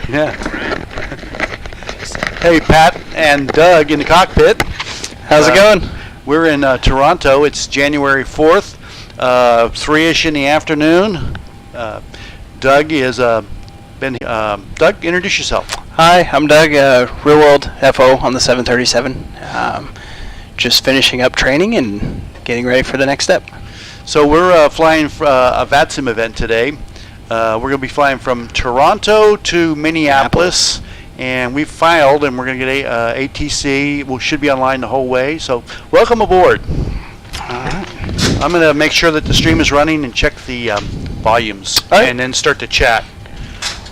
Yeah. Hey, Pat and Doug in the cockpit. How's it going? We're in Toronto. It's January 4th, 3-ish in the afternoon. Doug is Doug, introduce yourself. Hi, I'm Doug, real world FO on the 737. Just finishing up training and getting ready for the next step. So we're flying for a VATSIM event today. We're going to be flying from Toronto to Minneapolis, and we've filed, and we're going to get ATC. We should be online the whole way. So welcome aboard. I'm going to make sure that the stream is running and check the volumes, and then start to chat.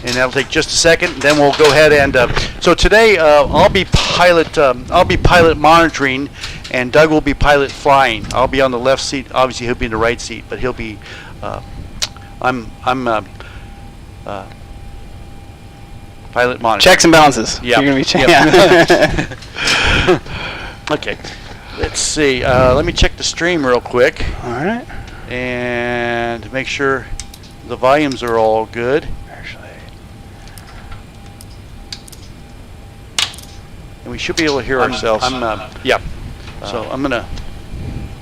And that'll take just a second. Then we'll go ahead and so today I'll be pilot monitoring, and Doug will be pilot flying. I'll be on the left seat. Obviously, he'll be in the right seat, but he'll be. I'm pilot monitor. Checks and balances. Yeah. You're gonna be checking. Yep. Okay. Let's see. Let me check the stream real quick. All right. And make sure the volumes are all good. And we should be able to hear ourselves. Yeah. So I'm gonna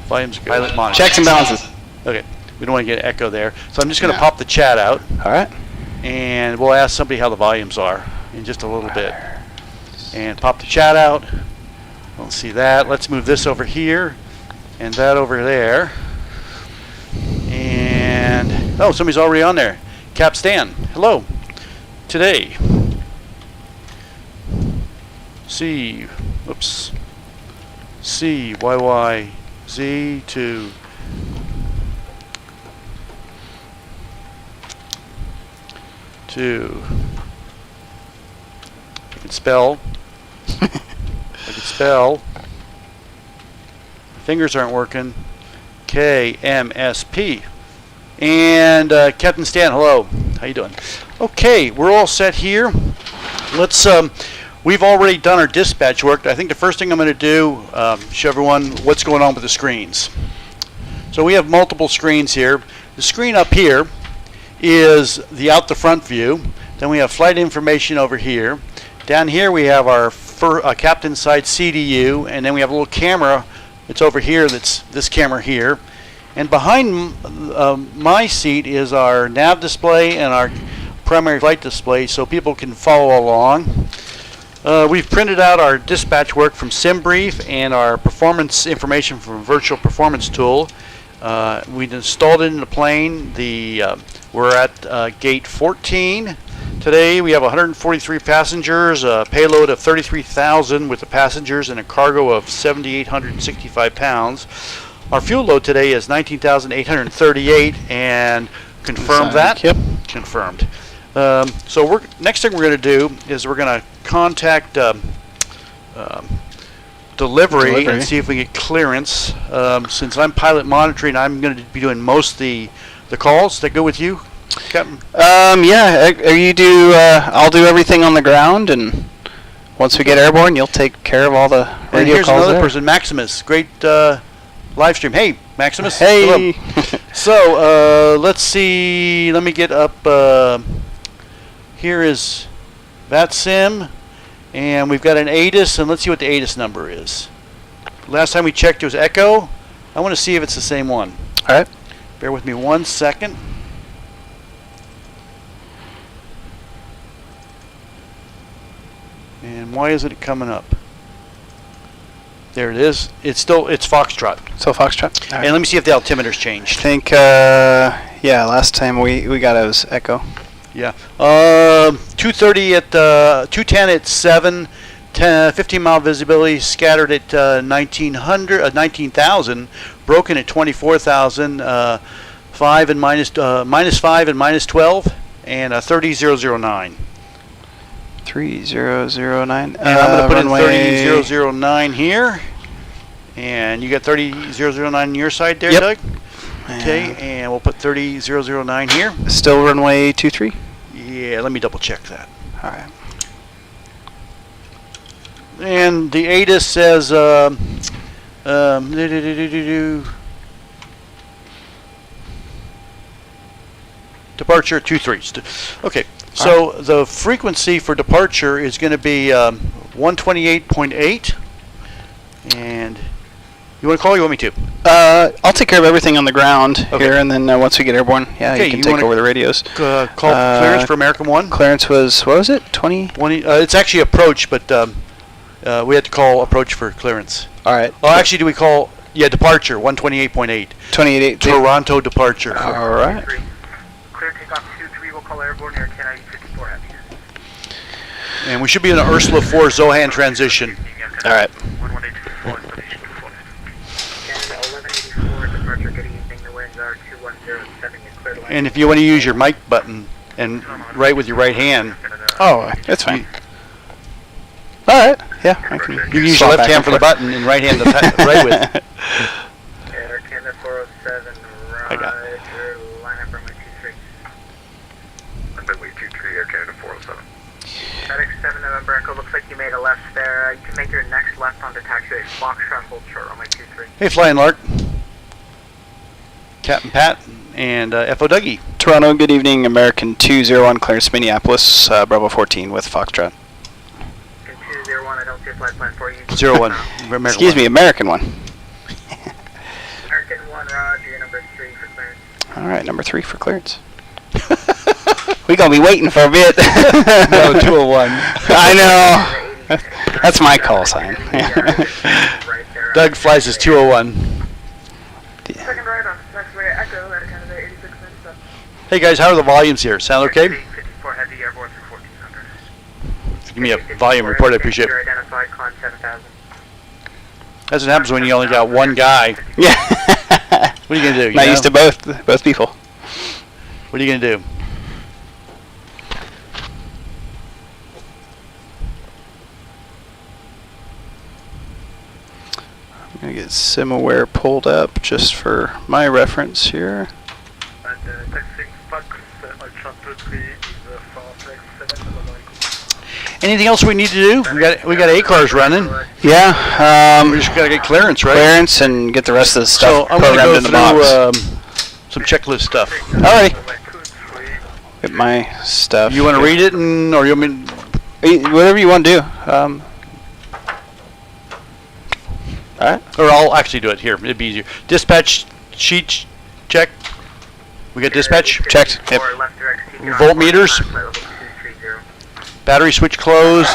volumes good. Pilot monitor. Checks and balances. Okay. We don't want to get echo there. So I'm just going to pop the chat out. All right. And we'll ask somebody how the volumes are in just a little bit. And pop the chat out. Don't see that. Let's move this over here and that over there. And oh, somebody's already on there. Cap Stan, hello. Today, CYYZ to I can spell. Fingers aren't working. KMSP. And Captain Stan, hello. How you doing? Okay, we're all set here. Let's. We've already done our dispatch work. I think the first thing I'm going to do, show everyone what's going on with the screens. So we have multiple screens here. The screen up here is the out the front view. Then we have flight information over here. Down here we have our captain side CDU, and then we have a little camera that's over here. That's this camera here. And behind my seat is our nav display and our primary flight display, so people can follow along. We've printed out our dispatch work from SimBrief and our performance information from Virtual Performance Tool. We installed it in the plane. We're at gate 14. Today we have 143 passengers, a payload of 33,000 with the passengers and a cargo of 7,865 pounds. Our fuel load today is 19,838, and confirmed that? Yep. Confirmed. So next thing we're going to do is we're going to contact delivery and see if we get clearance. Since I'm pilot monitoring, I'm going to be doing most of the calls. Is that good with you, Captain? Yeah. I'll do everything on the ground, and once we get airborne, you'll take care of all the radio calls. And here's another person, Maximus. Great live stream. Hey, Maximus. Hey. So let's see. Let me get up. Here is VATSIM, and we've got an ATIS, and let's see what the ATIS number is. Last time we checked, it was Echo. I want to see if it's the same one. All right. Bear with me 1 second. And why isn't it coming up? There it is. It's Foxtrot. So Foxtrot. Right. And let me see if the altimeter's changed. I think, yeah, last time we got it was Echo. Yeah. 230 at 210 at 7, 15-mile visibility, scattered at 19,000, broken at 24,000, 5 and minus 5 and minus 12, and 30,009. 3009. And I'm going to put in 30,009 here. And you got 30,009 on your side there, Doug? Okay, and we'll put 30,009 here. Still runway 23? Yeah, let me double check that. All right. And the ATIS says departure 23. Okay, So the frequency for departure is going to be 128.8. And you want to call or you want me to? I'll take care of everything on the ground here, and then once we get airborne, you can take over the radios. Call clearance for American 1? Clearance was, what was it, 20? It's actually approach, but we had to call approach for clearance. All right. Oh, actually, do we call, departure, 128.8. 28.8. Toronto departure. All right. Clear takeoff 2-3, we'll call airborne Air Canada 54 Heavy. And we should be in an Ursula 4 Zohan transition. All right. 11824, station 4. Canada 1184, departure, good evening, the winds are 2107, you're clear to land. And if you want to use your mic button and write with your right hand, Oh, that's fine. All right. Yeah, I can. you can use your left hand for the button and right hand to write with. Air Canada 407, I got right, line up runway 23. Runway 23, Air Canada 407. FedEx 7 November Echo, looks like you made a left there. You can make your next left onto taxiway Foxtrot, hold short, runway 23. Hey, Flying Lark. Captain Pat and FO Dougie. Toronto, good evening. American 201, clearance Minneapolis, Bravo 14 with Foxtrot. 201, I don't see a flight plan for you. 01. American Excuse 1. me, American 1. American 1, Roger, you're number 3 for clearance. All right, number 3 for clearance. We're going to be waiting for a bit. No, 201. I know. That's my call sign. Doug flies his 201. Second right on taxiway Echo, Air Canada 8697. Hey guys, how are the volumes here? Sound okay? 54 Heavy, airborne through 1400. Give me a volume report, I appreciate it. Identified, con 7000. That's what happens when you only got one guy. Yeah. What are you going to do? Not used to both people. What are you going to do? I'm going to get SimAware pulled up just for my reference here. Anything else we need to do? We got 8 cars running. Yeah. We just got to get clearance, right? Clearance and get the rest of the stuff So I'm going to programmed go in the box. through some checklist stuff. Alrighty. Get my stuff. You want to read it, or you want me? Whatever you want to do. Alright. Or I'll actually do it here. It'd be easier. Dispatch sheet check. We got dispatch. Checked. Yep. Voltmeters. Battery switch closed.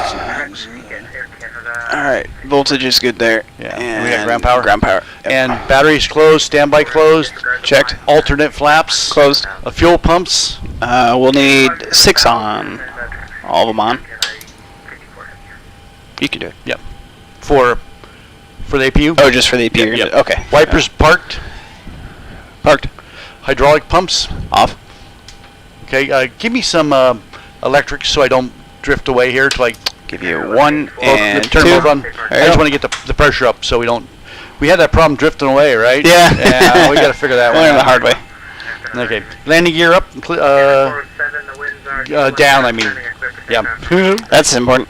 Alright. Voltage is good there. Yeah. And we got ground power. Ground power. Yep. And batteries closed. Standby closed. Checked. Alternate flaps. Closed. Fuel pumps. We'll need 6 on. All of them on. You can do it. Yep. For the APU. Oh, just for the APU. Yep. Okay. Wipers parked. Parked. Hydraulic pumps. Off. Okay. Give me some electric so I don't drift away here till I Give you 1 and turn 2. both on. I just want to get the pressure up so we don't. We had that problem drifting away, right? Yeah. Yeah. We got to figure that one Learn out. the hard way. Okay. Landing gear up. Down. I mean. Yeah. That's important.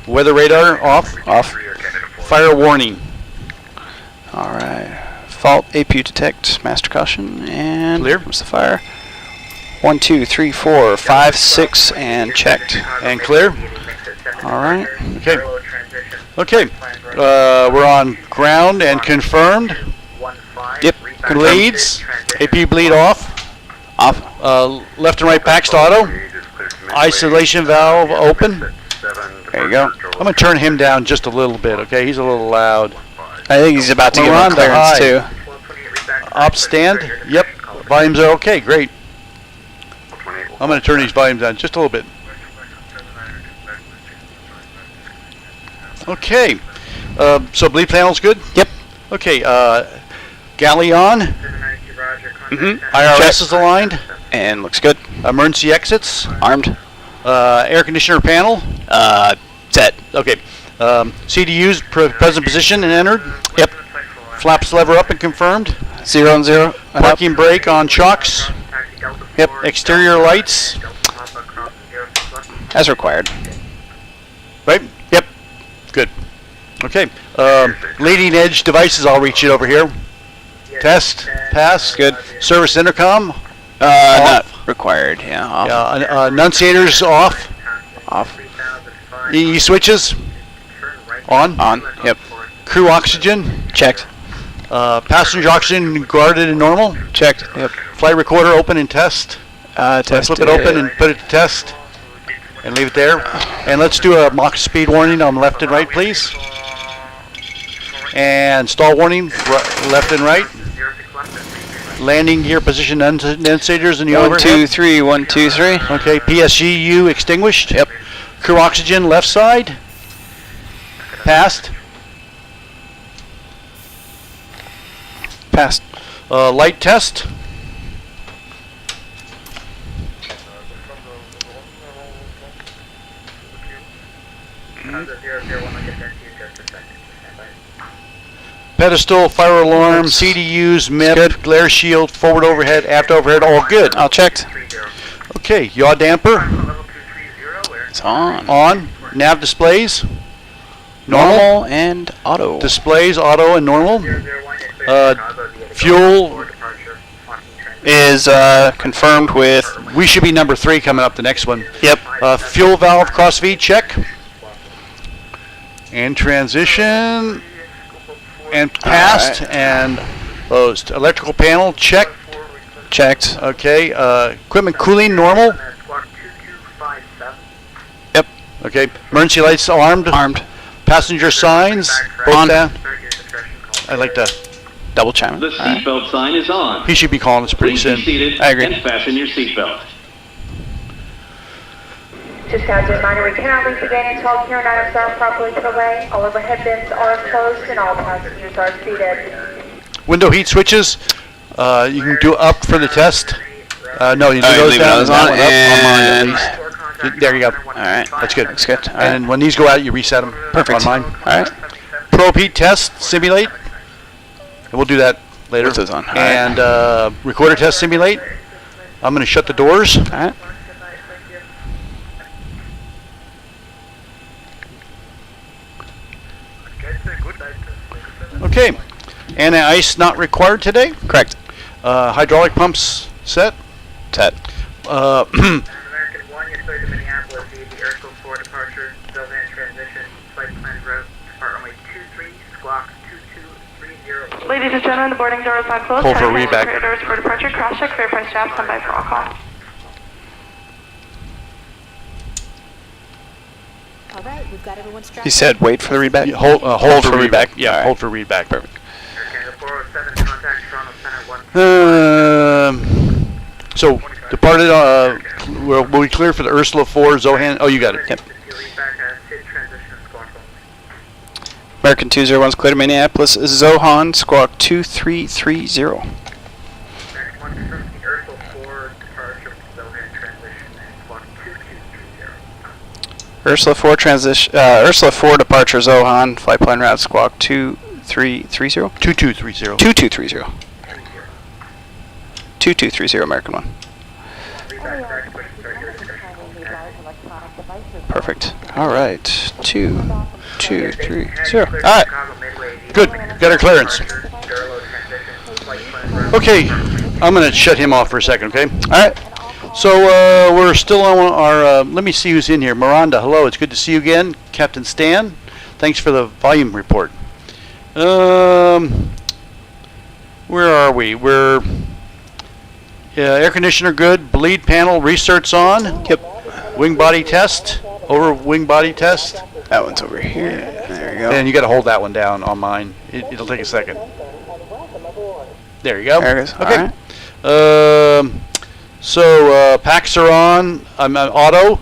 Weather radar off. Off. Fire warning. Alright. Fault APU detect. Master caution. And Clear. What's the fire? 1, 2, 3, 4, 5, 6, and checked. And clear. Alright. Okay. Okay. We're on ground and confirmed. Yep. Bleeds. APU bleed off. Off. Left and right packed auto. Isolation valve open. There you go. I'm going to turn him down just a little bit, okay? He's a little loud. I think he's about to We're get on on the high. clearance too. Op stand. Yep. Volumes are okay. Great. I'm going to turn these volumes down just a little bit. Okay. So bleed panel's good? Yep. Okay. Galley on. IRS is aligned. And looks good. Emergency exits. Armed. Air conditioner panel. Set. Okay. CDU's present position and entered. Yep. Flaps lever up and confirmed. 0 and 0. Parking brake on chocks. Yep. Exterior lights. As required. Right? Yep. Good. Okay. Leading edge devices. I'll reach it over here. Test. Pass. Good. Service intercom. Not. Required, yeah. Off. Yeah, annunciators off. Off. EE switches on. On. Yep. Crew oxygen. Checked. Passenger oxygen guarded and normal. Checked. Yep. Flight recorder open and test. Test. Flip it open and put it to test. And leave it there. And let's do a Mach speed warning on left and right, please. And stall warning, left and right. Landing gear position annunciators in the 1, overhead. 2, 3. 1, 2, 3. Okay, PSGU extinguished. Yep. Crew oxygen left side. Passed. Passed. Light test. Pedestal, fire alarm, CDUs, MIP, glare shield, forward overhead, aft overhead, all good. All checked. Okay, yaw damper, It's on. on. Nav displays, Normal and auto. displays, auto and normal. Fuel, Is confirmed with. we should be number 3 coming up the next one. Yep. Fuel valve cross feed check. And transition. And passed and closed. Electrical panel check. Checked. Okay. Equipment cooling normal. Yep. Okay. Emergency lights armed. Armed. Passenger signs both On. down. I'd like to. Double chime. The seatbelt sign is on. He should be calling us pretty Please soon. be seated I agree. and fasten your seatbelt. Just as a reminder, we cannot leave the gate until all carrying items are properly put away, all overhead bins are closed, and all passengers are seated. Window heat switches. You can do up for the test. No, you do Oh, you those leave down those and that on, one up on mine and- at least. There you go. All right. That's good. Looks good. All right. And when these go out, you reset them. Perfect. On mine. All right. Probe heat test, simulate. And we'll do that later. Put those on. All right. And recorder test, simulate. I'm going to shut the doors. All right. Okay. Anti-ice not required today. Correct. Hydraulic pumps set. Set. American 1, you're cleared to Minneapolis, the Airfield 4 departure, Sylvan transition, flight plan route, depart runway 23, squawk 2230. Ladies and gentlemen, the boarding door is not closed. Hold for Kindly readback. clear doors for departure, cross check, verify straps, stand by for all call. All right, we've got everyone strapped. He said wait for the readback. Hold for readback. Yeah, All right. hold for readback. Perfect. American 407, contact Toronto Center 1. So departed. We'll be clear for the Ursula 4 Zohan. Oh, you got it. Yep. Readback, SID transition, squawk American 201's clear to Minneapolis. Zohan, squawk 2330. American 1, confirm the Airfield 4 departure, Sylvan transition, and squawk 2230. Ursula 4 transition. Ursula 4 departure Zohan. Flight plan route squawk 2330. 2230. 2230. 2230 American 1. Readback, direct question, start your discussion. Perfect. All right. 2230. All right. Chicago Midway, Good. Got our clearance. Durlo transition, flight plan route. Okay. I'm going to shut him off for a second. Okay. All right. So we're still on our. Let me see who's in here. Miranda, hello. It's good to see you again. Captain Stan, thanks for the volume report. Where are we? We're air conditioner good. Bleed panel restarts on. Yep. Wing body test. Over wing body test. That one's over here. There you go. And you got to hold that one down on mine. It'll take a second. There you go. There it is. Okay. All right. So packs are on. Auto.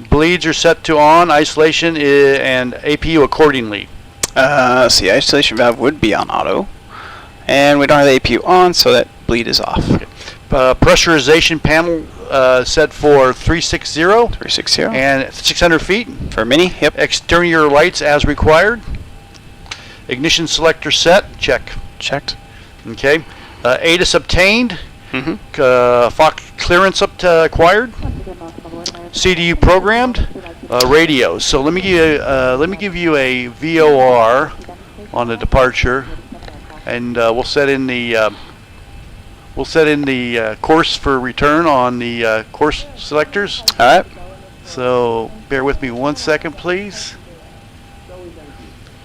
Bleeds are set to on. Isolation and APU accordingly. See, isolation valve would be on auto, and we don't have the APU on, so that bleed is off. Okay. Pressurization panel set for 360 360 and 600 feet. for mini. Yep. Exterior lights as required. Ignition selector set. Check. Checked. Okay. ATIS obtained. Mm-hmm. FOC clearance acquired. CDU programmed. Radios. So let me give you a VOR on the departure, and we'll set in the we'll set in the course for return on the course selectors. All right. So bear with me 1 second, please.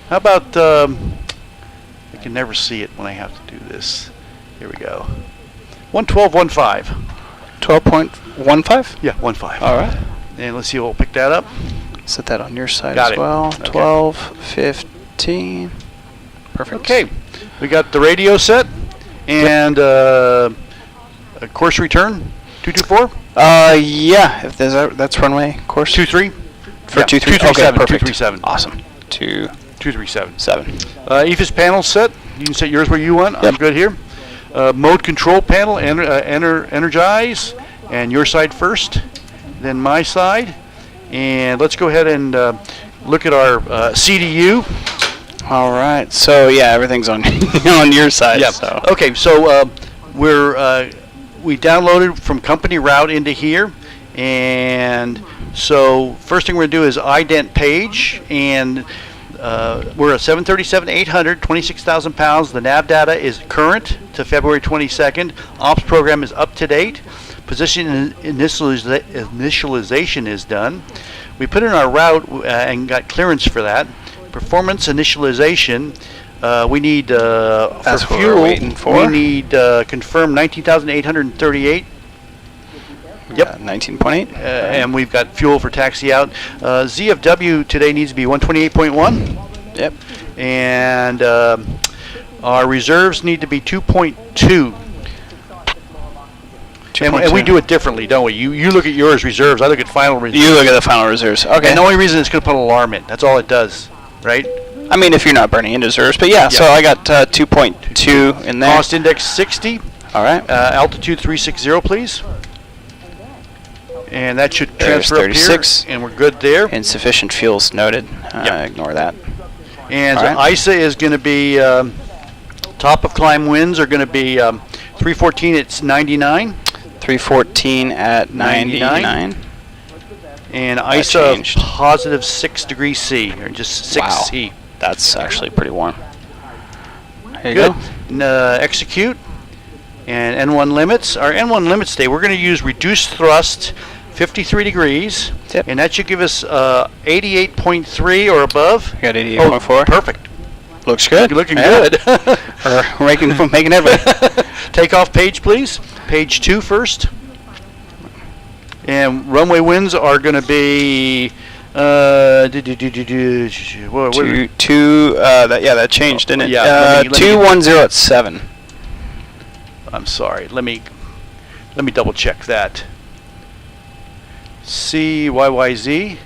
How about, I can never see it when I have to do this. Here we go. 112.15. 12.15? Yeah, 1.5. All right. And let's see if we'll pick that up. Set that on your side Got as it. well. Okay. 12, 15. Perfect. Okay, we got the radio set and a course return, 224? Yeah, if there's that's runway course. 23? For Yeah, 23. 237, Okay, perfect. 237. Awesome. 237. 7. EFIS panel set, you can set yours where you want. I'm Yep. good here. Mode control panel, energize, and your side first, then my side. And let's go ahead and look at our CDU. All right. So yeah, everything's on on your side. Yeah. So. Okay, so we downloaded from company route into here, and so first thing we're going to do is ident page, and we're a 737-800, 26,000 pounds. The nav data is current to February 22nd. Ops program is up to date. Position initialization is done. We put in our route and got clearance for that. Performance initialization. We need That's for what fuel. we're waiting for. We need confirm 19,838. Yep. 19.8. And we've got fuel for taxi out. ZFW today needs to be 128.1. Yep. And our reserves need to be 2.2. And we do it differently, don't we? You look at yours reserves. I look at final reserves. You look at the final reserves. Okay. And the only reason it's going to put an alarm in. That's all it does, right? I mean, if you're not burning into reserves, but yeah. So I got 2.2 in there. Cost index 60. All right. Altitude 360, please. And that should There's transfer up 36. here, and we're good there. Insufficient fuels noted. Yep. Ignore that. And All right. ISA is going to be top of climb winds are going to be 314. It's 99. 314 at 99. And That ISA changed. positive 6 degrees C, or just 6C. That's actually pretty warm. There you Good. go. Execute. And N1 limits. Our N1 limits today, we're going to use reduced thrust, 53 degrees. Yep. And that should give us 88.3 or above. You got 88.4. Perfect. Looks good. You're looking Yeah. good. We're making everybody. Takeoff page, please. Page 2 first. And runway winds are going to be that changed, didn't it? Yeah, let me 210 at 7. I'm sorry. Let me double check that. CYYZ.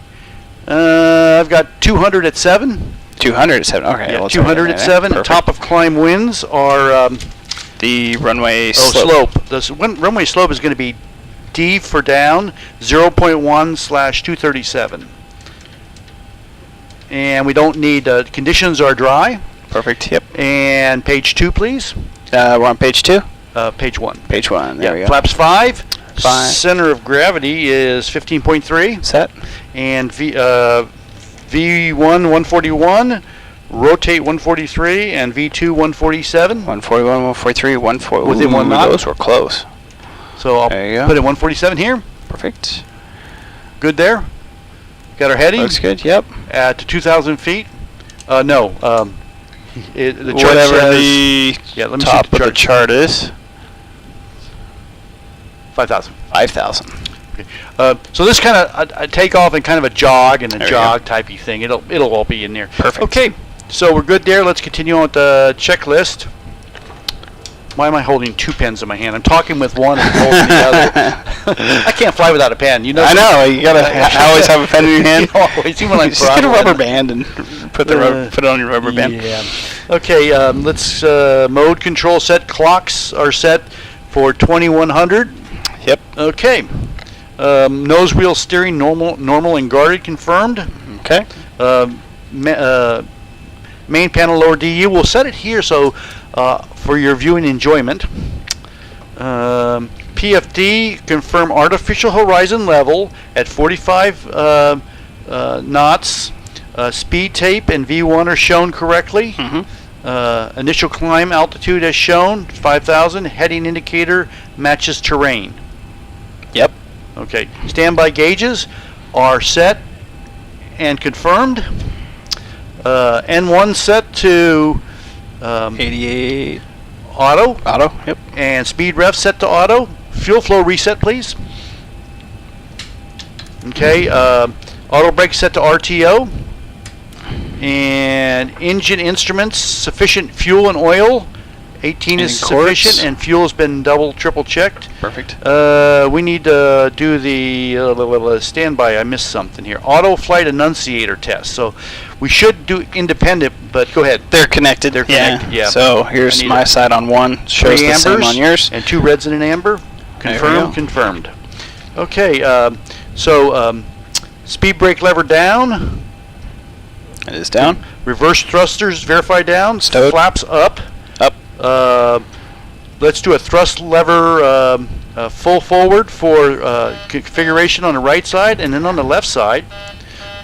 I've got 200 at 7. 200 at 7. Okay. Yeah, well, 200 at 7. Perfect. Top of climb winds are the runway slope. The runway slope is going to be D for down 0.1/237. And we don't need conditions are dry. Perfect. Yep. And page 2, please. We're on page 2. Page 1. Page 1. There we go. Flaps 5. 5. Center of gravity is 15.3. Set. And V1 141. Rotate 143 and V2 147. 141, 143, 140. Within one knot. Those were close. So I'll There you go. put in 147 here. Perfect. Good there. Got our heading Looks good. Yep. at 2,000 feet. No. The chart Whatever says, the yeah, let me see top the of the chart is. 5,000. 5,000. So this kind of a takeoff and kind of a jog and a There we jog typey thing. It'll all be in there. Perfect. Okay. So we're good there. Let's continue on with the checklist. Why am I holding 2 pens in my hand? I'm talking with one and holding the other. I can't fly without a pen. You know. I know. You gotta always have a pen in your hand. Always, even when I'm Just get a rubber band and put the put it on your rubber band. Yeah. Okay. Let's mode control set. Clocks are set for 2100. Yep. Okay. Nose wheel steering normal and guarded confirmed. Okay. Main panel lower DU. We'll set it here so for your viewing enjoyment. PFD confirm artificial horizon level at 45 knots. Speed tape and V1 are shown correctly. Mm-hmm. Initial climb altitude as shown, 5,000. Heading indicator matches terrain. Yep. Okay. Standby gauges are set and confirmed. N1 set to 88. auto. Auto. Yep. And speed ref set to auto. Fuel flow reset, please. Okay. Auto brake set to RTO. And engine instruments, sufficient fuel and oil. 18 is sufficient, and fuel has been double, triple checked. Perfect. We need to do the standby. I missed something here. Auto flight annunciator test. So we should do independent, but go ahead. They're connected. They're connected, yeah. So here's my side on one. Shows 3 the same ambers on yours. and 2 reds and an amber. There we Confirmed. go. Confirmed. Okay. Speed brake lever down. It is down. Reverse thrusters verify down. Stowed. Flaps up. Up. Let's do a thrust lever full forward for configuration on the right side, and then on the left side.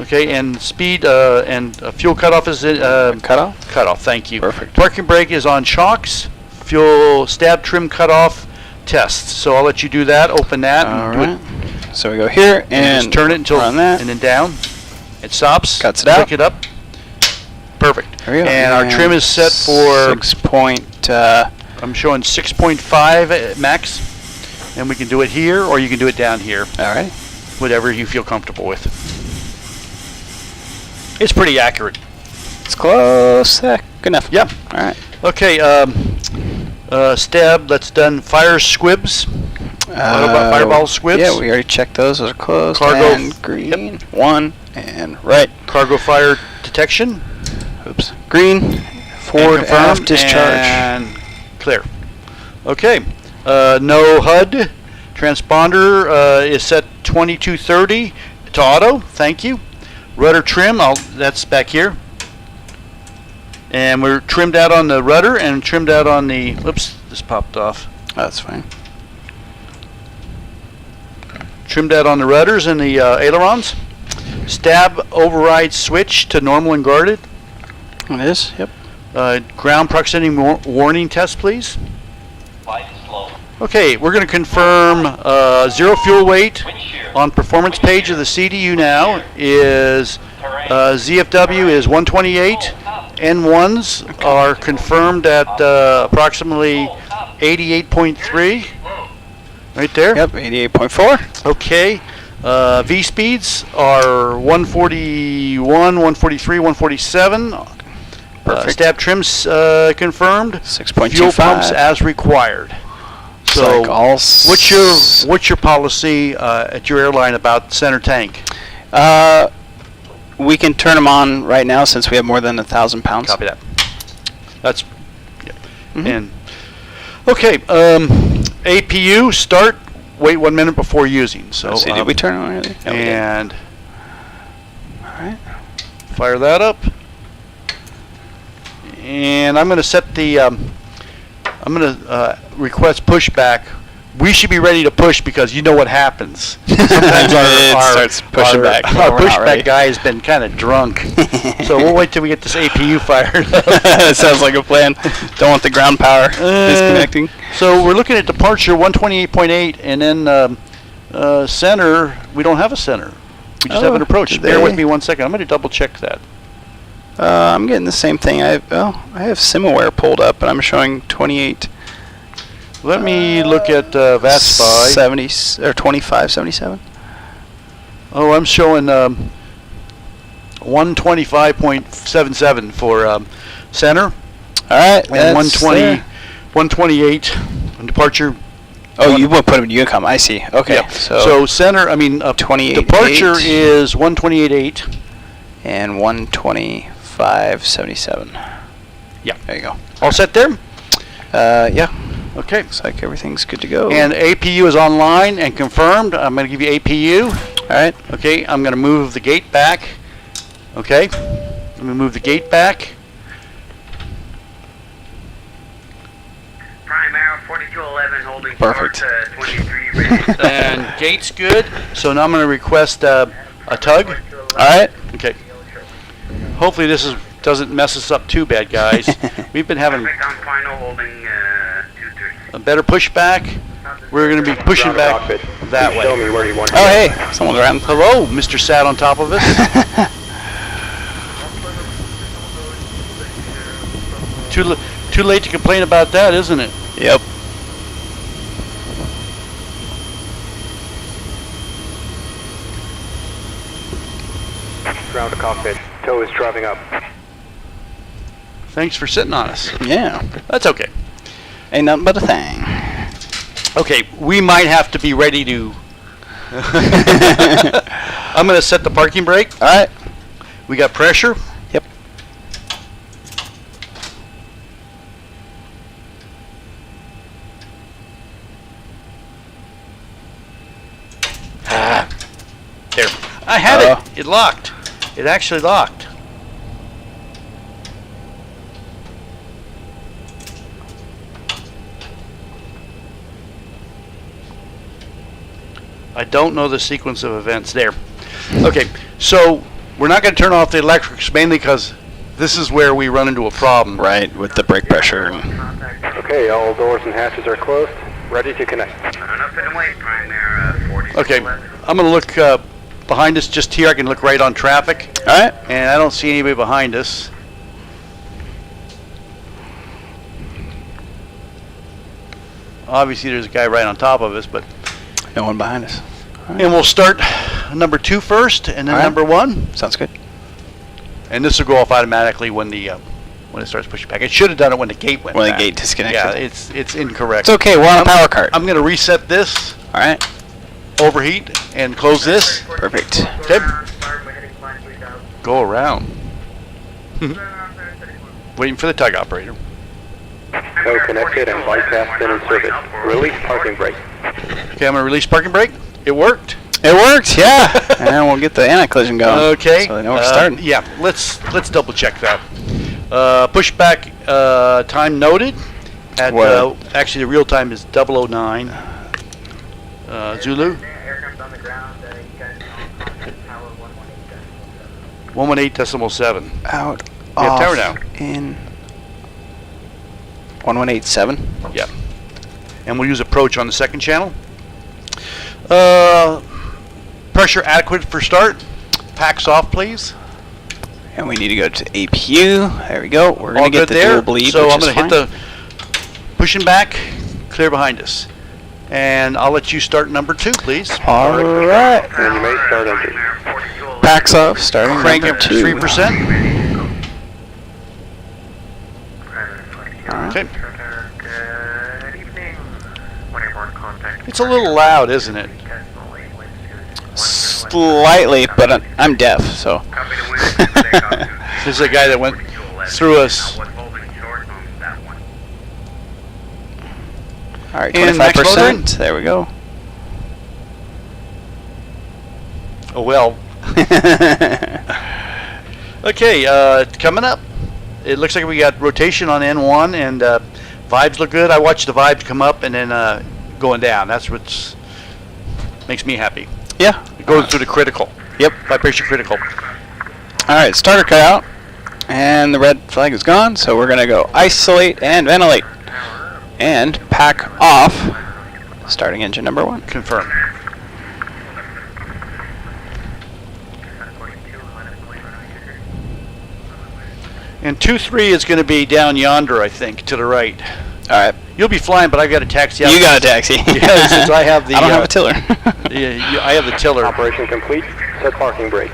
Okay, and speed and fuel cutoff is Cutoff? Cutoff. Thank you. Perfect. Parking brake is on shocks. Fuel stab trim cutoff test. So I'll let you do that. Open that. All and do right. it. So we go here and Just turn it until run that. and then down. It stops. Cuts it out. Pick it up. Perfect. There we go. And our trim is set for 6 point. I'm showing 6.5 at max, and we can do it here, or you can do it down here, All right. whatever you feel comfortable with. It's pretty accurate. It's close. Good enough. Yep. All right. Okay. Stab. That's done. Fire squibs. Fireball squibs. Yeah, we already checked those. Those are closed. Cargo And green. 1 and right. Cargo fire detection. Oops. Green. Forward And aft confirmed, discharge. and clear. Okay. No HUD. Transponder is set 2230 to auto. Thank you. Rudder trim. That's back here. And we're trimmed out on the rudder and trimmed out on the. Oops, this popped off. That's fine. Trimmed out on the rudders and the ailerons. Stab override switch to normal and guarded. It is. Yep. Ground proximity warning test, please. Okay, we're going to confirm 0 fuel weight on performance page of the CDU now is ZFW is 128. N1s are confirmed at approximately 88.3. Right there. Yep. 88.4. Okay. V speeds are 141, 143, 147. Perfect. Stab trims confirmed. 6.25. Fuel pumps as required. So, like all what's your policy at your airline about center tank? We can turn them on right now since we have more than 1,000 pounds. Copy that. That's yeah. Mhm. And okay. APU start. Wait 1 minute before using. So Let's see, did we turn it on earlier? No, we didn't. and All right. fire that up. And I'm going to set the. I'm going to request pushback. We should be ready to push because you know what happens. Sometimes It starts pushing back. Our We're not ready. pushback guy has been kind of drunk. So we'll wait till we get this APU fired up. That sounds like a plan. Don't want the ground power disconnecting. So we're looking at departure 128.8, and then center. We don't have a center. We just have an approach. did Bear with they- me 1 second. I'm going to double check that. I'm getting the same thing. I have SimAware pulled up, and I'm showing 28. Let me look at VATSIM. 70 or 2577. Oh, I'm showing 125.77 for center, All right. and 120, 128 on departure. Oh, you won't put them in Unicom. I see. Okay. Yep. So, So center, 28.8. departure is 128.8. and 12577. Yeah. There you go. All set there? Yeah. Okay. Looks like everything's good to go. And APU is online and confirmed. I'm going to give you APU. all right. Okay, I'm going to move the gate back. Okay, let me move the gate back. Prime Arrow 4211 holding Perfect. short 23 ready. And gate's good. So now I'm going to request a tug. All right. Okay. Hopefully this is doesn't mess us up too bad, guys. We've been having Perfect on final holding 23. a better pushback. We're going to be pushing Ground back cockpit. that Please Show way. me where you want to Oh, go. hey, someone's around. Hello, Mr. Sat on top of us. Too late to complain about that, isn't it? Yep. Ground to cockpit. Tow is driving up. Thanks for sitting on us. Yeah. That's okay. Ain't nothing but a thing. Okay, we might have to be ready to... I'm going to set the parking brake. All right. We got pressure. Yep. There. I had it. It locked. It actually locked. I don't know the sequence of events there. Okay, so we're not going to turn off the electrics mainly because this is where we run into a problem. Right, with the brake pressure. And Okay, all doors and hatches are closed. Ready to connect. Enough in wait time there, 40. Okay, I'm going to look behind us just here. I can look right on traffic, all right. and I don't see anybody behind us. Obviously, there's a guy right on top of us, but... No one behind us. And we'll start number 2 first, and then All right. number 1. Sounds good. And this will go off automatically when when it starts pushing back. It should have done it when the gate went When the back. gate disconnected. Yeah, it's incorrect. It's okay. We're on a power cart. I'm going to reset this, All right. overheat, and close this. Perfect. Okay. Go around. Waiting for the tug operator. Tow connected and bypass been inserted. Release parking brake. Okay, I'm going to release parking brake. It worked. It worked. Yeah. And we'll get the anti-collision going. Okay. So they know we're starting. Yeah, let's double check that. Pushback time noted. At What? actually the real time is 009. Zulu. Aircraft on the ground, you guys know contact tower 118.7. 118.7. Out. We have Off. tower now. In 1187. Yeah. And we'll use approach on the second channel. Pressure adequate for start. Packs off, please. And we need to go to APU. There we go. We're All going to get good the there. dual bleed, So which I'm is going to hit the pushing back, clear behind us. And I'll let you start number 2, please. All right. And you may start engine. Packs off, starting Crank number it to 2. 3%. All right. Okay. Good evening. Airborne contact. It's a little loud, isn't it? Slightly, but I'm deaf, so. This is a guy that went through us. All right, And max load 25%. There we go. Oh, well. Okay, coming up. It looks like we got rotation on N1, and vibes look good. I watched the vibes come up and then going down. That's what makes me happy. Yeah. It goes through the critical. Yep. Vibration critical. All right, starter cut out, and the red flag is gone, so we're going to go isolate and ventilate. And pack off, starting engine number 1. Confirm. And 2-3 is going to be down yonder, I think, to the right. All right. You'll be flying, but I got a taxi out. You got a taxi. Yeah, since I have the. I don't have a tiller. Yeah, I have the tiller. Operation complete. Set parking brake.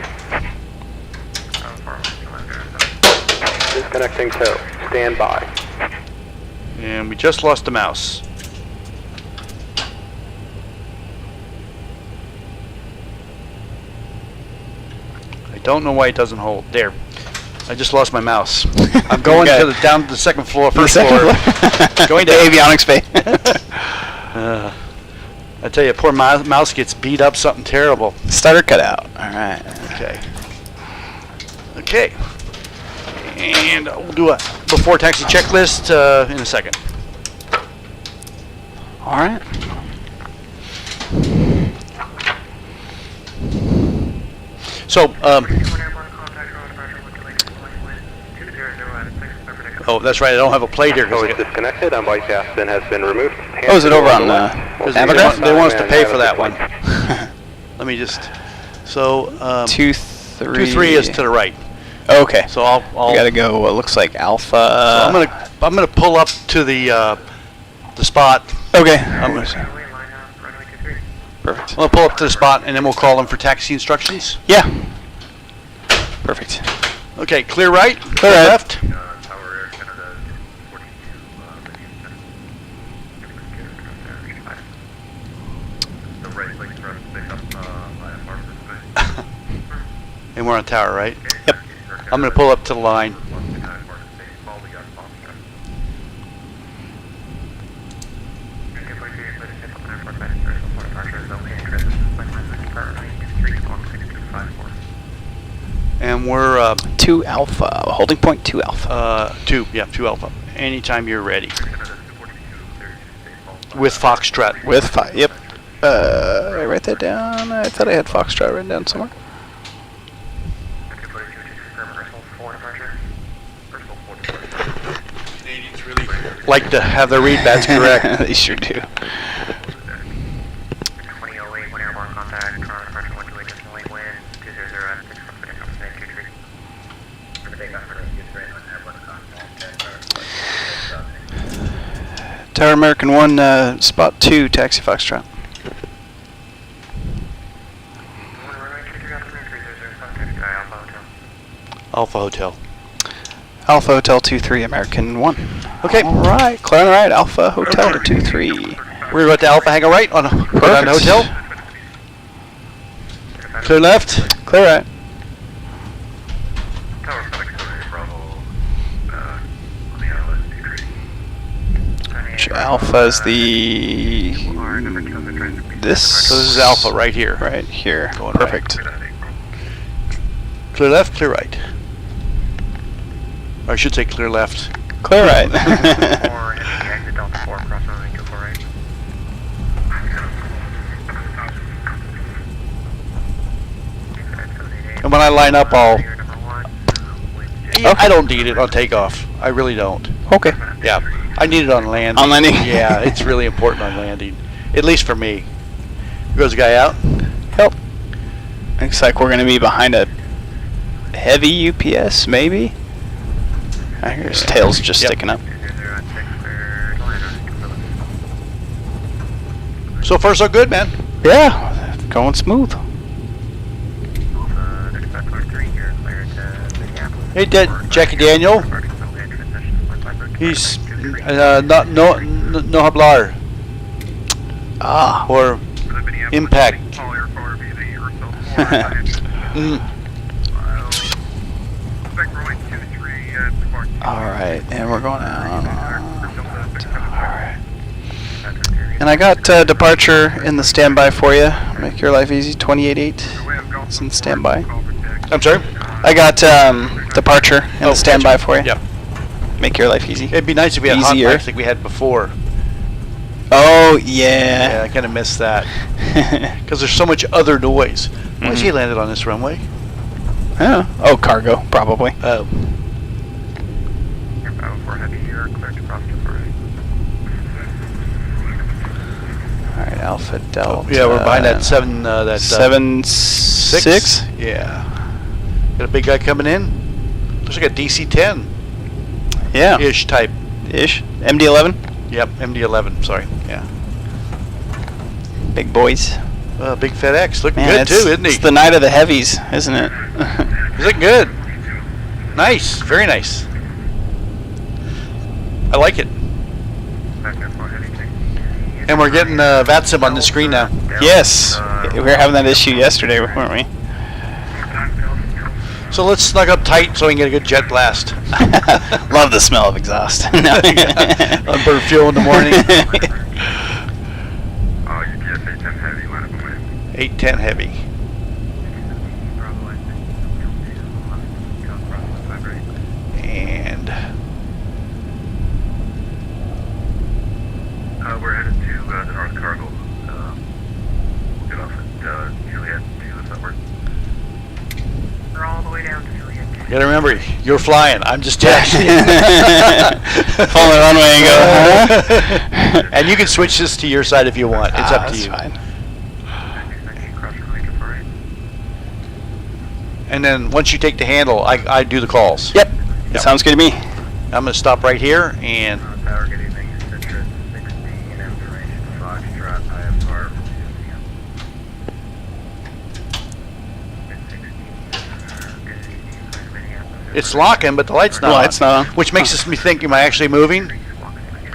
Disconnecting tow. Stand by. And we just lost the mouse. I don't know why it doesn't hold. There. I just lost my mouse. I'm going Okay. to down to the second floor, The first second floor. floor. Going to down. avionics bay. I tell you, poor mouse gets beat up something terrible. Starter cut out. All right. Okay. Okay. And we'll do a before taxi checklist in a second. All right. So, Oh, that's right. I don't have a plate here. So it's disconnected and flight captain has been removed. Oh, is it over on They want us to pay for that one. Let me just. So 2-3 is to the right. Okay. So I'll We gotta go. What looks like Alpha. So I'm gonna pull up to the spot. Okay. Perfect. I'll pull up to the spot and then we'll call them for taxi instructions. Yeah. Perfect. Okay, clear right, Clear right. left. And we're on tower, right? Yep. I'm going to pull up to the line. And we're 2 Alpha. Holding point 2 Alpha. 2 Alpha. Anytime you're ready. With Foxtrot. With 5. Yep. I write that down. I thought I had Foxtrot written down somewhere. Canadians really like to have their readbacks correct. They sure do. 2008, 1 airborne contact, current departure 128, decimal 8 wind, 200 at 6 from the company, 23. For the takeoff for rescue threat on airborne contact, Tower American 1, spot 2, taxi Foxtrot. Alpha Hotel. Alpha Hotel 2-3, American 1. Okay. All right. Clear on the right. Alpha Hotel 2-3. We're going to Alpha Hangar right on Perfect. Hotel. Clear left. Clear right. Alpha's the this. So this is Alpha right here. Right here. Going Perfect. right. Clear left, clear right. Or I should say clear left. Clear right. And when I line up, I don't need it on takeoff. I really don't. Okay. Yeah, I need it on landing. On landing? Yeah, it's really important on landing. At least for me. Goes the guy out. Help. Looks like we're going to be behind a heavy UPS, maybe. I hear his tail's just sticking up. So far, so good, man. Yeah, going smooth. Hey, Jackie Daniel. He's not no hablar Ah. or impact. All right, and we're going out. All right. And I got departure in the standby for you. Make your life easy. 28.8. It's in standby. I'm sorry? I got departure in the standby for you. Yep. Make your life easy. It'd be nice if we had hot Easier. mics like we had before. Oh Yeah, yeah. I kind of miss that because there's so much other noise. Why is he landed on this runway? Oh, cargo probably. Oh. All right, Alpha Delta. Yeah, we're behind that 7. 7-6. Yeah. Got a big guy coming in. Looks like a DC-10 Yeah. ish type. Ish. MD-11. Yep, MD-11. Sorry. Yeah. Big boys. Big FedEx. Looking Man, good too, isn't he? It's the night of the heavies, isn't it? He's looking good. Nice. Very nice. I like it. And we're getting VATSIM on the screen now. Yes. We were having that issue yesterday, weren't we? So let's snug up tight so we can get a good jet blast. Love the smell of exhaust. On bird fuel in the morning. 810 heavy. And we're headed to the North Cargo. We'll get off at Juliet 2 if that works. We're all the way down to Juliet 2. gotta remember, you're flying. I'm just taxiing. Follow the runway and go, huh? And you can switch this to your side if you want. It's up to you. Fine. And then once you take the handle, I do the calls. Yep. Sounds good to me. I'm going to stop right here and Tower, good evening. Citrus 16 information Foxtrot IFR. it's locking, but the light's not The on. light's not on. Which makes me think, am I actually moving?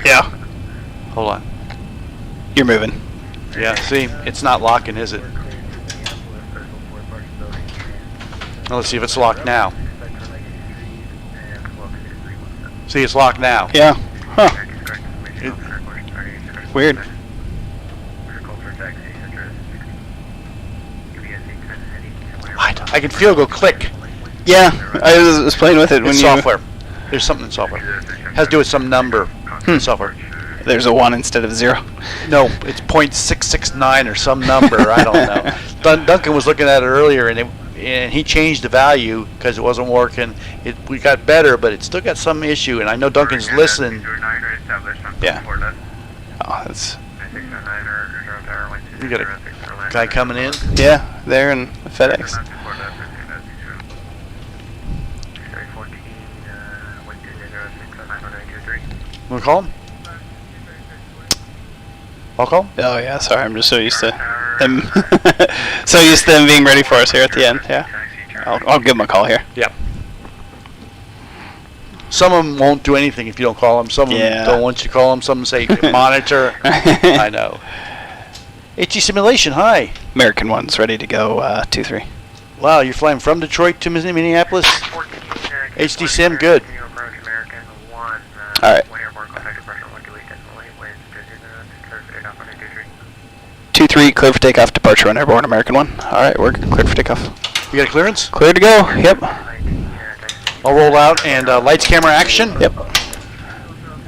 Yeah. Hold on. You're moving. Yeah, see, it's not locking, is it? Now let's see if it's locked now. See, it's locked now. Yeah. Huh. Weird. I can feel it go click. Yeah, I was playing with it when It's you... software. There's something in software. Has to do with some number in software. There's a 1 instead of 0. No, it's .669 or some number. I don't know. Duncan was looking at it earlier, and he changed the value because it wasn't working. We got better, but it still got some issue. And I know Duncan's listening. Yeah. Oh, that's... We got a guy coming in. Yeah, there in the FedEx. Want to call him? I'll call him. Oh yeah, sorry, I'm just so used to them, so used to them being ready for us here at the end. Yeah, I'll give them a call here. Yeah. Some of them won't do anything if you don't call them. Some of them don't want you to call them. Some say monitor. I know. HG Simulation, hi. American one's ready to go. 2-3. Wow, you're flying from Detroit to Minneapolis. HD Sim, good. All right. 2-3, clear for takeoff. Departure on airborne. American one. All right, we're cleared for takeoff. You got a clearance? Clear to go. Yep. I'll roll out and lights, camera, action. Yep.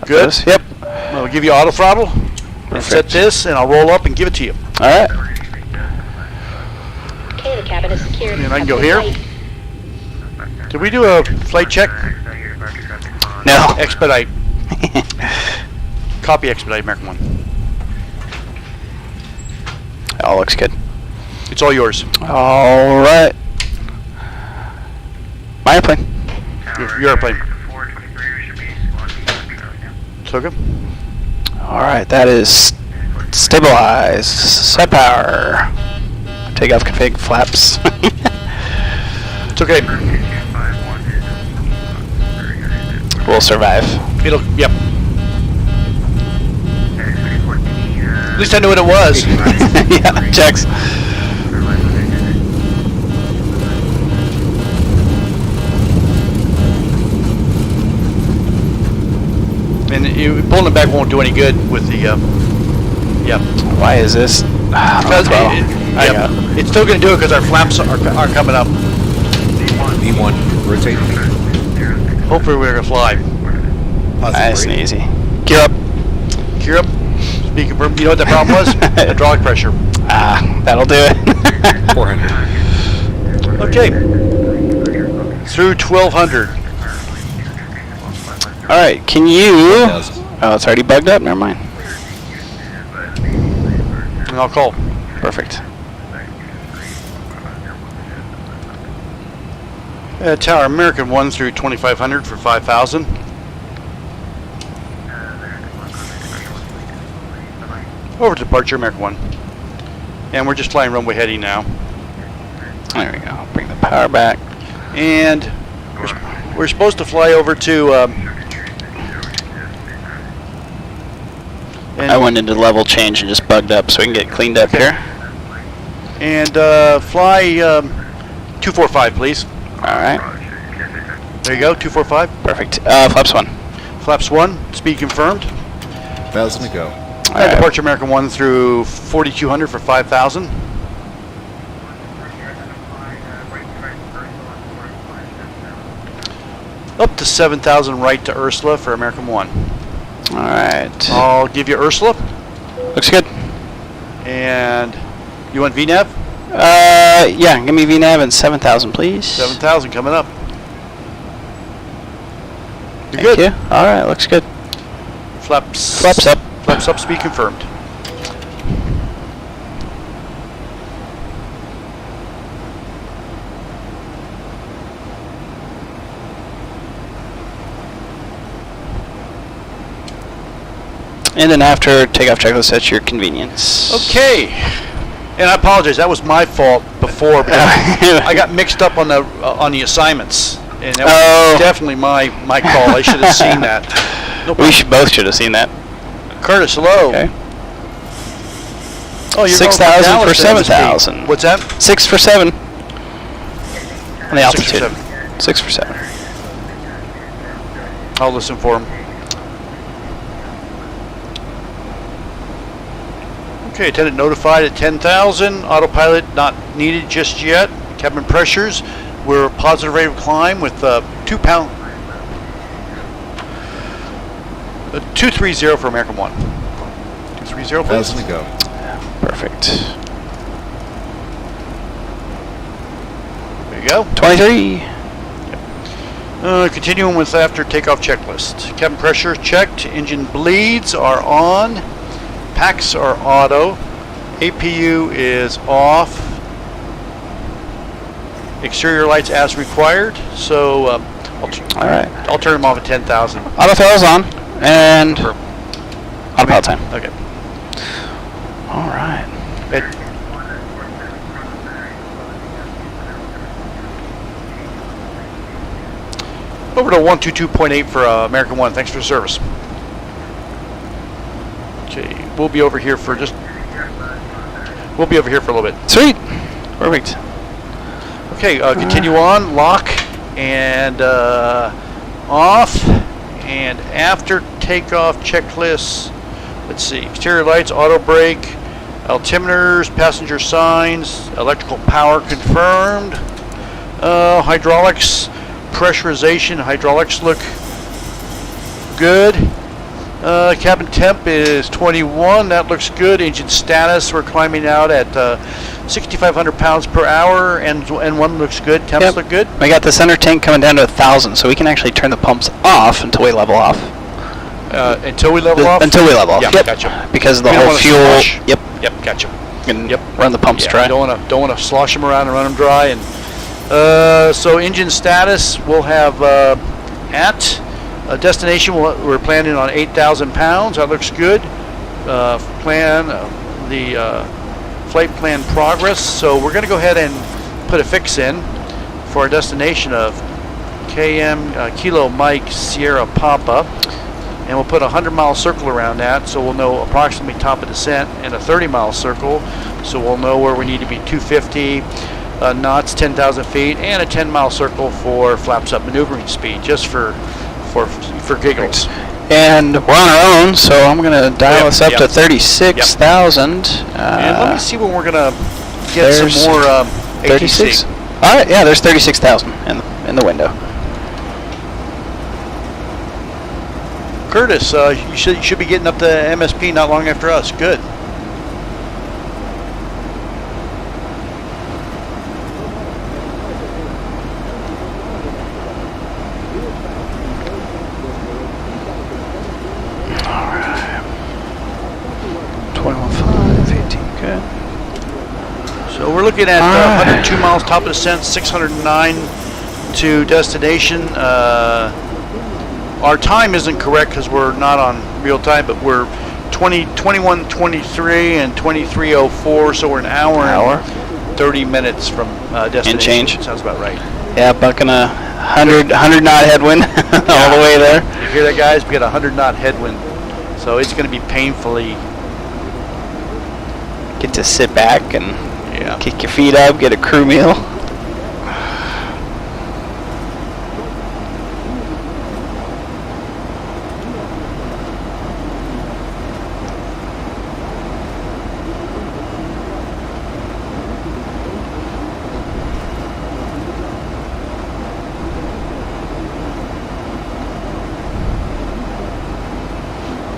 Good. Yep. I'll give you auto throttle. And set this, and I'll roll up and give it to you. All right. Okay, the cabin is secured. And I can go here. Did we do a flight check? No. Expedite. Copy expedite, American one. All looks good. It's all yours. All right. My airplane. Your airplane. Took him. All right, that is stabilize, set power, takeoff config, flaps. It's okay. We'll survive. It'll, yep. At least I knew what it was. Yeah, checks. And pulling it back won't do any good with the, yep. Why is this? Because it's still going to do it because our flaps are coming up. V1, rotate. Hopefully we're going to fly. Nice and easy. Gear up. Gear up. Speaking for, you know what the problem was? Hydraulic pressure. Ah, that'll do it. 400. Okay. Through 1200. All right, can you? Oh, it's already bugged up. Never mind. And I'll call. Perfect. Tower American 1 through 2500 for 5,000. Over to departure, American 1. And we're just flying runway heading now. There we go. Bring the power back. And we're supposed to fly over to... I went into level change and just bugged up, so we can get cleaned up here. And fly 245, please. All right. There you go, 245. Perfect. Flaps 1. Flaps 1, speed confirmed. Thousand to go. All right. Departure American 1 through 4200 for 5,000. Up to 7,000 right to Ursula for American 1. All right. I'll give you Ursula. Looks good. And you want VNAV? Yeah, give me VNAV and 7,000, please. 7,000 coming up. You're good. Thank you. All right, looks good. Flaps. Flaps up. Flaps up. Speed confirmed. And then after takeoff checklist at your convenience. Okay. And I apologize. That was my fault before. Because I got mixed up on the assignments, and that was definitely my call. I should have seen that. No We both should have seen that. Curtis, hello. Okay. Oh, you're 6,000 going for from Dallas to MSP. 7,000. What's that? 6 for 7. On the 6 for altitude. 7. 6 for 7. I'll listen for him. Okay, attendant notified at 10,000. Autopilot not needed just yet. Cabin pressures, we're positive rate of climb with 230 for American 1. 230, please. 1,000 to go. Perfect. There you go. 23. Continuing with after takeoff checklist. Cabin pressure checked. Engine bleeds are on. Packs are auto. APU is off. Exterior lights as required. So I'll turn them off at 10,000. Autofill's on. And autopilot time. Okay. All right. Over to 122.8 for American 1. Thanks for the service. Okay, we'll be over here for a little bit. Sweet. Perfect. Okay, continue on. Lock and off. And after takeoff checklist, let's see. Exterior lights, auto brake, altimeters, passenger signs, electrical power confirmed. Hydraulics, pressurization, hydraulics look good. Cabin temp is 21. That looks good. Engine status, we're climbing out at 6,500 pounds per hour. And one looks good. Temps look good. We got the center tank coming down to 1,000, so we can actually turn the pumps off until we level off. Until we level off? Until we level off. Yeah, Yep. gotcha. Because of the We don't whole wanna fuel. slosh. Yep. Yep, gotcha. And Yep. run the pumps dry. Don't want to slosh them around and run them dry. And so engine status, we'll have at destination, we're planning on 8,000 pounds. That looks good. The flight plan progress. So we're going to go ahead and put a fix in for our destination of Kilo Mike Sierra Papa. And we'll put a 100-mile circle around that, so we'll know approximately top of descent, and a 30-mile circle, so we'll know where we need to be 250 knots, 10,000 feet, and a 10-mile circle for flaps up maneuvering speed, just for giggles. And we're on our own, so I'm going to dial us up to 36,000. And let me see when we're going to get some more ATC. 36? All right, yeah, there's 36,000 in the window. Curtis, you should be getting up to MSP not long after us. Good. All right. 21.5, 18, good. So we're looking at 102 miles top of descent, 609 to destination. Our time isn't correct because we're not on real time, but we're 21:23 and 23:04, so we're an hour and 30 minutes from destination. And change. Sounds about right. Yeah, bucking a 100 knot headwind all the way there. You hear that, guys? We got a 100 knot headwind, so it's going to be painfully. Get to sit back and kick your feet up, get a crew meal.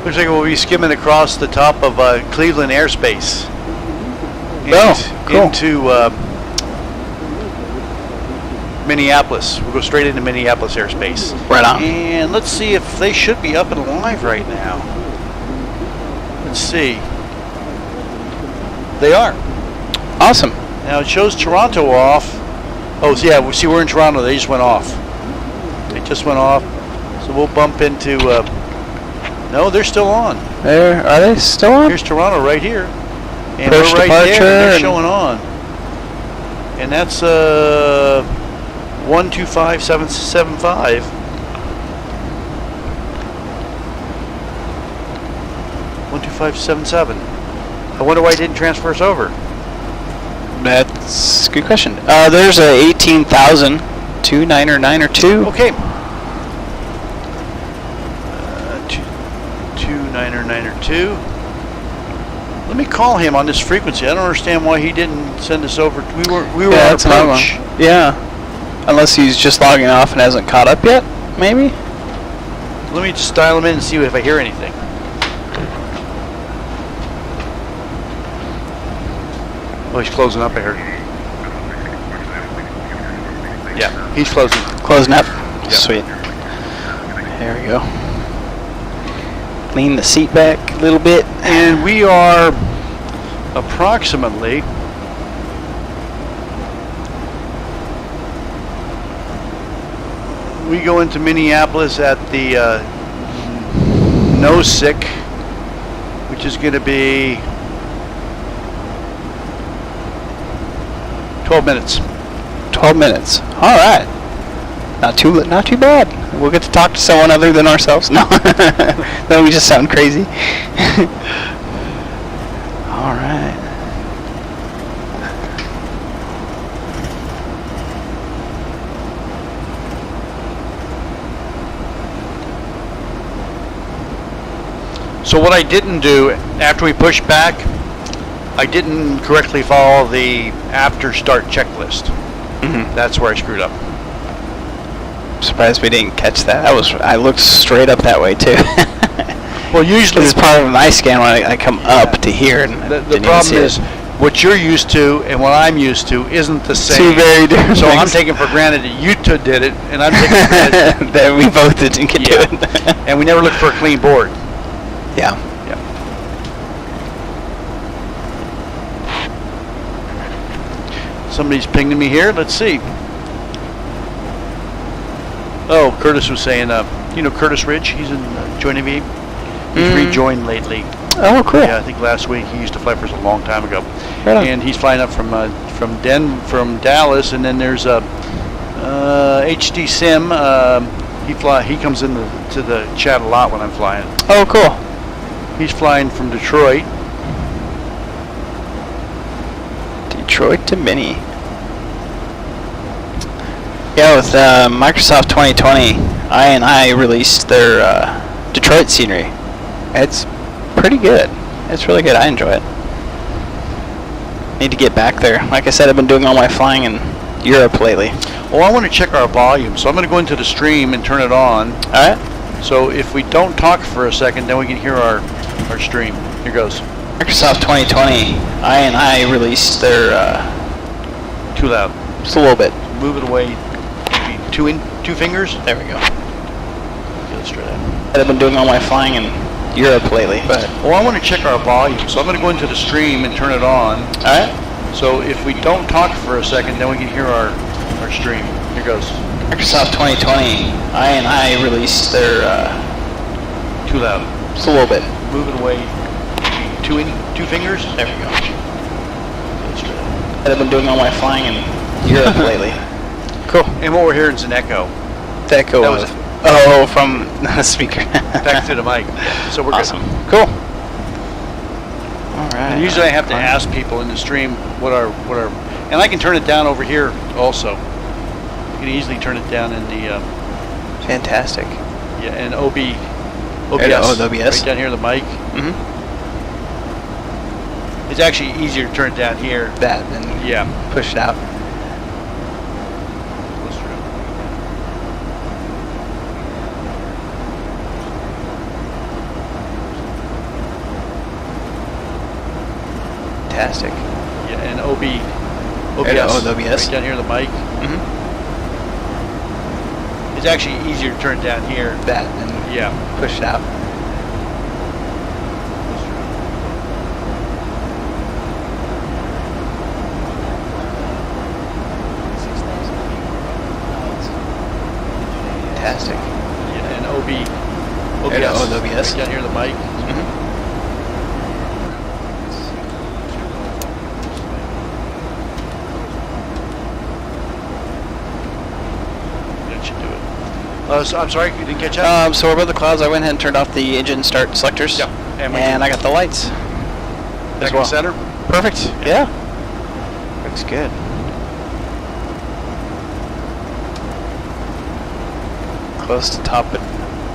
Looks like we'll be skimming across the top of Cleveland airspace. Cool. Into Minneapolis. We'll go straight into Minneapolis airspace. Right on. And let's see if they should be up and alive right now. Let's see. They are. Awesome. Now it shows Toronto off. Oh, so yeah, we see we're in Toronto. They just went off. They just went off. So we'll bump into. No, they're still on. Are they still on? Here's Toronto right here, and Push we're right departure there. And they're and- showing on. And that's 125.775. $125.77. I wonder why it didn't transfer us over. That's a good question. There's a 18,000 2992. Okay. 2992. Let me call him on this frequency. I don't understand why he didn't send us over. We were on that's another one. approach. Yeah. Unless he's just logging off and hasn't caught up yet, maybe? Let me just dial him in and see if I hear anything. Oh, he's closing up, I heard. Yeah, he's closing. Closing up? Yep. Sweet. There we go. Lean the seat back a little bit. And we are approximately we go into Minneapolis at the NOSIC, which is going to be 12 minutes. 12 minutes. All right. Not too bad. We'll get to talk to someone other than ourselves. No. No, we just sound crazy. All right. So what I didn't do after we pushed back, I didn't correctly follow the after start checklist. Mm-hmm. That's where I screwed up. Surprised we didn't catch that. I looked straight up that way too. Well, usually It's part of my scan when I come up to here. And the didn't even problem see is it. what you're used to and what I'm used to isn't the same. Two very different So I'm things. taking for granted that you two did it, and I'm taking for granted that we both didn't get Yeah. to it. and we never looked for a clean board. Yeah. Yeah. Somebody's pinging me here. Let's see. Oh, Curtis was saying, you know Curtis Ridge? He's in Joint Aviation. He's rejoined lately. Oh, cool. Yeah, I think last week he used to fly for us a long time ago. Right on. And he's flying up from Dallas, and then there's HD Sim. He comes in to the chat a lot when I'm flying. Oh, cool. He's flying from Detroit. Detroit to Mini. Yeah, with Microsoft 2020, I released their Detroit scenery. It's pretty good. It's really good. I enjoy it. Need to get back there. Like I said, I've been doing all my flying in Europe lately. Well, I want to check our volume, so I'm going to go into the stream and turn it on. All right. So if we don't talk for a second, then we can hear our stream. Here goes. Microsoft 2020, I released their Too loud. just a little bit. Move it away. Maybe two fingers. There we go. Get it straight out. I've been doing all my flying in Europe lately. But Well, I want to check our volume, so I'm going to go into the stream and turn it on. all right. So if we don't talk for a second, then we can hear our stream. Here goes. Microsoft 2020, I released their Too loud. just a little bit. Move it away. Maybe two fingers. There we go. Get it straight out. I've been doing all my flying in Europe lately. Cool. And what we're hearing is an echo. The echo That was of- Oh, from the speaker. Back to the mic. So we're Awesome. good. Cool. All right. And usually I have to ask people in the stream what our, and I can turn it down over here also. You can easily turn it down in the, Fantastic. yeah, and OBS. Oh, the OBS. Right down here, the mic. Mm-hmm. It's actually easier to turn it down here. That and Yeah. push it out. Let's try it. Fantastic. Yeah, and OBS. Oh, the OBS. Right down here, the mic. Mm-hmm. It's actually easier to turn it down here. that and Yeah. push it out. Fantastic. Yeah, and OBS. OBS. Right down here, the mic. That should do it. So I'm sorry, you didn't catch that? So we're above the clouds. I went ahead and turned off the engine start selectors. Yeah. And I got the lights. Back well. in center. Perfect. Yeah. Looks good. Close to top of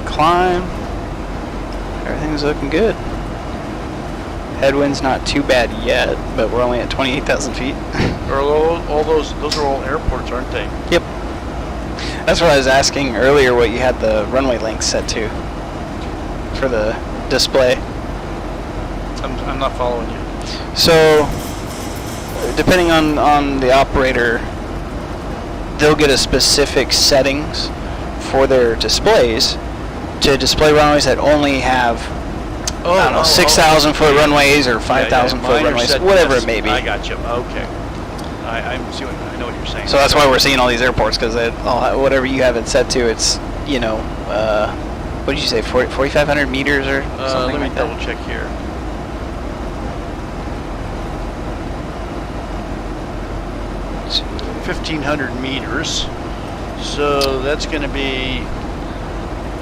climb. Everything's looking good. Headwind's not too bad yet, but we're only at 28,000 feet. Are all those are all airports, aren't they? Yep. That's what I was asking earlier, what you had the runway length set to for the display. I'm not following you. So, depending on the operator, they'll get a specific settings for their displays to display runways that only have, I don't know, 6,000 foot runways or 5,000 foot runways, whatever it may be. I got you. Okay. I know what you're saying. So that's why we're seeing all these airports, because whatever you have it set to, it's, you know, what did you say, 4,500 meters or something like that? Let me double check here. It's 1,500 meters. So that's going to be...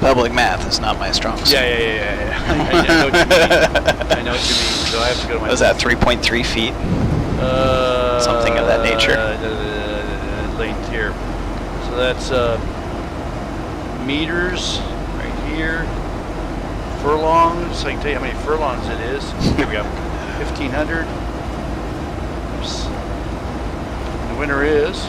Public math is not my strong suit. Yeah. I know what you mean. I know what you mean. So I have to go to my... Was that 3.3 feet? Something of that nature. Length here. So that's meters right here. Furlongs. I can tell you how many furlongs it is. Here we go. 1,500. Oops. The winner is...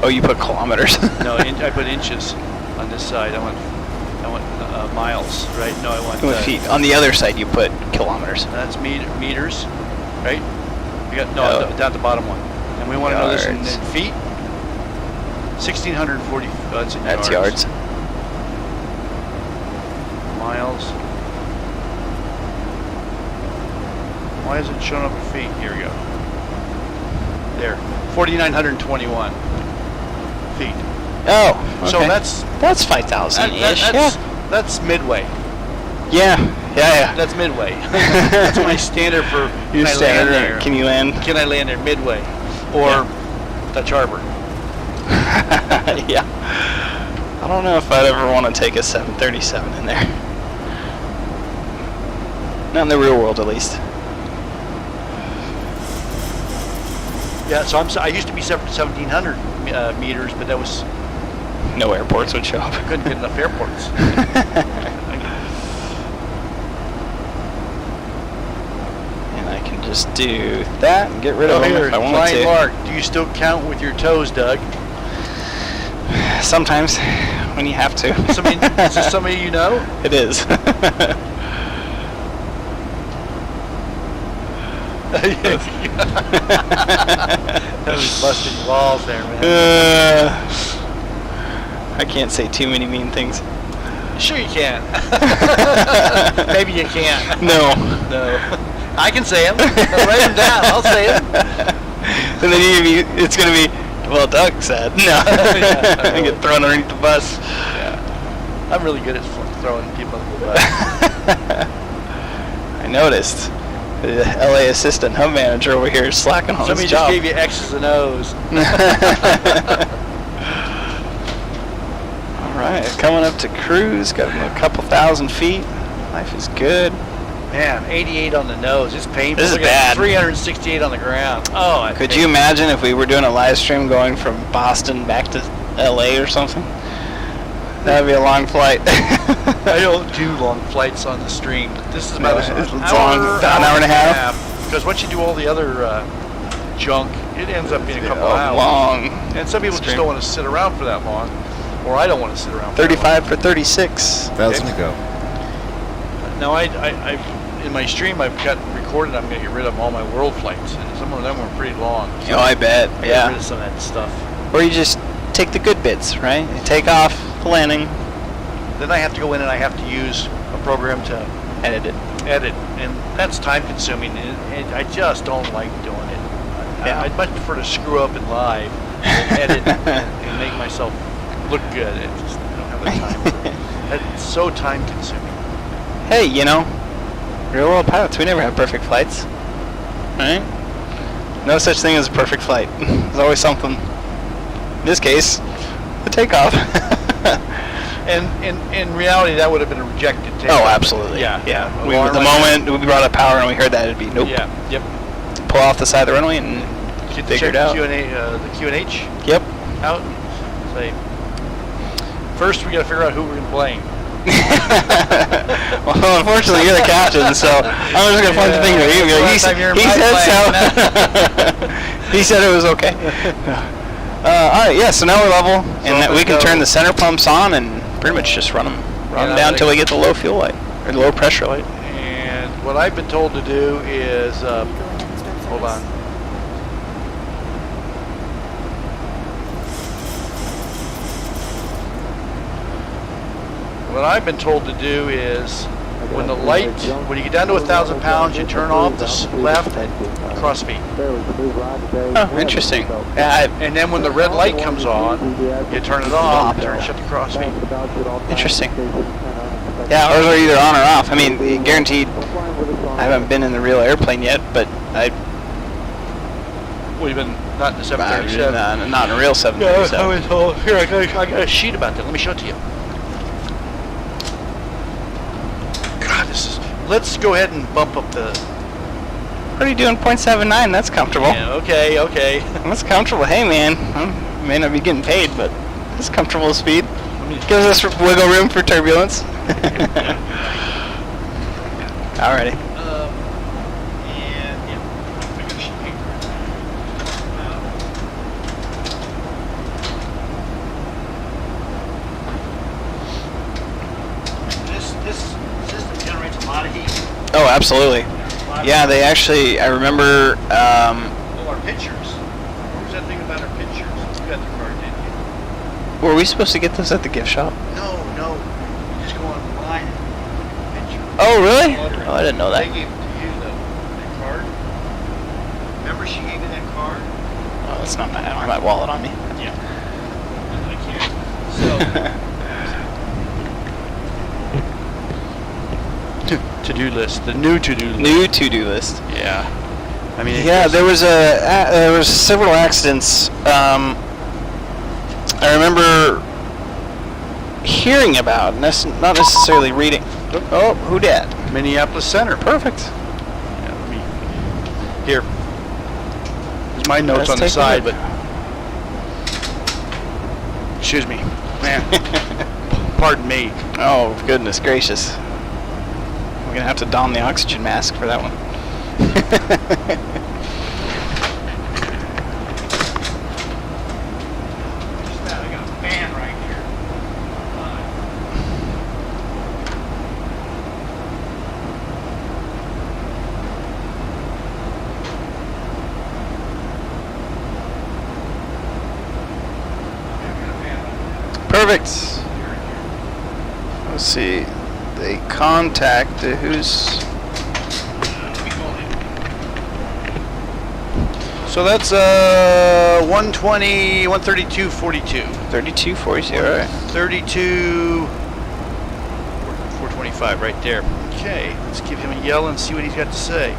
Oh, you put kilometers? No, I put inches on this side. I want miles, right? No, I want feet. On the other side, you put kilometers. That's meters, right? We got down the bottom one, and we want to know this in feet. 1,640. That's in That's yards. yards. Miles. Why isn't it showing up in feet? Here we go. There, 4,921 feet. Oh, okay. So that's 5,000-ish. That's midway. Yeah. That's midway. That's my standard for Your standard. There. Can you land? Can I land there midway, or Dutch Harbor? Yeah. I don't know if I'd ever want to take a 737 in there. Not in the real world, at least. Yeah. So I used to be 1,700 meters, but that was No airports would show up. couldn't get enough airports. And I can just do that and get rid of them if I wanted Flying to. Lark. Do you still count with your toes, Doug? Sometimes, when you have to. Is this somebody you know? It is. That was busting balls there, man. I can't say too many mean things. Sure you can. Maybe you can't. No. I can say them. I'll write them down. I'll say them. And then it's going to be, well, Doug said. No. I get thrown underneath the bus. Yeah. I'm really good at throwing people under the bus. I noticed. The LA assistant hub manager over here is slacking on Somebody his just job. gave you X's and O's. All right, coming up to cruise. Got a couple thousand feet. Life is good. Man, 88 on the nose. It's painful. This is Look at bad. 368 on the ground. Oh, Could you imagine if we were doing a live stream going from Boston back to LA or something? That would be a long flight. I don't do long flights on the stream. This is about It's an long, about an hour and a half. Because once you do all the other junk, it ends up being a couple hours. Long. And some people just stream. don't want to sit around for that long. Or I don't want to sit around for 35 for 36. 1,000 to go. that long. Now, I in my stream, I've got recorded, I'm going to get rid of all my world flights. And some of them were pretty long. Oh, I bet. I got rid Yeah. of some of that stuff. Or you just take the good bits, right? You take off the landing. Then I have to go in and I have to use a program to Edit it. edit, and that's time consuming, and I just don't like doing it. Yeah. I'd much prefer to screw up in live and edit and make myself look good. I don't have the time for it. It's so time consuming. Hey, you know, real world pilots, we never have perfect flights. Right? No such thing as a perfect flight. There's always something. In this case, the takeoff. And in reality, that would have been a rejected takeoff. Oh, absolutely. Yeah. The moment we brought up power and we heard that, it'd be nope. Yeah. Yep. Pull off the side of the runway and figure it out. The Q&H Yep. out. Say, first we got to figure out who we're going to blame. Well, unfortunately, you're the captain, so I'm just gonna point the finger at you. He said so. He said it was okay. All right, yeah. So now we're level, and that we can turn the center pumps on and pretty much just run them down until we get the low fuel light or low pressure light. And what I've been told to do is, Go ahead and start hold on. service. What I've been told to do is, when the light, when you get down to 1,000 pounds, you turn off the left cross feed. Oh, interesting. Yeah, And then when the red light comes on, you turn it off, shut the cross feed. interesting. Yeah, ours are either on or off. I mean, guaranteed. I haven't been in the real airplane yet, but We've been not in the 737. not in a real I 737. was told. Here, I got a sheet about that. Let me show it to you. God, this is. Let's go ahead and bump up the. What are you doing? 0.79. That's comfortable. Yeah, okay. That's comfortable. Hey, man, I may not be getting paid, but it's comfortable speed. Gives us wiggle room for turbulence. Alrighty. This system generates a lot of heat. Oh, absolutely. Yeah, they actually. I remember. Oh, our pictures. What was that thing about our pictures? You got the card, didn't you? Were we supposed to get those at the gift shop? No. You just go online and picture. Oh, really? Order it. Oh, I didn't know that. They gave it to you, that card. Remember she gave you that card? Oh, that's not my. I don't have my wallet on me. Yeah. I can't. So. To-do list. The new to-do list. New to-do list. Yeah. I mean. Yeah, there was several accidents. I remember hearing about, not necessarily reading. Oh, who dat? Minneapolis Center. Perfect. Yeah, let me. Here. There's my notes Let's on the take a side, look. but. Excuse me. Man. Pardon me. Oh, goodness gracious. We're going to have to don the oxygen mask for that one. I got a fan right here. Perfect. Let's see. They contact who's. So that's 120, 132, 42. 32, 42, alright. 32, 425 right there. Okay, let's give him a yell and see what he's got to say.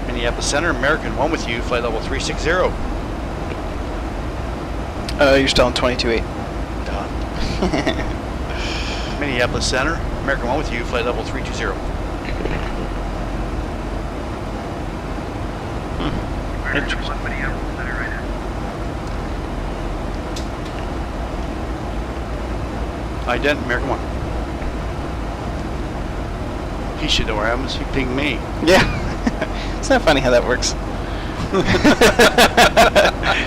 Minneapolis Center, American One with you, flight level 360. You're still on 22.8. Done. Minneapolis Center, American One with you, flight level 320. American One Minneapolis Center right now. Ident, American One. He should know where I am. He pinged me. Yeah. Isn't that funny how that works?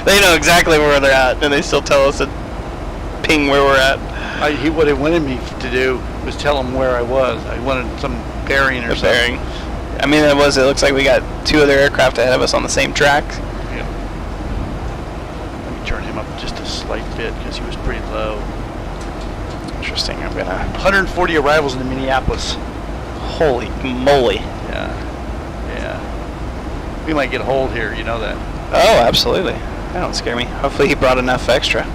They know exactly where they're at, and they still tell us to ping where we're at. What he wanted me to do was tell him where I was. I wanted some bearing or The something. bearing. I mean, it looks like we got two other aircraft ahead of us on the same track. Yeah. just a slight bit because he was pretty low. Interesting. I'm gonna. 140 arrivals into Minneapolis. Holy moly! Yeah. Yeah. We might get a hold here. You know that. Oh, absolutely. That don't scare me. Hopefully he brought enough extra.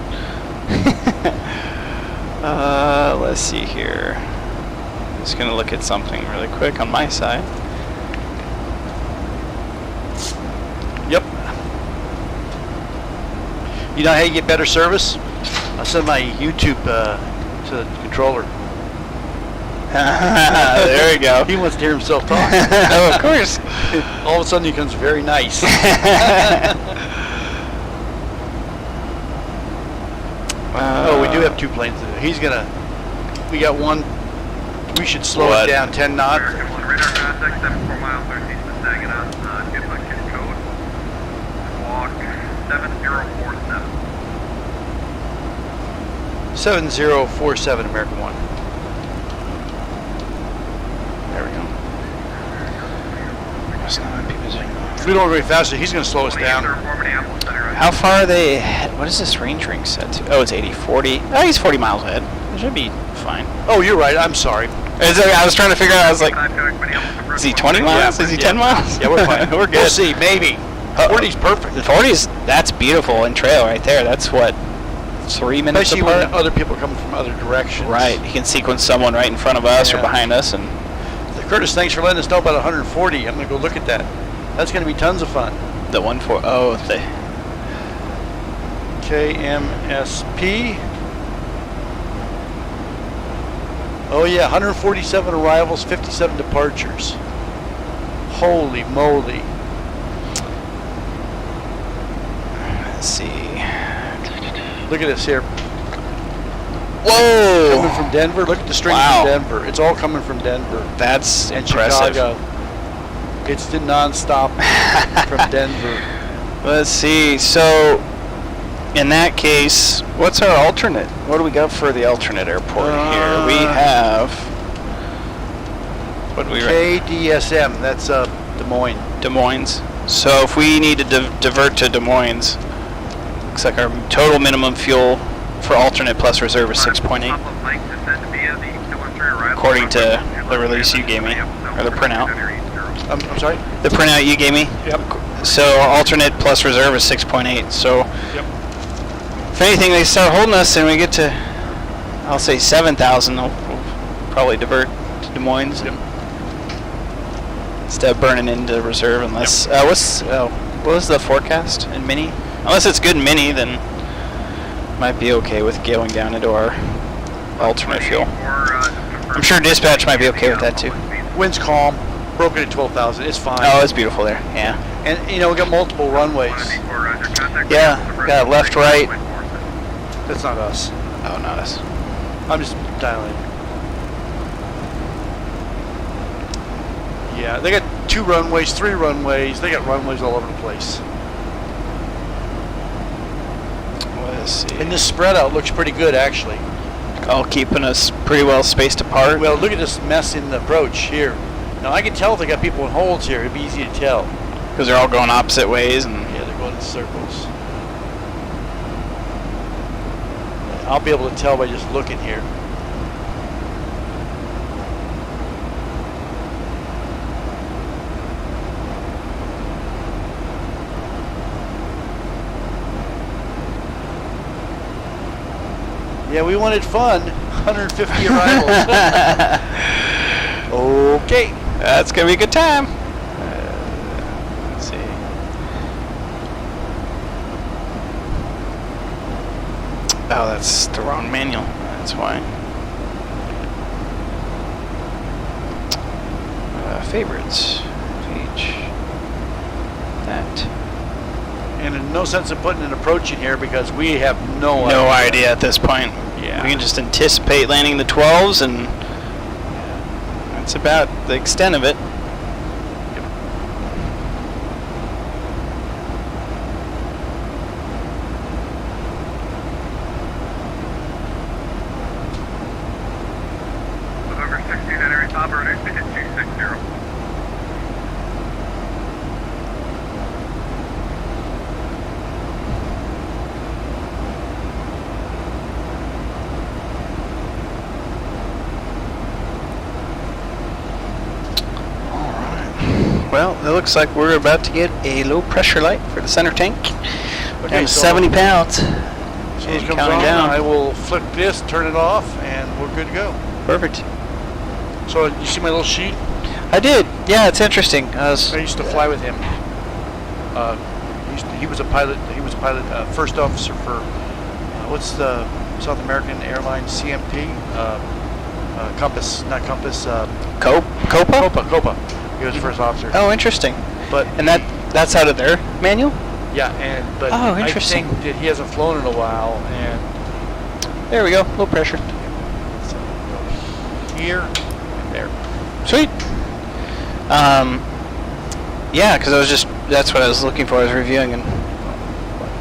Let's see here. I'm just gonna look at something really quick on my side. Yep. You know how you get better service? I send my YouTube to the controller. There we go. He wants to hear himself talk. Oh, of course. All of a sudden he becomes very nice. Oh, we do have 2 planes. He's gonna. We got one. We should slow it down 10 knots. American 1 radar contact 74 miles northeast of Saginaw. Get my kid code. Walk 7047. 7047 American 1. There we go. That's not a position. If we don't go very fast, he's going to slow us down. How far are they ahead? What is this range ring set to? Oh, it's 80, 40. Oh, he's 40 miles ahead. It should be fine. Oh, you're right. I'm sorry. I was trying to figure out, I was like, is he 20 miles? Is he 10 miles? Yeah, we're fine. We're good. We'll see. Maybe. 40's perfect. The 40's, that's beautiful in trail right there. That's what, 3 minutes Especially apart? when other people are coming from other directions. Right. He can sequence someone right in front of us or behind us. And Curtis, thanks for letting us know about 140. I'm going to go look at that. That's going to be tons of fun. the 140, oh, the KMSP. Oh yeah, 147 arrivals, 57 departures. Holy moly. let's see. Look at this here. Whoa! Coming from Denver. Look at the string Wow. from Denver. It's all coming from Denver. That's And impressive. Chicago. It's the non-stop from Denver. Let's see. So, in that case, what's our alternate? What do we got for the alternate airport here? We have. What do we? KDSM. That's Des Moines. Des Moines. So if we need to divert to Des Moines, looks like our total minimum fuel for alternate plus reserve is 6.8, according to the release you gave me, or the printout. I'm sorry? The printout you gave me. Yep. So alternate plus reserve is 6.8. So Yep. if anything, they start holding us and we get to, I'll say 7,000, we'll probably divert to Des Moines. Yep. Instead of burning into reserve, unless what was the forecast in mini? Unless it's good in mini, then might be okay with going down into our alternate fuel. I'm sure dispatch might be okay with that too. Wind's calm. Broken at 12,000. It's fine. Oh, it's beautiful there. Yeah. And you know we got multiple runways. Yeah. Got left, right. That's not us. Oh, not us. I'm just dialing. Yeah, they got 2 runways, 3 runways. They got runways all over the place. Let's see. And this spread out looks pretty good, actually. All keeping us pretty well spaced apart. Well, look at this mess in the approach here. Now I can tell if they got people in holds here. It'd be easy to tell. Because they're all going opposite ways, and Yeah, they're going in circles. I'll be able to tell by just looking here. Yeah, we wanted fun. 150 arrivals. Okay. that's gonna be a good time. Let's see. Oh, that's the wrong manual. That's why. Favorites. Page. That. And in no sense of putting an approach in here because we have no No idea at this point. Yeah. We can just anticipate landing the 12s, and that's about the extent of it. November 16 at Air Top Road, ticket 260. Well, it looks like we're about to get a low pressure light for the center tank. Okay, And so 70 pounds. as soon as it And comes counting on, down. I will flick this, turn it off, and we're good to go. Perfect. So you see my little sheet? I did. Yeah, it's interesting. I used to fly with him. He was a pilot. He was a pilot, first officer for what's the South American Airlines CMP? Compass, not Compass. Copa? Copa. He was first officer. Oh, interesting. But And that's out of their manual? yeah, but Oh, interesting. I think that he hasn't flown in a while, and There we go. Low pressure. so here and there. Sweet. Yeah, because that's what I was looking for. I was reviewing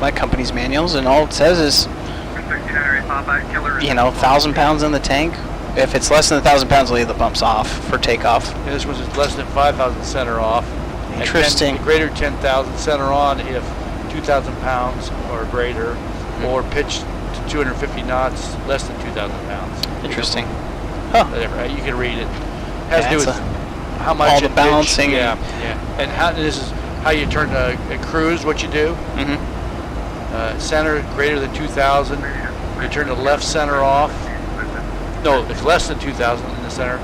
my company's manuals, and all it says is, 69 Popeye Killer. 1,000 pounds in the tank. If it's less than 1,000 pounds, leave the pumps off for takeoff. And this was less than 5,000 center off. And Interesting. greater 10,000 center on if 2,000 pounds or greater, or pitch to 250 knots less than 2,000 pounds. Interesting. Huh. Whatever, you can read it. Has to do That's with how much all the it pitch. balancing. Yeah. And this is how you turn a cruise. What you do? Mm-hmm. Center greater than 2,000. You turn the left center off. No, it's less than 2,000 in the center.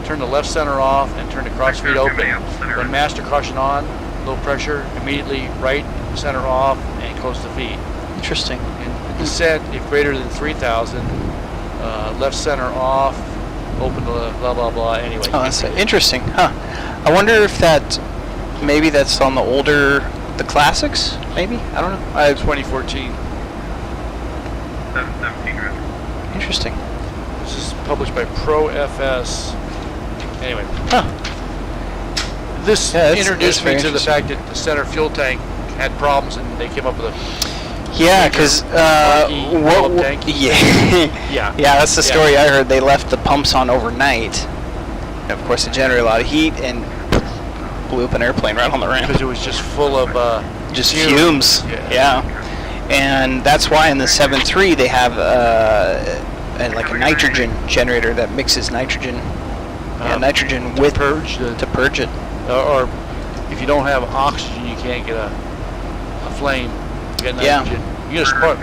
Turn the left center off and turn the cross feed open. When master caution on, low pressure, immediately right center off and close the feed. Interesting. And descent, if greater than 3,000, left center off, open the blah blah blah. Anyway. Oh, that's interesting. Huh. I wonder if maybe that's on the classics. Maybe, I don't know. 2014. 717 right. Interesting. This is published by ProFS. Anyway. Huh. This Yeah, introduced very me to the interesting. fact that the center fuel tank had problems, and they came up with a Yeah, because Rocky tank. yeah, that's the story I heard. They left the pumps on overnight. And of course, it generated a lot of heat and blew up an airplane right on the ramp. because it was just full of Just fumes. Yeah. And that's why in the 7.3 they have like a nitrogen generator that mixes nitrogen with purge to purge it. or if you don't have oxygen, you can't get a flame. You get Yeah. nitrogen. You get a spark.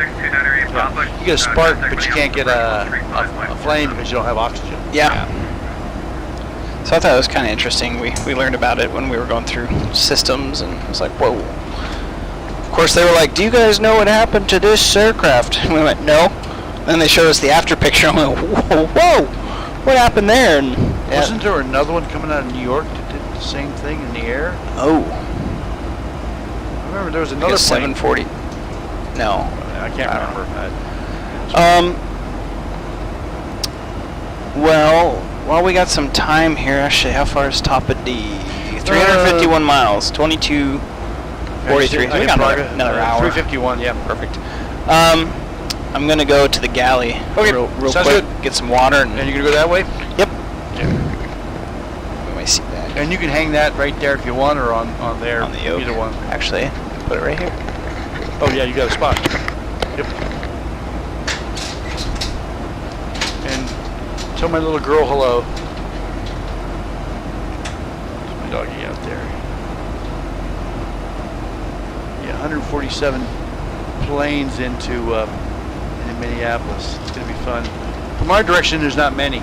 You get a spark, but you can't get a flame because you don't have oxygen. Yeah. So I thought it was kind of interesting. We learned about it when we were going through systems, and it was like, whoa. Of course, they were like, do you guys know what happened to this aircraft? And we went, no. Then they showed us the after picture, and we went, whoa, what happened there? And Wasn't there another one coming out of New York that did the same thing in the air? Oh. I remember there was Like another a plane. 740. No. I can't remember. Well, we got some time here. Actually, how far is top of D? 351 miles, 22:43. So we got another hour. 351, yeah. Perfect. I'm gonna go to the galley real Sounds quick, good. get some water, and And you're gonna go that way? yep. Yeah. Put my seat back And you can hang that right there if you want, or on there. on the yoke. Either one. Actually, put it right here. Oh yeah, you got a spot. Yep. And tell my little girl hello. There's my doggy out there. Yeah, 147 planes into Minneapolis. It's gonna be fun. From our direction, there's not many.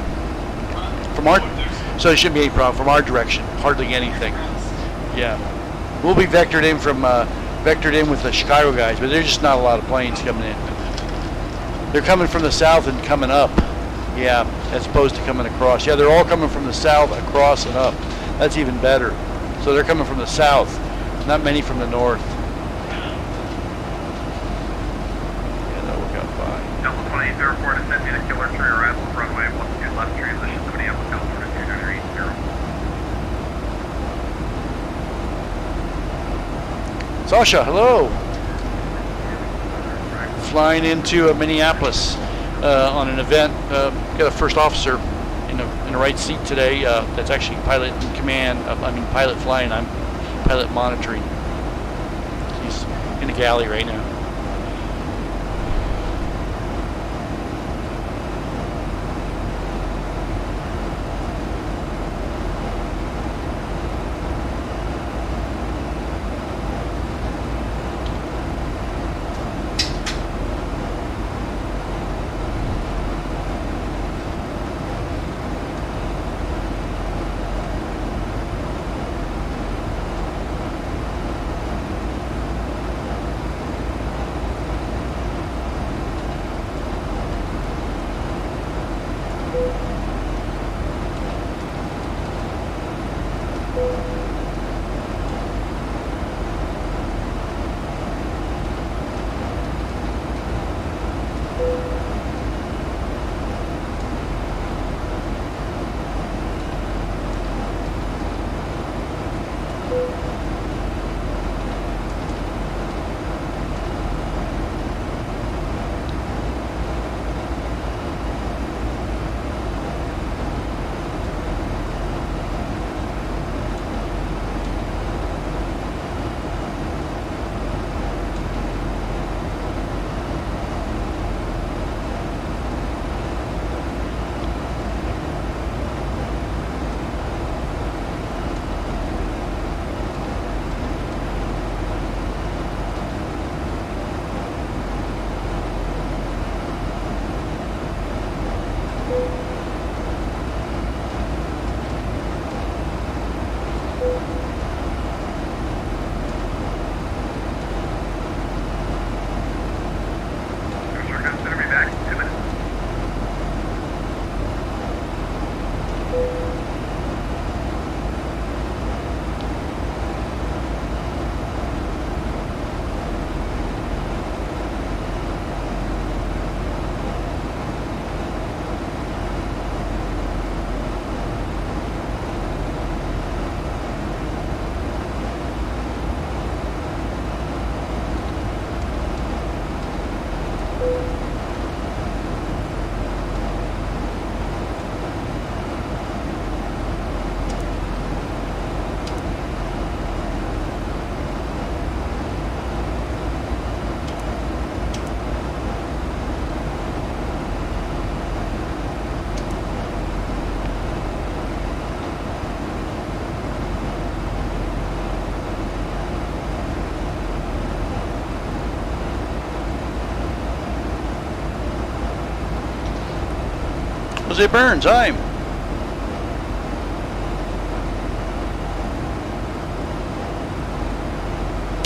So there shouldn't be any problem. From our direction, hardly anything. Yeah, we'll be vectored in with the Chicago guys, but there's just not a lot of planes coming in. They're coming from the south and coming up. Yeah, as opposed to coming across. Yeah, they're all coming from the south, across and up. That's even better. So they're coming from the south, not many from the north. Yeah, that'll work out fine. Delta 2804 to send me to Killer 3 arrival, runway 12 left transition to Minneapolis, California 2980. Sasha, hello. Flying into Minneapolis on an event. Got a first officer in the right seat today. That's actually pilot in command. Pilot flying. I'm pilot monitoring. He's in the galley right now. Jose Burns, hi.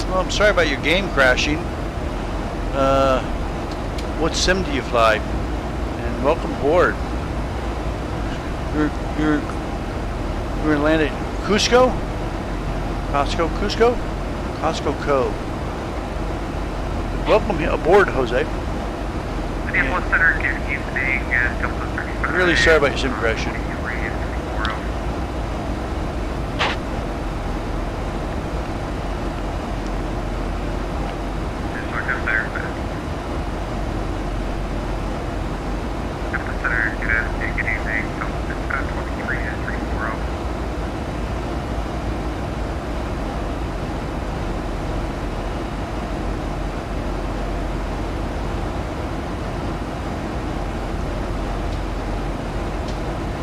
Well, I'm sorry about your game crashing. What sim do you fly? And welcome aboard. You're landed Cusco? Cusco? Costco Cove. Welcome aboard, Jose. Minneapolis Center, KMSP, and Delta 35. I'm really sorry about your sim crashing.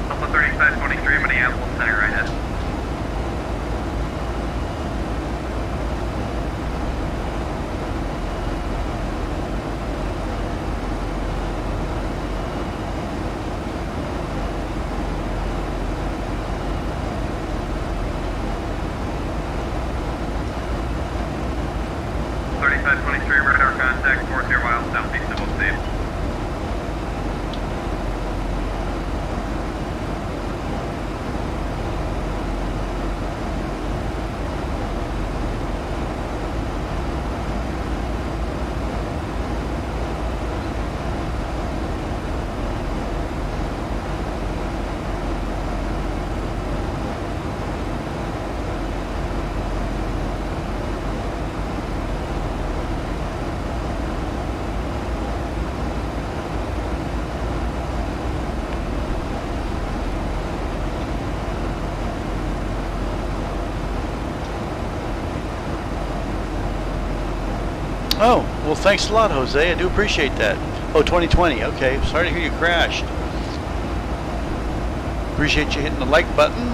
Delta 3523, Minneapolis Center, right ahead. Radar contact, 40 miles southeast of Osage. Oh, well, thanks a lot, Jose. I do appreciate that. Oh, 2020. Okay, sorry to hear you crashed. Appreciate you hitting the like button.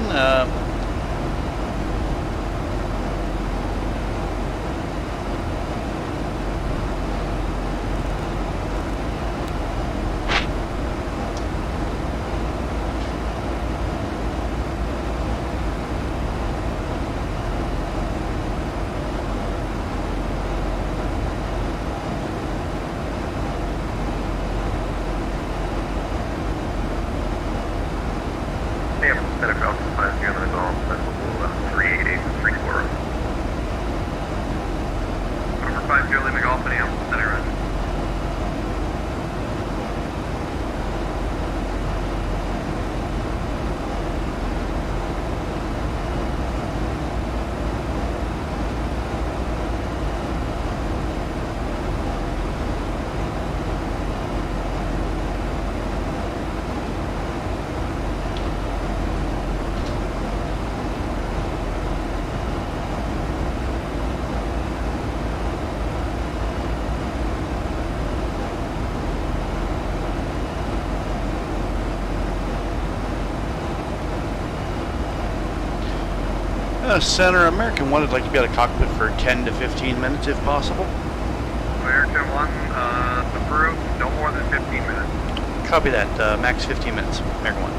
Center, Falcon 5 here, the Golf, 388-34. Number 5, Julie McGolf, Minneapolis Center, right. Center, American 1 would like to be at a cockpit for 10 to 15 minutes if possible. American 1, approved, no more than 15 minutes. Copy that, max 15 minutes, American 1.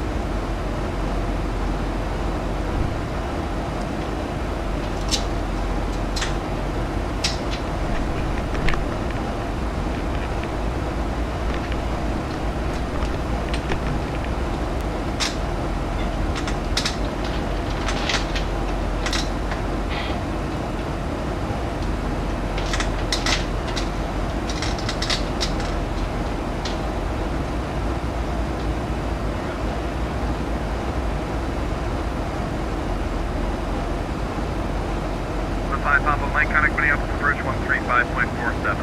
Papa Mike, contact Minneapolis Bridge 135.47.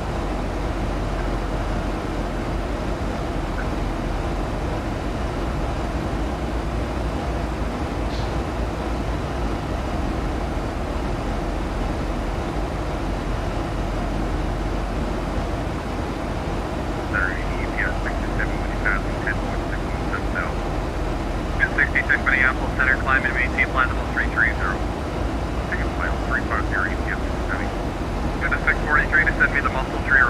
Minneapolis Center, climb and maintain flight level 330. Take a flight 350 EPS. Got a 643 to send me the muscle tree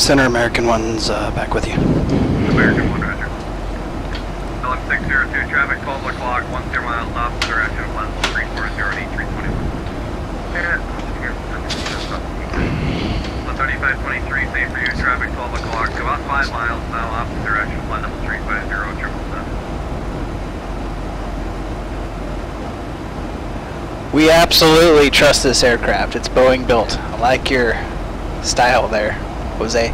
Center American 1's back with you. American 1, roger. LM602, traffic 12 o'clock, 10 miles off the direction of level 340 at 321. Yeah, 3523, same for you, traffic 12 o'clock, about 5 miles now off the direction of level 350, 777. We absolutely trust this aircraft. It's Boeing built. I like your style there, Jose.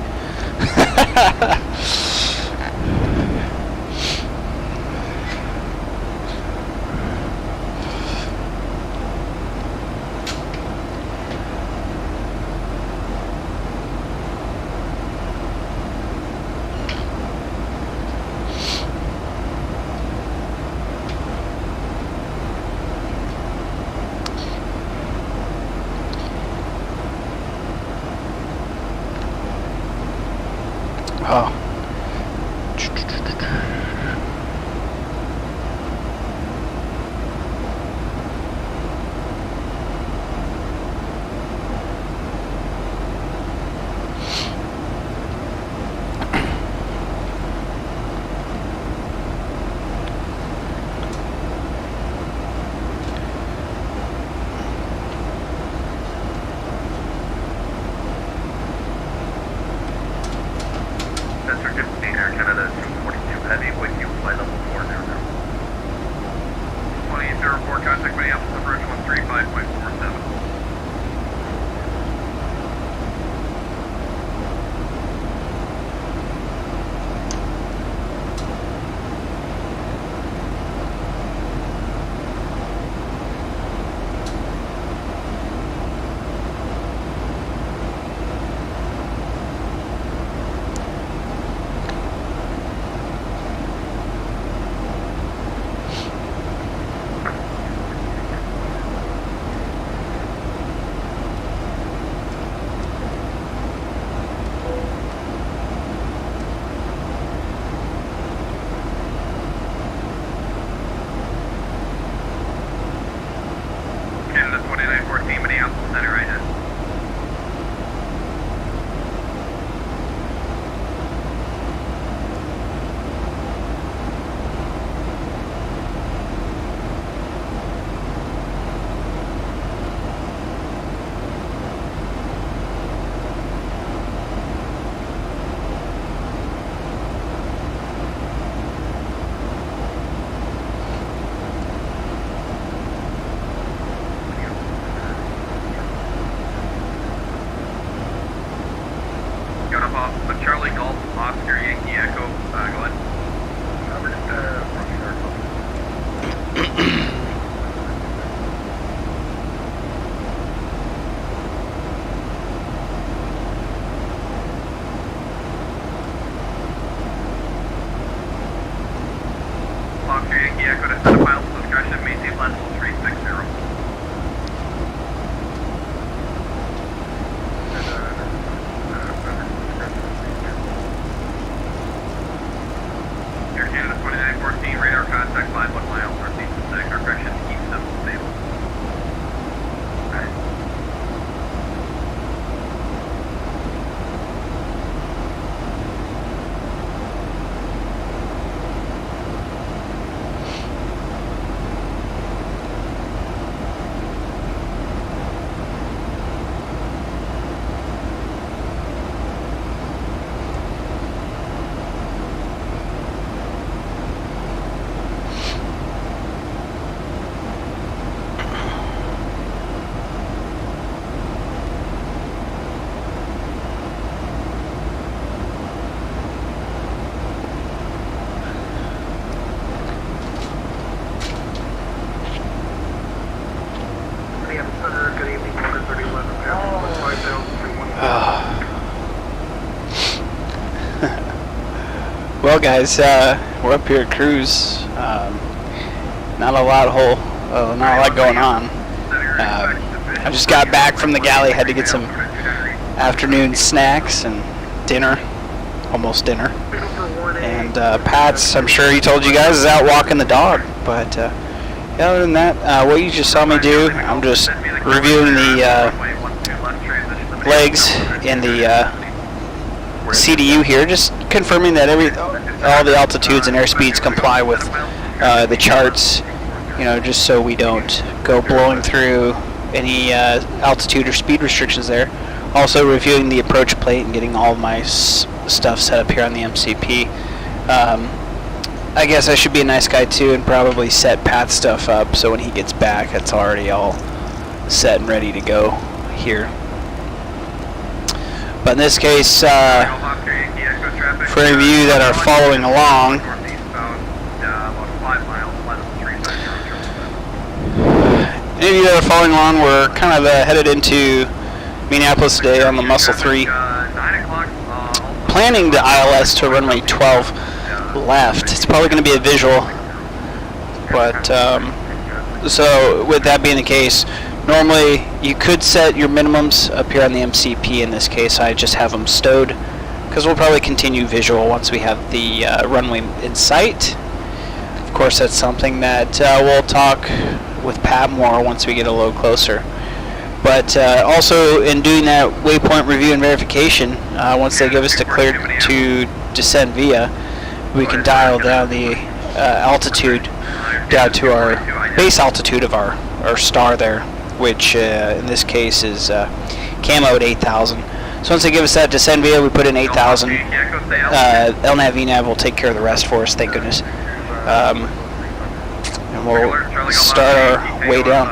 Oh. Sensor 15 Air Canada 242 Heavy with you, flight level 400. 2804, contact Minneapolis approach 135.47. Canada 2914, Minneapolis Center, right ahead. Got up off the Charlie Golf, Oscar Yankee Echo, go ahead. Oscar Yankee Echo to set a pilot's discretion, maintain level 360. Air Canada 2914, radar contact 51 miles, northeast of 6, our correction, keep them stable. Good evening, 13011, Well, guys, we're up here at cruise. Not a lot going on. I just got back from the galley. Had to get some afternoon snacks and dinner, almost dinner. And Pat's, I'm sure he told you guys, is out walking the dog. But other than that, what you just saw me do, I'm just reviewing the legs in the CDU here, just confirming that all the altitudes and airspeeds comply with the charts, you know, just so we don't go blowing through any altitude or speed restrictions there. Also reviewing the approach plate and getting all of my stuff set up here on the MCP. I guess I should be a nice guy too and probably set Pat's stuff up so when he gets back it's already all set and ready to go here. But in this case, for any of you that are following along, we're kind of headed into Minneapolis today on the Muscle 3, planning the ILS to runway 12 left. It's probably going to be a visual, but so with that being the case, normally you could set your minimums up here on the MCP. In this case, I just have them stowed because we'll probably continue visual once we have the runway in sight. Of course, that's something that we'll talk with Pat more once we get a little closer. But also in doing that waypoint review and verification, once they give us the clear to descend via, we can dial down the altitude down to our base altitude of our star there, which in this case is camo at 8,000. So once they give us that descend via, we put in 8,000. LNAV VNAV will take care of the rest for us, thank goodness. And we'll start our way down.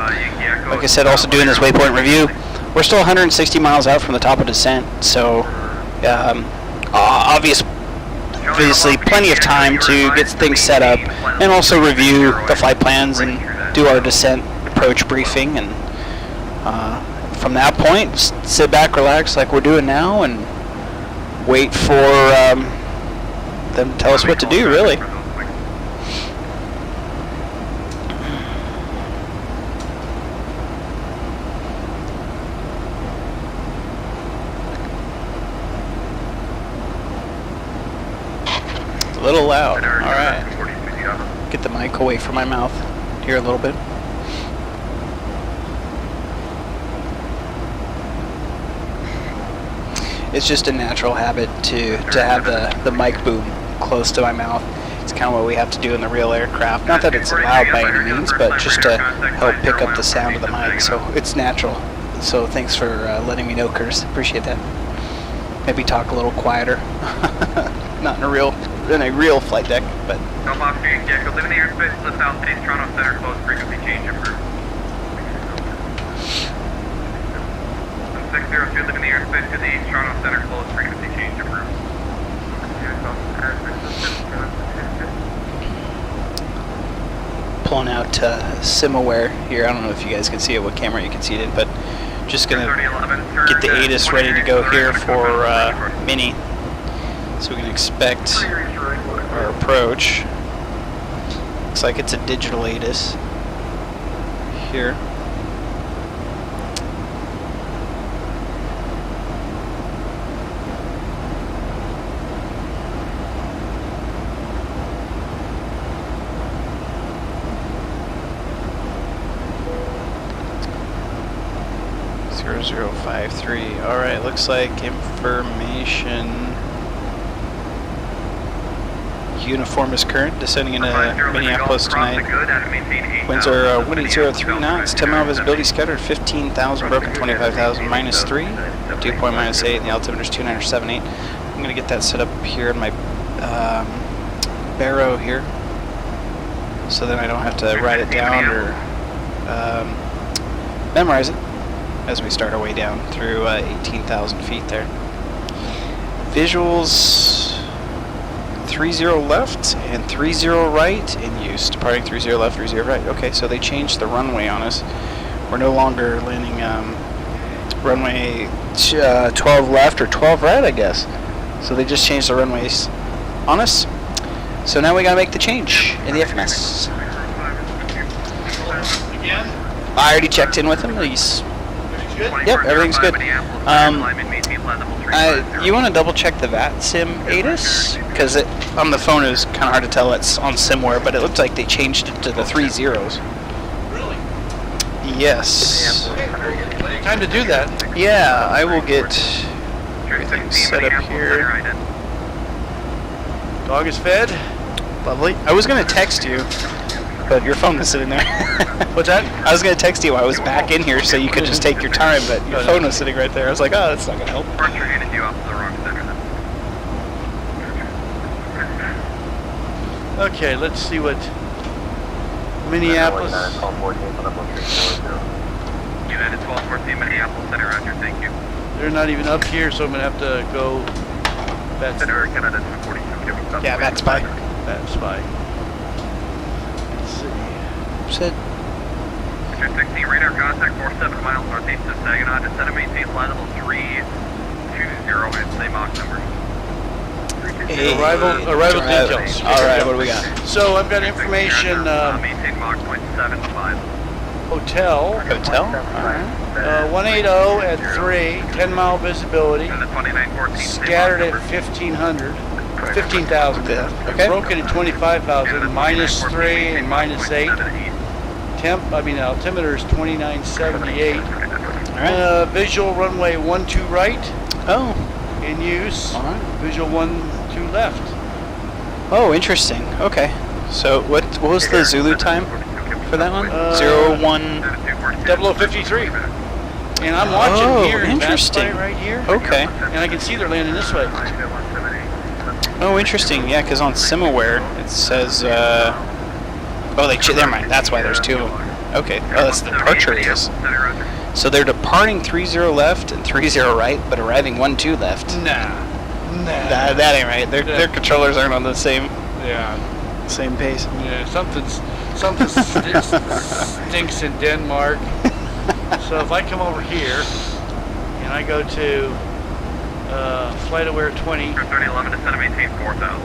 Like I said, also doing this waypoint review, we're still 160 miles out from the top of descent, so obviously plenty of time to get things set up and also review the flight plans and do our descent approach briefing, and from that point sit back, relax like we're doing now, and wait for them to tell us what to do, really. A little loud. Alright. Get the mic away from my mouth here a little bit. It's just a natural habit to have the mic boom close to my mouth. It's kind of what we have to do in the real aircraft. Not that it's loud by any means, but just to help pick up the sound of the mic. So it's natural. So thanks for letting me know, Curtis. Appreciate that. Maybe talk a little quieter. Not in a real flight deck, but. Live in the airspace to the southeast, Toronto Center, close frequency change approved. 602, live in the airspace to the east, Toronto Center, close frequency change approved. Pulling out SimAware here. I don't know if you guys can see it, what camera you can see it in, but just gonna get the ATIS ready to go here for Mini, so we can expect our approach. Looks like it's a digital ATIS here. .053. Alright, looks like information. Uniform is current, descending into Minneapolis tonight. Winds are windy 03 knots, 10 mile visibility scattered, 15,000 broken, 25,000 -3, dew point -8, and the altimeter is 2978. I'm going to get that set up here in my Barrow here, so then I don't have to write it down or memorize it as we start our way down through 18,000 feet there. Visuals 30 left and 30 right in use. Departing 30 left, 30 right. Okay, so they changed the runway on us. We're no longer landing runway 12 left or 12 right, I guess. So they just changed the runways on us. So now we gotta make the change in the FMS. I already checked in with him. He's yep, everything's good. You want to double check the VATSIM ATIS? Because on the phone it was kind of hard to tell it's on SimAware, but it looked like they changed it to the 3 zeros. Really? Yes. Time to do that. Yeah, I will get everything's set up here. Dog is fed. Lovely. I was gonna text you, but your phone was sitting there. What's that? I was gonna text you. I was back in here so you could just take your time, but your phone was sitting right there. I was like, oh, that's not gonna help. Departure handed you off to the wrong center then. Okay, let's see what Minneapolis. United 1214 Minneapolis Center, roger, thank you. They're not even up here, so I'm gonna have to go. That's Center, Canada 242, giving up. Yeah, that's fine. that's fine. Let's see. Said Picture 16, radar contact 47 miles northeast of Saginaw. Descend and maintain flight level 320 at same Mach number. Arrival details. All right, what do we got? So I've got information. Maintain Mach 0.75. Hotel. Hotel. All right. 180 at 3, 10-mile visibility. And the 2914 Scattered at 1,500. 15,000. Okay. Broken at 25,000. Minus 3 and minus 8. Altimeter is 2978. All right. Visual runway 12 right Oh. in use. All right. Visual 12 left. Oh, interesting. Okay. So what was the Zulu time for that one? 01. 0053. And I'm watching Oh, here in interesting. VATSIM right here. Okay. And I can see they're landing this way. Oh, interesting. Yeah, because on Simaware it says. Oh, never mind. That's why there's two of them. Okay. Oh, that's the departure radius. So they're departing 30 left and 30 right, but arriving 12 left. Nah. That ain't right. Their controllers aren't on the same pace. Yeah, something stinks in Denmark. So if I come over here and I go to flight aware 20. 3011, descend and maintain 4,000.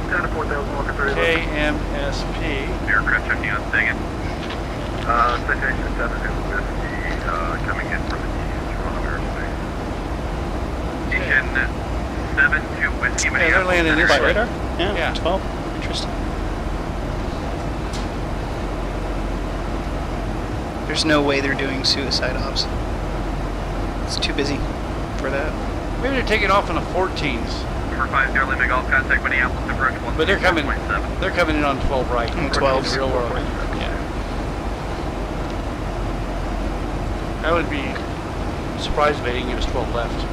Down to 4,000, walking 3011. KMSP. Aircraft checking on Sagan. Situation 7 is coming in for the Toronto airspace. Station 7 to Whiskey Hey, they're Minneapolis. landing this way. Radar? Yeah. Yeah. 12. Interesting. There's no way they're doing suicide ops. It's too busy for that. Maybe they're taking off on the 14s. Number 50, Lima Golf, contact Minneapolis, approach 1. But they're coming in on 12 right. On 12s. Real world. Yeah. I would be surprised if they didn't give us 12 left.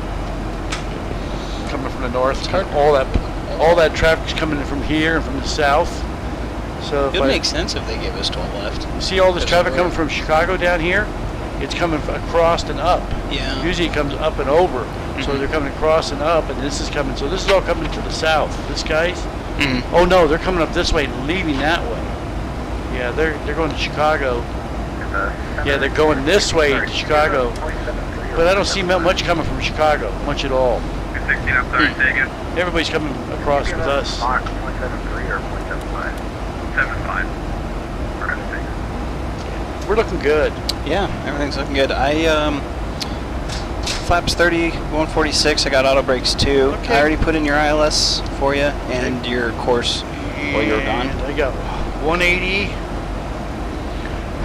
Coming from the north. All that traffic's coming in from here and from the south. So It would make sense if they gave us 12 left. you see all this traffic coming from Chicago down here, it's coming across and up. Yeah. Usually it comes up and over. So they're coming across and up, and this is coming. So this is all coming to the south. This guy's. Oh no, they're coming up this way and leaving that way. Yeah, they're going to Chicago. Yeah, they're going this way to Chicago. But I don't see much coming from Chicago, much at all. 16, I'm sorry, Sagan. Everybody's coming across with us. Mach 0.73 or 0.75? 75. We're going to take. We're looking good. Yeah, everything's looking good. Flaps 30, 146. I got auto brakes too. Okay. I already put in your ILS for you and your course while you're gone. And I got 180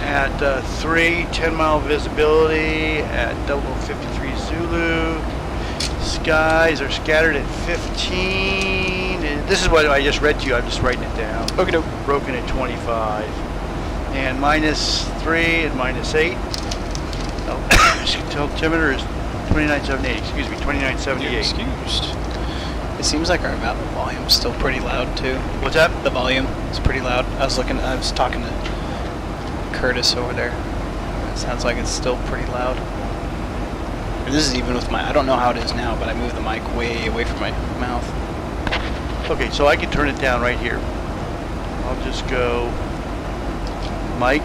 at 3, 10-mile visibility at 0053 Zulu. Skies are scattered at 15. And this is what I just read to you. I'm just writing it down. Okay, doke. Broken at 25. And minus 3 and minus 8. Altimeter is 2978. Excuse me, 2978. Excused. It seems like our volume's still pretty loud too. What's that? The volume is pretty loud. I was talking to Curtis over there. It sounds like it's still pretty loud. And this is even with my, I don't know how it is now, but I moved the mic way away from my mouth. Okay, so I can turn it down right here. I'll just go mic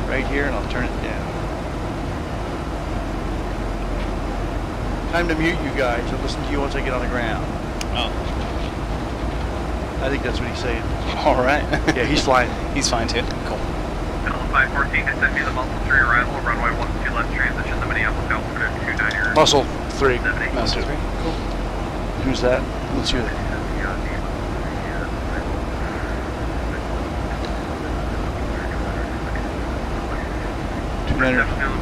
right here and I'll turn it down. Time to mute you guys. I'll listen to you once I get on the ground. Oh. I think that's what he's saying. All right. Yeah, he's flying. He's fine too. Cool. 514, descend via the Muscle 3 arrival, runway 12 left transition, the Minneapolis altitude 29. Muscle 3. Muscle 3. Cool. Who's that? Let's hear that.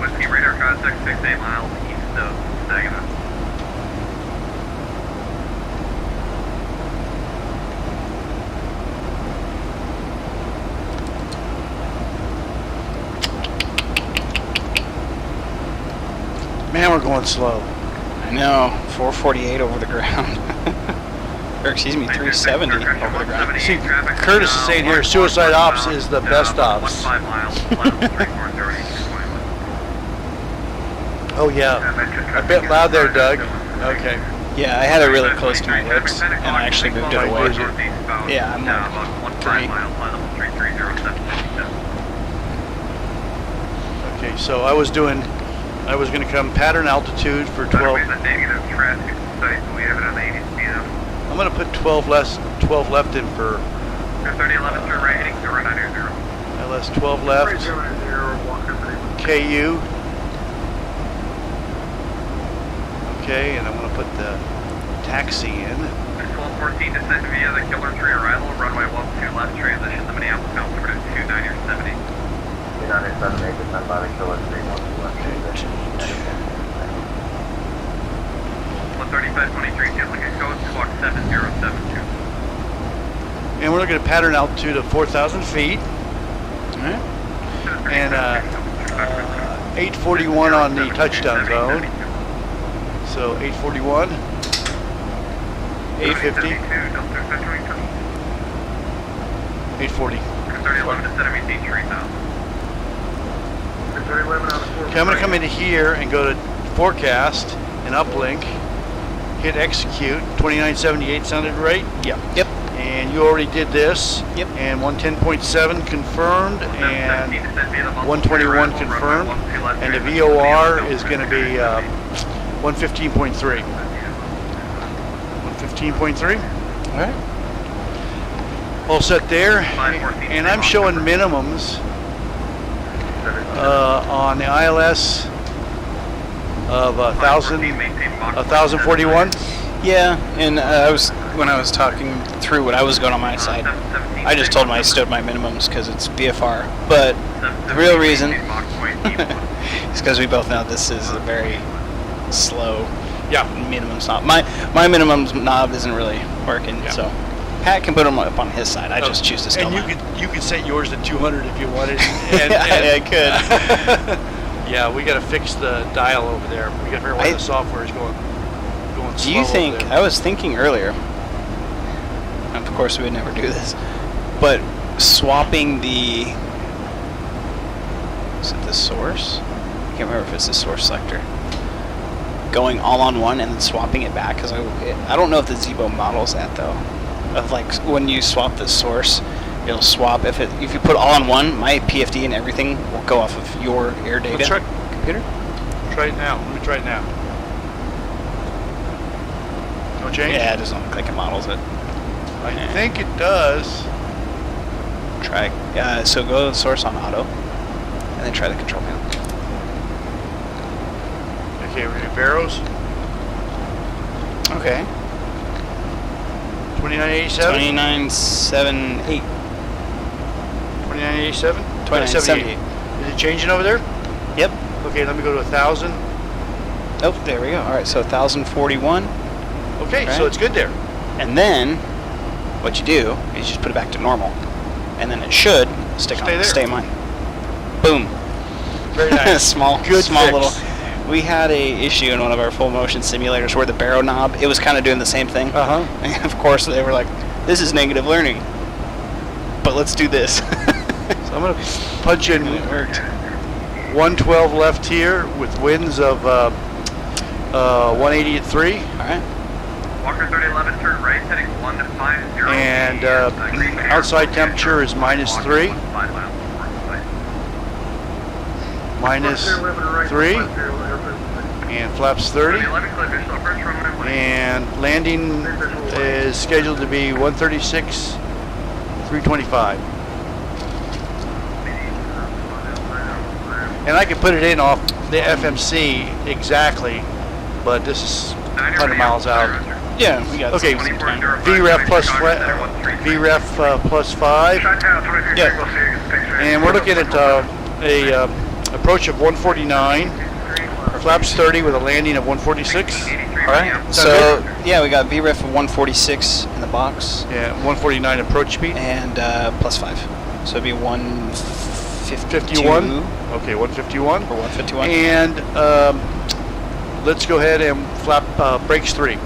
Whiskey radar contact 6 8 miles east No, negative. Man, we're going slow. I know, 448 over the ground. Or excuse me, 370 over the ground. See, Curtis is saying here, suicide ops is the best ops. 15 miles, level 3430. Oh yeah, a bit loud there, Doug. Okay. Yeah, I had it really close to my lips, and I actually moved it away. Yeah, I'm Down like about 15 3. miles, level 3307. Okay, so I was going to come pattern altitude for 12. With a negative traffic site, we have it on the 80 speed up. I'm going to put 12 left in for 3011 turn right heading 0900. LS 12 left. KU. Okay, and I'm going to put the taxi in. 1214 descend via the Killer Tree arrival, runway 12 left transition to Minneapolis, altimeter 2970. 2978, descend by the Killer Tree, 12 left transition. 13523, duplicate code, squawk 7072. And we're looking at pattern altitude of 4,000 feet. Alright. And 841 on the touchdown zone. So 841, 850, 840. 3011 descend maintain 3000. Okay, I'm going to come into here and go to forecast and uplink, hit execute. 2978 sounded right? Yeah. Yep. And you already did this. Yep. And 110.7 confirmed and 121 confirmed. And the VOR is going to be 115.3. 115.3. All right. All set there. And I'm showing minimums on the ILS of 1,041. Yeah, and when I was talking through what I was going on my side, I just told him I stood my minimums because it's BFR. But the real reason is because we both know this is a very slow minimum knob. My minimum knob isn't really working, so Pat can put them up on his side. I just choose to still. And you could set yours to 200 if you wanted. I could. Yeah, we got to fix the dial over there. We got to figure out why the software is going Do slow you think? over there. I was thinking earlier. Of course, we would never do this, but swapping the. Is it the source? I can't remember if it's the source selector. Going all on one and then swapping it back, because I don't know if the Zibo models that though. Of like when you swap the source, it'll swap if you put all on one. My PFD and everything will go off of your air data. Let's try, computer. Try it now. Let me try it now. No change? Yeah, it doesn't look like it models it. I think it does. Try. So go to the source on auto, and then try the control panel. Okay, we're at Barrows. Okay. 2987? 2978. 2987? 2978. Is it changing over there? Yep. Okay, let me go to 1,000. Oh, there we go. All right, so 1,041. Okay, Right. so it's good there. And then what you do is you just put it back to normal, and then it should stay in mine. Boom. Very nice. small fix. little. We had a issue in one of our full motion simulators where the barrow knob, it was kind of doing the same thing. And of course they were like, this is negative learning, but let's do this. So I'm going to punch in 112 left here with winds of 180 at 3. All right. Walker 3011, turn right, heading 150. And outside temperature is -3. -3. And flaps 30. And landing is scheduled to be 136, 325. And I can put it in off the FMC exactly, but this is 100 miles out. Yeah, we got Okay, some time. VREF plus 5. Yeah. And we're looking at a approach of 149. flaps 30 with a landing of 146. All right. So yeah, we got VREF of 146 in the box. Yeah, 149 approach speed. And +5. So it'd be 151. Okay, 151. Or 151. And let's go ahead and flap brakes 3.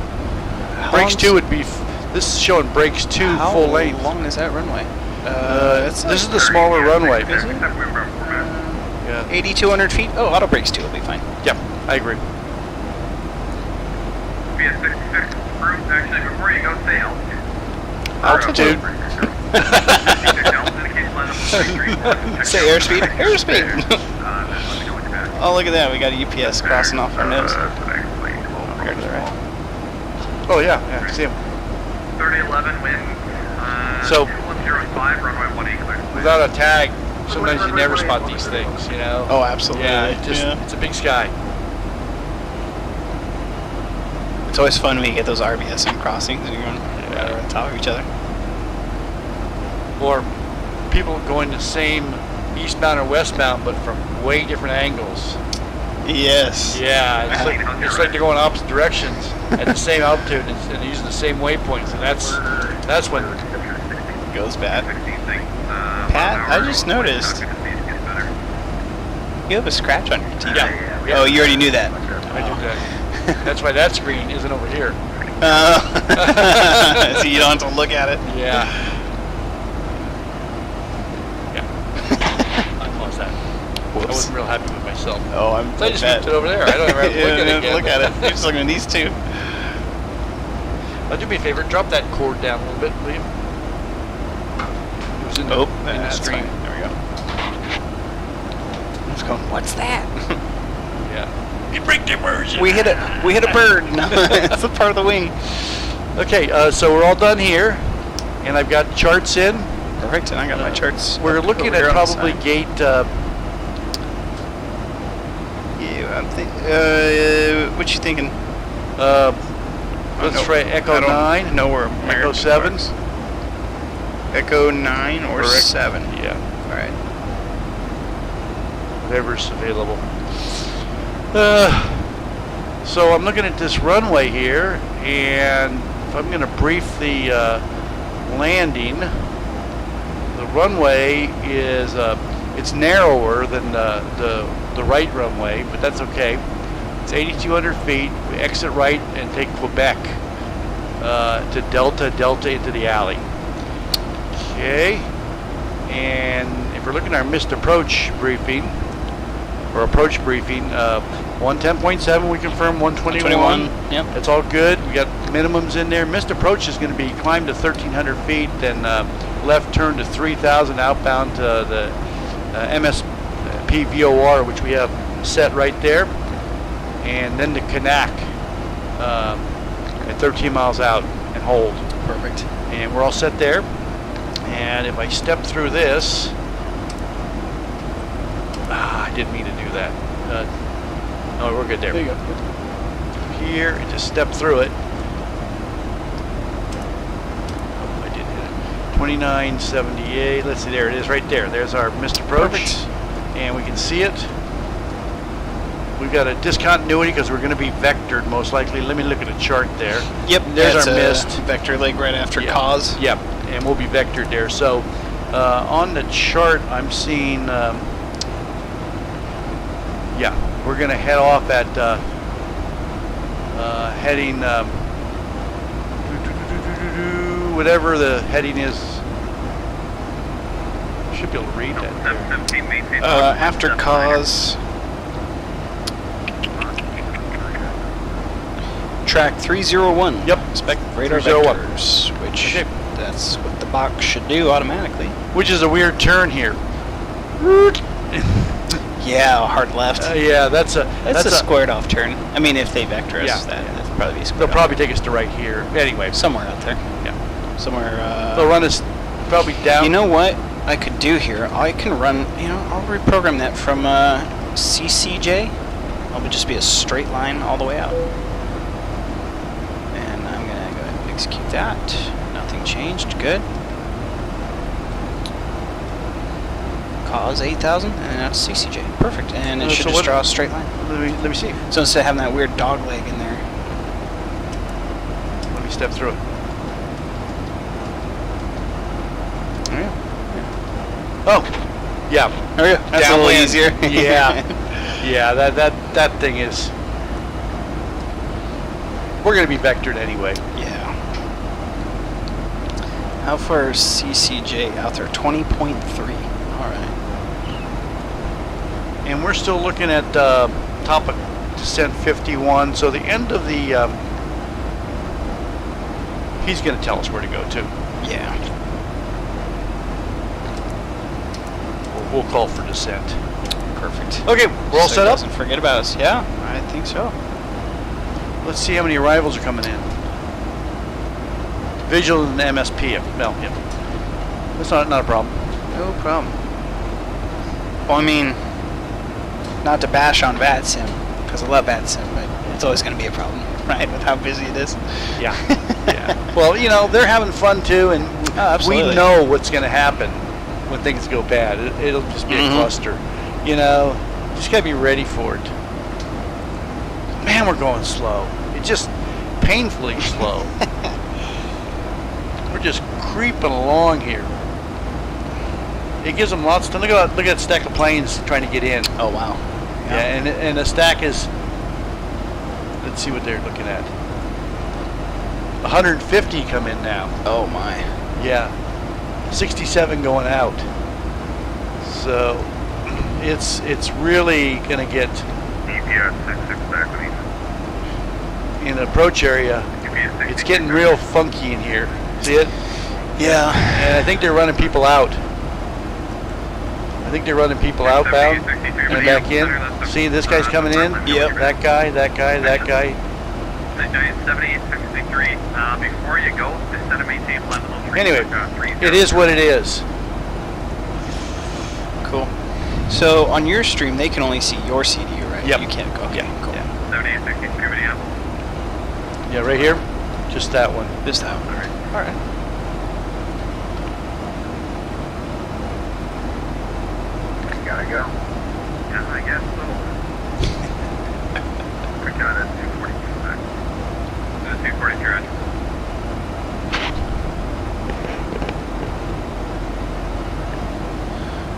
Brakes 2 would be. This is showing brakes 2 full length. How long is that runway? This is the smaller runway. Is it? Yeah. 8,200 feet. Oh, auto brakes 2 will be fine. Yeah, I agree. Be a 66 room. Actually, before you go, say altitude. Altitude. Say airspeed. Airspeed. Oh, look at that. We got a UPS crossing off our nose. Here to the right. Oh yeah, see him. 3011 wind. So 2105 runway 18 clear. without a tag, sometimes you never spot these things, you know. Oh, absolutely. Yeah, it's a big sky. It's always fun when you get those RBSM crossings and you're going on top of each other. Or people going the same eastbound or westbound, but from way different angles. Yes. Yeah, it's like they're going opposite directions at the same altitude and using the same waypoints, and that's when it goes bad. Pat, I just noticed you have a scratch on your teeth. Yeah. Oh, you already knew that. I do that. That's why that screen isn't over here. So you don't have to look at it. Yeah. I closed that. Whoops. I wasn't real happy with myself. Oh, I'm. So I just moved it over there. I don't ever have to look at it again. Look at it. You're just looking at these two. Do me a favor. Drop that cord down a little bit, will you? It was in the, in the that's screen. fine. There we go. I was going, what's that? Yeah. You break the immersion. We hit a bird. No, it's a part of the wing. Okay, so we're all done here, and I've got charts in. Perfect, and I got my charts. We're looking over at here on the probably side. gate. Yeah, I'm thinking. What you thinking? Let's try Echo 9. No, we're Echo 7. Echo 9 or 7. Yeah. All right. Whatever's available. So I'm looking at this runway here, and if I'm going to brief the landing, the runway is it's narrower than the right runway, but that's okay. It's 8,200 feet. We exit right and take Quebec to Delta into the alley. Okay, and if we're looking at our missed approach briefing, or approach briefing, 110.7 we confirm, 121. Yep. It's all good. We got minimums in there. Missed approach is going to be climb to 1,300 feet, then left turn to 3,000 outbound to the MSP VOR, which we have set right there, and then to Kanak at 13 miles out and hold. Perfect. And we're all set there. And if I step through this, I didn't mean to do that. No, we're good there. There you go. Here, and just step through it. Oh, I did hit it. 2978. Let's see, there it is, right there. There's our missed approach. Perfect. And we can see it. We've got a discontinuity because we're going to be vectored most likely. Let me look at a chart there. Yep, There's that's our a missed. vector leg right after Yeah. cause. Yep, and we'll be vectored there. So on the chart, I'm seeing, yeah, we're going to head off at heading, whatever the heading is. Should be able to read that. 717 maintain. After cause. Track 301. Yep. Expect radar 301. vectors, which Okay. that's what the box should do automatically. Which is a weird turn here. Yeah, hard left. Yeah, that's a squared off turn. I mean, if they vector us, Yeah. that'd probably be squared They'll off. probably take us to right here. Anyway, Somewhere out there. yeah. Somewhere. They'll run us probably down. You know what I could do here? I can run, I'll reprogram that from CCJ. It'll just be a straight line all the way out. And I'm going to go ahead and execute that. Nothing changed. Good. cause 8,000, and that's CCJ. Perfect. And it should so just what- draw a straight line. Let me see. So instead of having that weird dog leg in there. Let me step through it. Oh, yeah. Oh, yeah. Oh, yeah. That's a little Downwind. easier. Yeah. Yeah, that thing is... We're going to be vectored anyway. Yeah. How far is CCJ out there? 20.3. All right. And we're still looking at top of descent 51. So the end of the... he's going to tell us where to go to. Yeah. We'll call for descent. Perfect. Okay, we're all So set he up? doesn't forget about us. Yeah, I think so. Let's see how many arrivals are coming in. Visual and MSP. Well, yeah. That's not a problem. No problem. Well, I mean, not to bash on VATSIM, because I love VATSIM, but it's always going to be a problem, right, with how busy it is. Yeah. Yeah. Well, you know, they're having fun too, and we absolutely. know what's going to happen when things go bad. It'll just be a cluster. You know, just got to be ready for it. Man, we're going slow. It's just painfully slow. We're just creeping along here. It gives them lots of time. Look at that stack of planes trying to get in. Oh, wow. Yeah, and the stack is, let's see what they're looking at. 150 come in now. Oh, my. Yeah. 67 going out. So it's really going to get EPS 66 back in the approach area. It's getting real funky in here. See it? Yeah. And I think they're running people out. I think they're running people outbound and back in. See, this guy's coming in. Yep. That guy, that guy, that guy. 7863, before you go, instead of maintain level 3. Anyway, it is what it is. Cool. So on your stream, they can only see your CDU, right? Yep. You can't go. Okay, Yeah. cool. Yeah. 7863, Minneapolis. Yeah, right here. Just that one. Just that one. All right. Gotta go. Yeah, I guess so. I got it. 242 back. 242, right?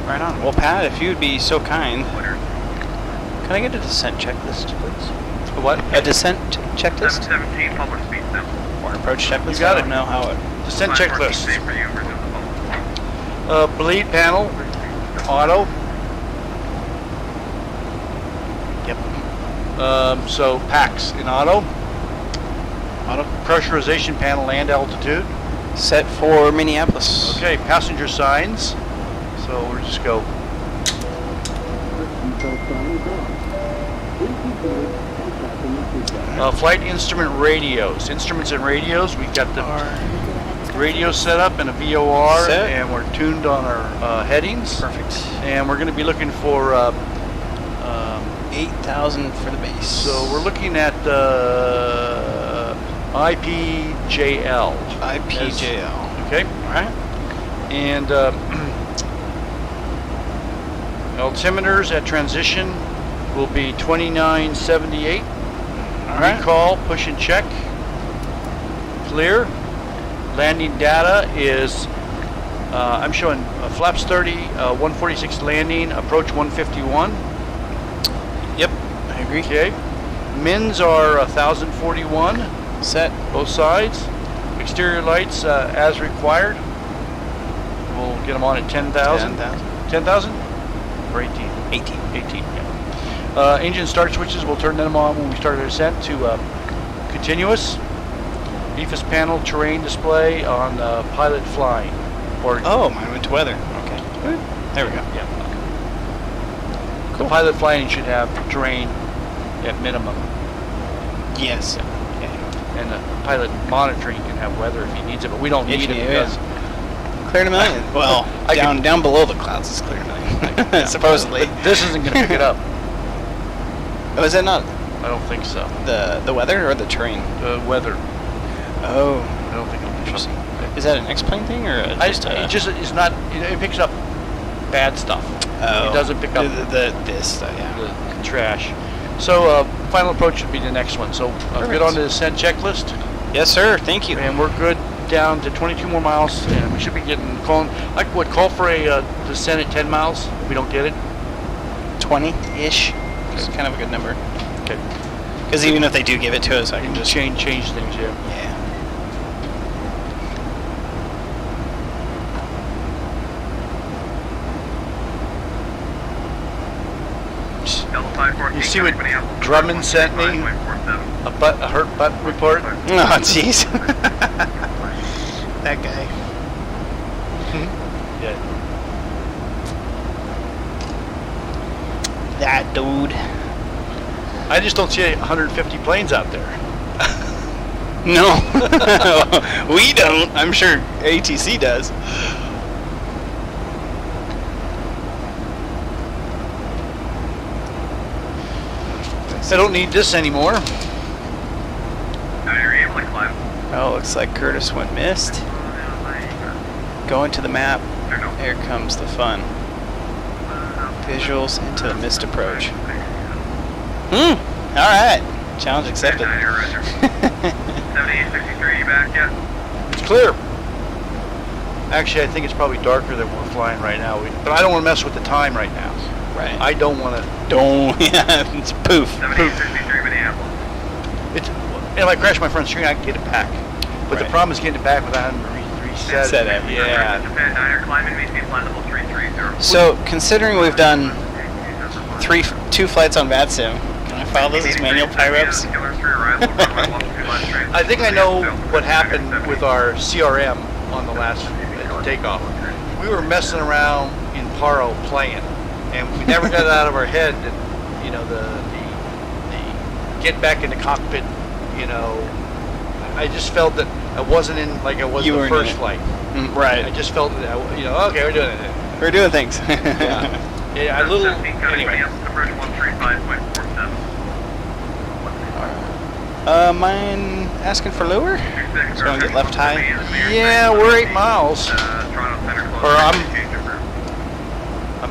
Right on. Well, Pat, if you would be so kind, can I get a descent checklist, please? A what? A descent checklist? 717, public speed sim. Or approach checklist? You got I it. don't know how it... Descent checklist. Safe for you versus the phone. Bleed panel. Auto. Yep. So packs in auto. Auto. Pressurization panel and altitude. Set for Minneapolis. Okay, passenger signs. So we'll just go. Flight instrument radios. Instruments and radios. We've got the radio set up and a VOR, Set. and we're tuned on our headings. Perfect. And we're going to be looking for 8,000 for the base. so we're looking at IPJL. IPJL. Okay. All right. And altimeters at transition will be 2978. All right. Recall, push and check. Clear. Landing data is, I'm showing flaps 30, 146 landing, approach 151. Yep, I agree. Okay. Mins are 1041, Set. both sides. Exterior lights as required. We'll get them on at 10,000. 10,000? Or 18? 18. 18, yeah. Engine start switches, we'll turn them on when we start our descent to continuous. EFIS panel terrain display on pilot flying. Or Oh, mine went to weather. Okay. There we go. yeah. The pilot flying should have terrain at minimum. Yes. And the pilot monitoring can have weather if he needs it, but we don't need it because Clear to million. Well, down below the clouds is clear to million. Supposedly. But this isn't going to pick it up. Oh, is that not I don't think so. the weather or the terrain? The weather. Oh. I don't think it'll pick Interesting. up. Is that an X-plane thing or It just is not. It picks up bad stuff. Oh. It doesn't pick up this stuff, yeah. the trash. So final approach should be the next one. So get on the descent checklist, Yes, sir. Thank you. and we're good down to 22 more miles, and we should be calling. I would call for a descent at 10 miles if we don't get it. 20-ish. It's kind of a good number. Okay. Because even if they do give it to us, I can just... Change things, yeah. Yeah. You see what Drummond sent me? A hurt butt report? Oh, jeez. That guy. Yeah. That dude. I just don't see 150 planes out there. No. We don't. I'm sure ATC does. I don't need this anymore. Now you're able to climb. Oh, looks like Curtis went missed. Going to the map. Here comes the fun. Visuals into the missed approach. Alright. Challenge accepted. 7863, you back yet? It's clear. Actually, I think it's probably darker than we're flying right now. But I don't want to mess with the time right now. Right. I don't want to. Don't. Yeah, it's poof. 7863, Minneapolis. If I crash my front screen, I can get it back. But the Right. problem is getting it back without having to reset Set it. it. Yeah. Japan 9er, climbing maintain flight level 330. So, considering we've done 2 flights on VATSIM, can I file those as manual PIREPs? I think I know what happened with our CRM on the last takeoff. We were messing around in Paro playing, and we never got it out of our head that, you know, the get back in the cockpit, you know. I just felt that I wasn't in like I was the first flight. Right. I just felt that, you know, okay, we're doing it. We're doing things. Yeah. Yeah, a little, anyway. Mine asking for lower? It's going to get left high. Yeah, we're 8 miles. Or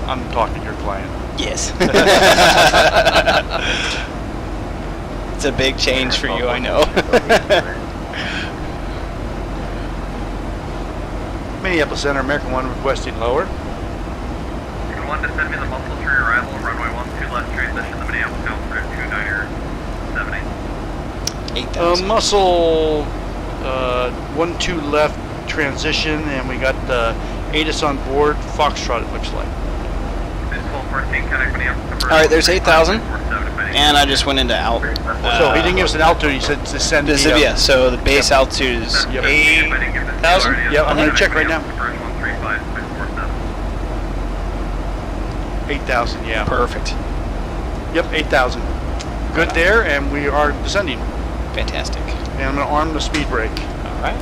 I'm talking to your client. Yes. It's a big change for you, I know. Minneapolis Center, American 1 requesting lower. You can want to send me the muscle for your arrival, runway 12 left transition to Minneapolis, California 2978. 8,000. Muscle 12 left transition, and we got ATIS on board, Foxtrot it looks like. Alright, there's 8,000. And I just went into alt. So he didn't give us an altitude, he said to send the... Yeah, so the base altitude is 8,000? Yeah, I'm going to check right now. 8,000, yeah. Perfect. Yep, 8,000. Good there, and we are descending. Fantastic. And I'm going to arm the speed brake. Alright.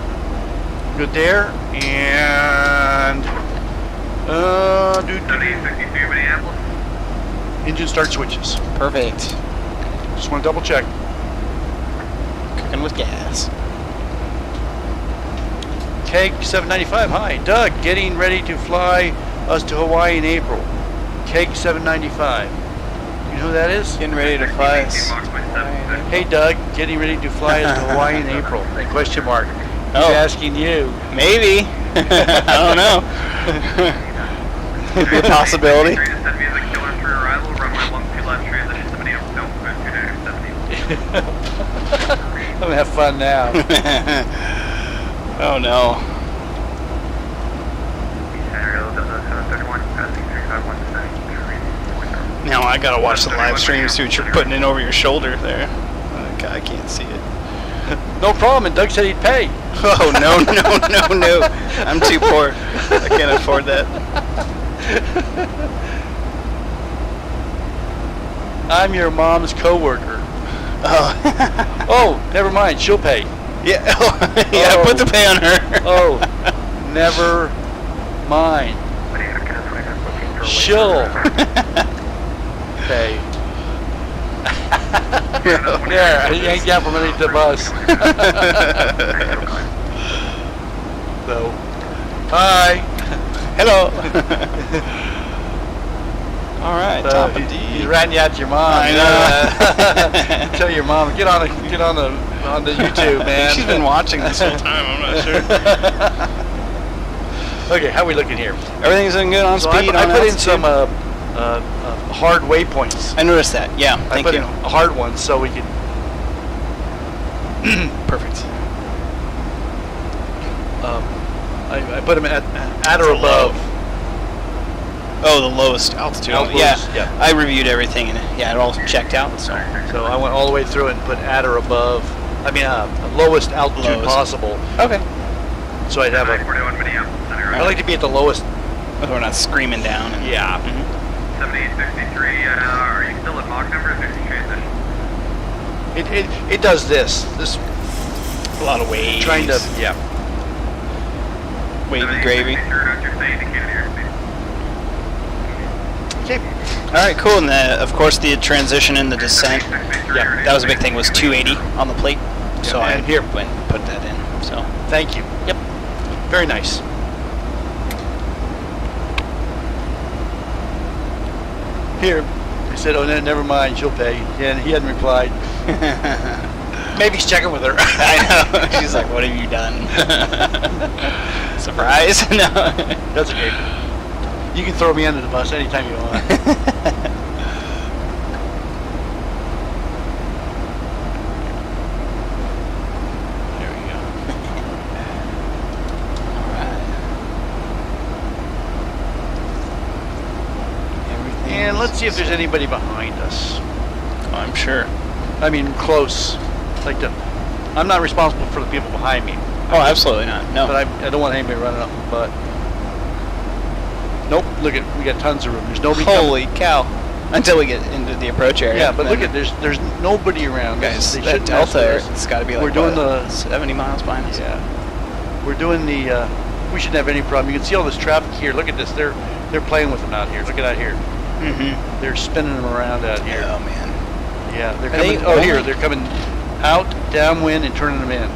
Good there, and... engine start switches. Perfect. Just want to double check. Cooking with gas. Keg 795, hi. Doug, getting ready to fly us to Hawaii in April. Keg 795. You know who that is? Getting ready to fly us. Hey Doug, getting ready to fly us to Hawaii in April. Question mark. He's asking you. Maybe. I don't know. Could be a possibility. I'm gonna have fun now. Oh no. Now I gotta watch the live stream and see what you're putting in over your shoulder there. Okay, I can't see it. No problem, and Doug said he'd pay. Oh no. I'm too poor. I can't afford that. I'm your mom's coworker. Oh. Oh, never mind. She'll pay. Yeah. Yeah. Oh. Put the pay on her. Oh, never mind. She'll pay. There, I yanked out from underneath the bus. So, hi. Hello. All right, top of D. He's ratting you out to your mom. I know. Tell your mom, get on the YouTube, man. She's been watching this whole time. I'm not sure. Okay, how are we looking here? Everything's looking good on So speed. I on put in altitude. some hard waypoints. I noticed that. Yeah, I thank put you. in hard ones so we can. Perfect. I put them at or above. Oh, the lowest altitude. Yeah. I reviewed everything and it all checked out. So I went all the way through it and put at or above. I mean, lowest altitude possible. Okay. So I'd have a. 41 Minneapolis Center. I like to be at the lowest. We're not screaming down. And, Yeah. 7863, are you still at Mach numbers or did you transition? It does this. This a lot of waves. trying to wavy gravy. 7863, indicated airspeed. Okay. All right, cool. And of course the transition and the descent. Yeah, that was a big thing. Was 280 on the plate. So I and here went and put that in. So thank you. Yep. Very nice. Here, I said, "Oh, never mind. She'll pay." And he hadn't replied. Maybe he's checking with her. I know. She's like, "What have you done?" Surprise? No. That's okay. You can throw me under the bus anytime you want. There we go. All right. Everything. And let's see if there's anybody behind us. Oh, I'm sure. I mean, close. I'm not responsible for the people behind me. Oh, absolutely not. No. But I don't want anybody running up my butt. Nope. Look at, we got tons of room. There's nobody. Holy cow! Until we get into the approach area. Yeah, but look at there's nobody around. Guys, They that shouldn't mess delta, with us. it's got to be like We're doing what, the 70 miles behind us. Yeah. We're doing the. We shouldn't have any problem. You can see all this traffic here. Look at this. They're playing with them out here. Look at out here. Mm-hmm. They're spinning them around out here. Oh man. Yeah, they're Are coming. they Here only- they're coming out downwind and turning them in.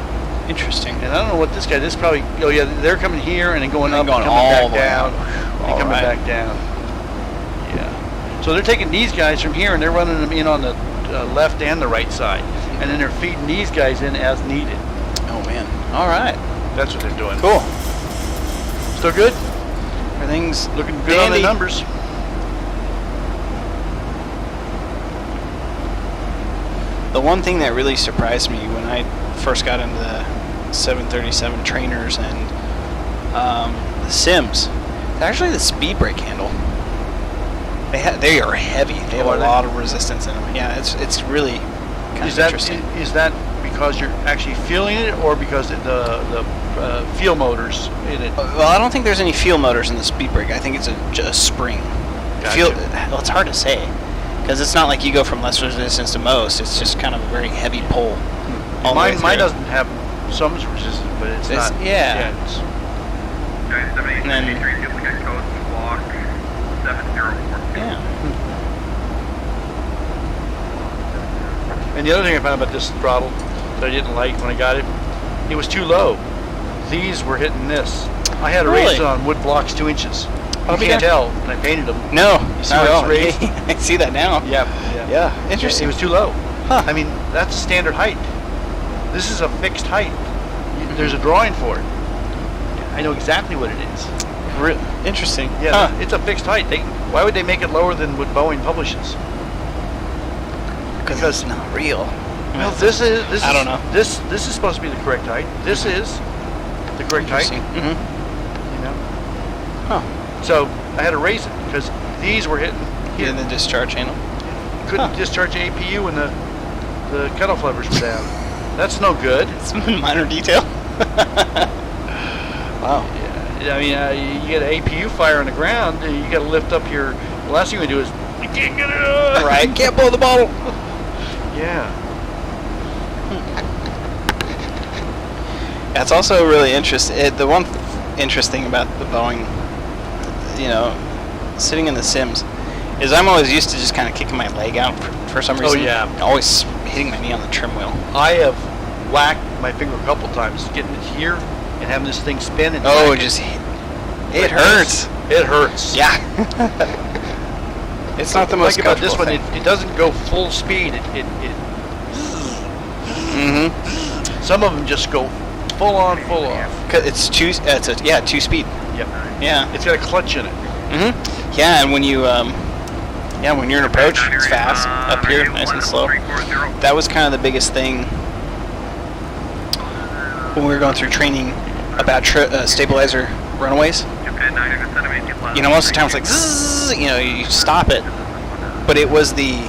Interesting. And I don't know what this guy. This probably. Oh yeah, they're coming here and then going And up, going and coming all back the way down, out. and All coming right. back down. Yeah. So they're taking these guys from here and they're running them in on the left and the right side, and then they're feeding these guys in as needed. Oh man. All right. That's what they're doing. Cool. Still good. Everything's Looking good on the dandy. numbers. The one thing that really surprised me when I first got into the 737 trainers and the sims, actually the speed brake handle. They are heavy. They have a lot of resistance in them. Yeah, it's really kind of interesting. Is that because you're actually feeling it, or because the fuel motors in it? Well, I don't think there's any fuel motors in the speed brake. I think it's a spring. Gotcha. Well, it's hard to say because it's not like you go from less resistance to most. It's just kind of a very heavy pull. Mine doesn't have some resistance, but it's not. Yeah. It's, Okay, 7863, duplicate code block 704. Yeah. and the other thing I found about this throttle that I didn't like when I got it, it was too low. These were hitting this. I had to raise it on wood blocks 2 inches. You can't tell, and I painted them. No, You see not where at it's all. raised? I see that now. Yeah. Yeah, interesting. It was too low. Huh. I mean, that's a standard height. This is a fixed height. There's a drawing for it. I know exactly what it is. Interesting. Yeah, Huh. it's a fixed height. Why would they make it lower than what Boeing publishes? Because it's not real. Well, this is. I don't know. This is supposed to be the correct height. This is the correct height. Mm-hmm. You know. Huh. So I had to raise it because these were hitting. In the discharge handle. Couldn't discharge APU when the cutoff levers were down. That's no good. It's a minor detail. Wow. Yeah, I mean, you get an APU fire on the ground, you got to lift up your. The last thing we do is you can't get it up. Right. Can't blow the bottle. Yeah. That's also really interesting. The one interesting about the Boeing, sitting in the sims, is I'm always used to just kind of kicking my leg out for some reason. Oh, yeah. Always hitting my knee on the trim wheel. I have whacked my finger a couple times getting it here and having this thing spin and Oh, whack it hurts. It hurts. Yeah. It's not the most like about this one, comfortable it doesn't go full speed. Mm-hmm. Some of them just go full on, full off. Cause it's two. It's a 2-speed. Yep. Yeah. It's got a clutch in it. Mm-hmm. Yeah, and when you when you're in approach, it's fast up here, nice and slow. That was kind of the biggest thing when we were going through training about stabilizer runaways. You know, most of the time it's like zzz, you know, you stop it, but it was the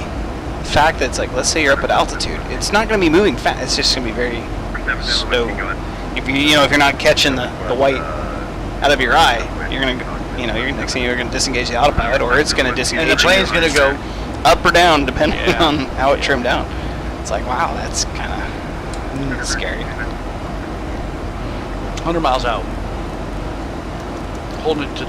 fact that it's like, let's say you're up at altitude, it's not going to be moving fast. It's just going to be very slow. If you're not catching the white out of your eye, you're going to, next thing you're going to disengage the autopilot, or it's going to disengage. And the plane's going to go up or down depending on how it trimmed down. It's like, wow, that's kind of scary. 100 miles out. Holding it to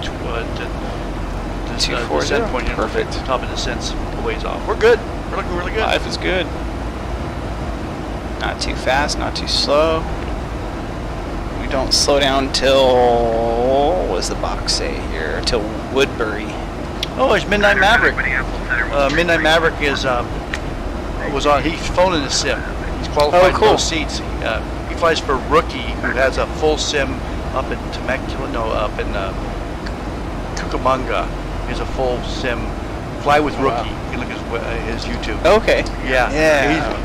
descent point. Perfect. Top of descent's a ways off. We're good. We're looking really good. Life is good. Not too fast, not too slow. We don't slow down till, what does the box say here? Till Woodbury. Oh, it's Midnight Maverick. Midnight Maverick is was on. He's flown in a sim. He's qualified for those seats. He flies for Rookie, who has a full sim up in Temecula. No, up in Cucamonga. He's a full sim. Fly with Rookie. You can look at his YouTube. Okay. Yeah. Yeah.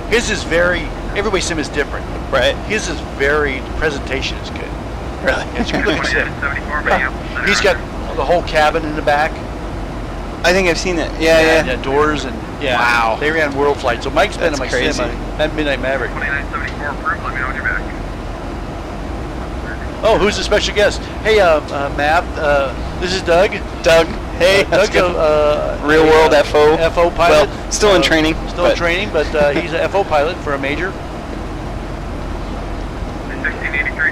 His is very. Everybody's sim is different. Right. His is very. The presentation is good. Really? It's a really sim. He's got the whole cabin in the back. I think I've seen it. Yeah. And doors and Wow. They ran World Flight. So Mike's been in my crazy. sim at Midnight Maverick. 2974 approved. Let me know when you're back. Oh, who's the special guest? Hey, Matt. This is Doug. Doug. Hey, Doug's real world FO. FO pilot. Well, still in training. Still in training, but he's an FO pilot for a major.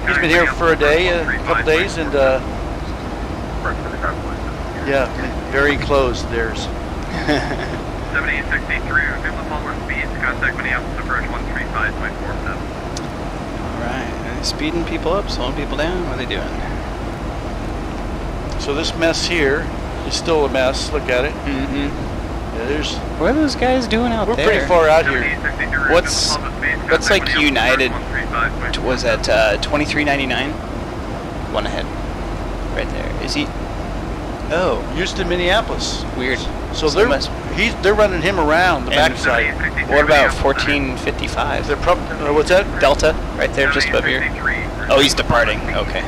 He's been here for a day, a couple days, and very close. There's 7863, people follow speeds, contact Minneapolis approach 135.47. Alright, are they speeding people up, slowing people down? What are they doing? So this mess here is still a mess. Look at it. Mm-hmm. Yeah, what are those guys doing out there? We're pretty far out here. What's like United? Was that 2399? One ahead, right there. Is he? Oh, Houston, Minneapolis. Weird. So they're running him around the backside. What about 1455? They're what's that? Delta, right there, just above here. Oh, he's departing. Okay.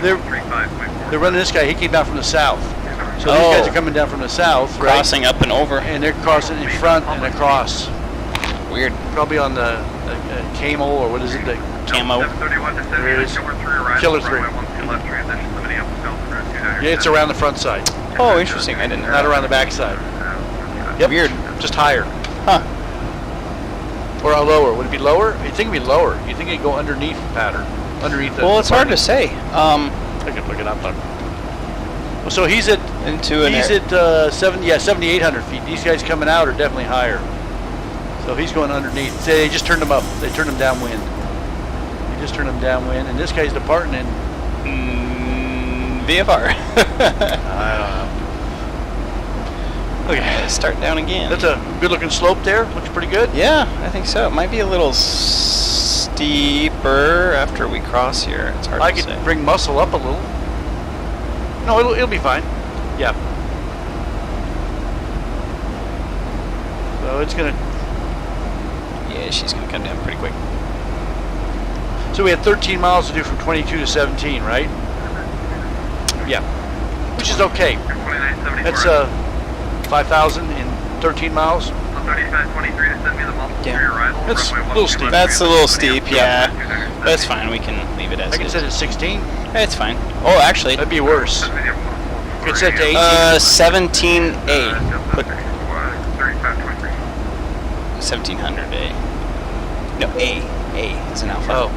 They're running this guy. He came down from the south. So these guys are coming down from the south, right? Crossing up and over. And they're crossing in front and across. Weird. Probably on the Camel, or what is it? The Camo. There it is. Killer 3. Yeah, it's around the front side. Oh, interesting. I didn't know. Not around the back side. Yep. Weird. Just higher. Huh. Or lower. Would it be lower? You think it'd be lower. You think it'd go underneath the pattern. Underneath the Well, it's hard to say. I can look it up. So he's at 7,800 feet. These guys coming out are definitely higher. So he's going underneath. They just turned him up. They turned him downwind. They just turned him downwind, and this guy's departing in VFR. I don't know. Okay, start down again. That's a good-looking slope there. Looks pretty good. Yeah, I think so. It might be a little steeper after we cross here. It's hard to say. I could bring muscle up a little. No, it'll be fine. Yeah. So it's gonna. Yeah, she's gonna come down pretty quick. So we had 13 miles to do from 22 to 17, right? Yeah. Which is okay. That's 5,000 in 13 miles. Yeah. That's a little steep. That's a little steep, yeah. That's fine. We can leave it as I can set it at 16. It's fine. Oh, actually. That'd be worse. You could set to 18. 17A. Put 1700A. No, A. A is an alpha. Oh.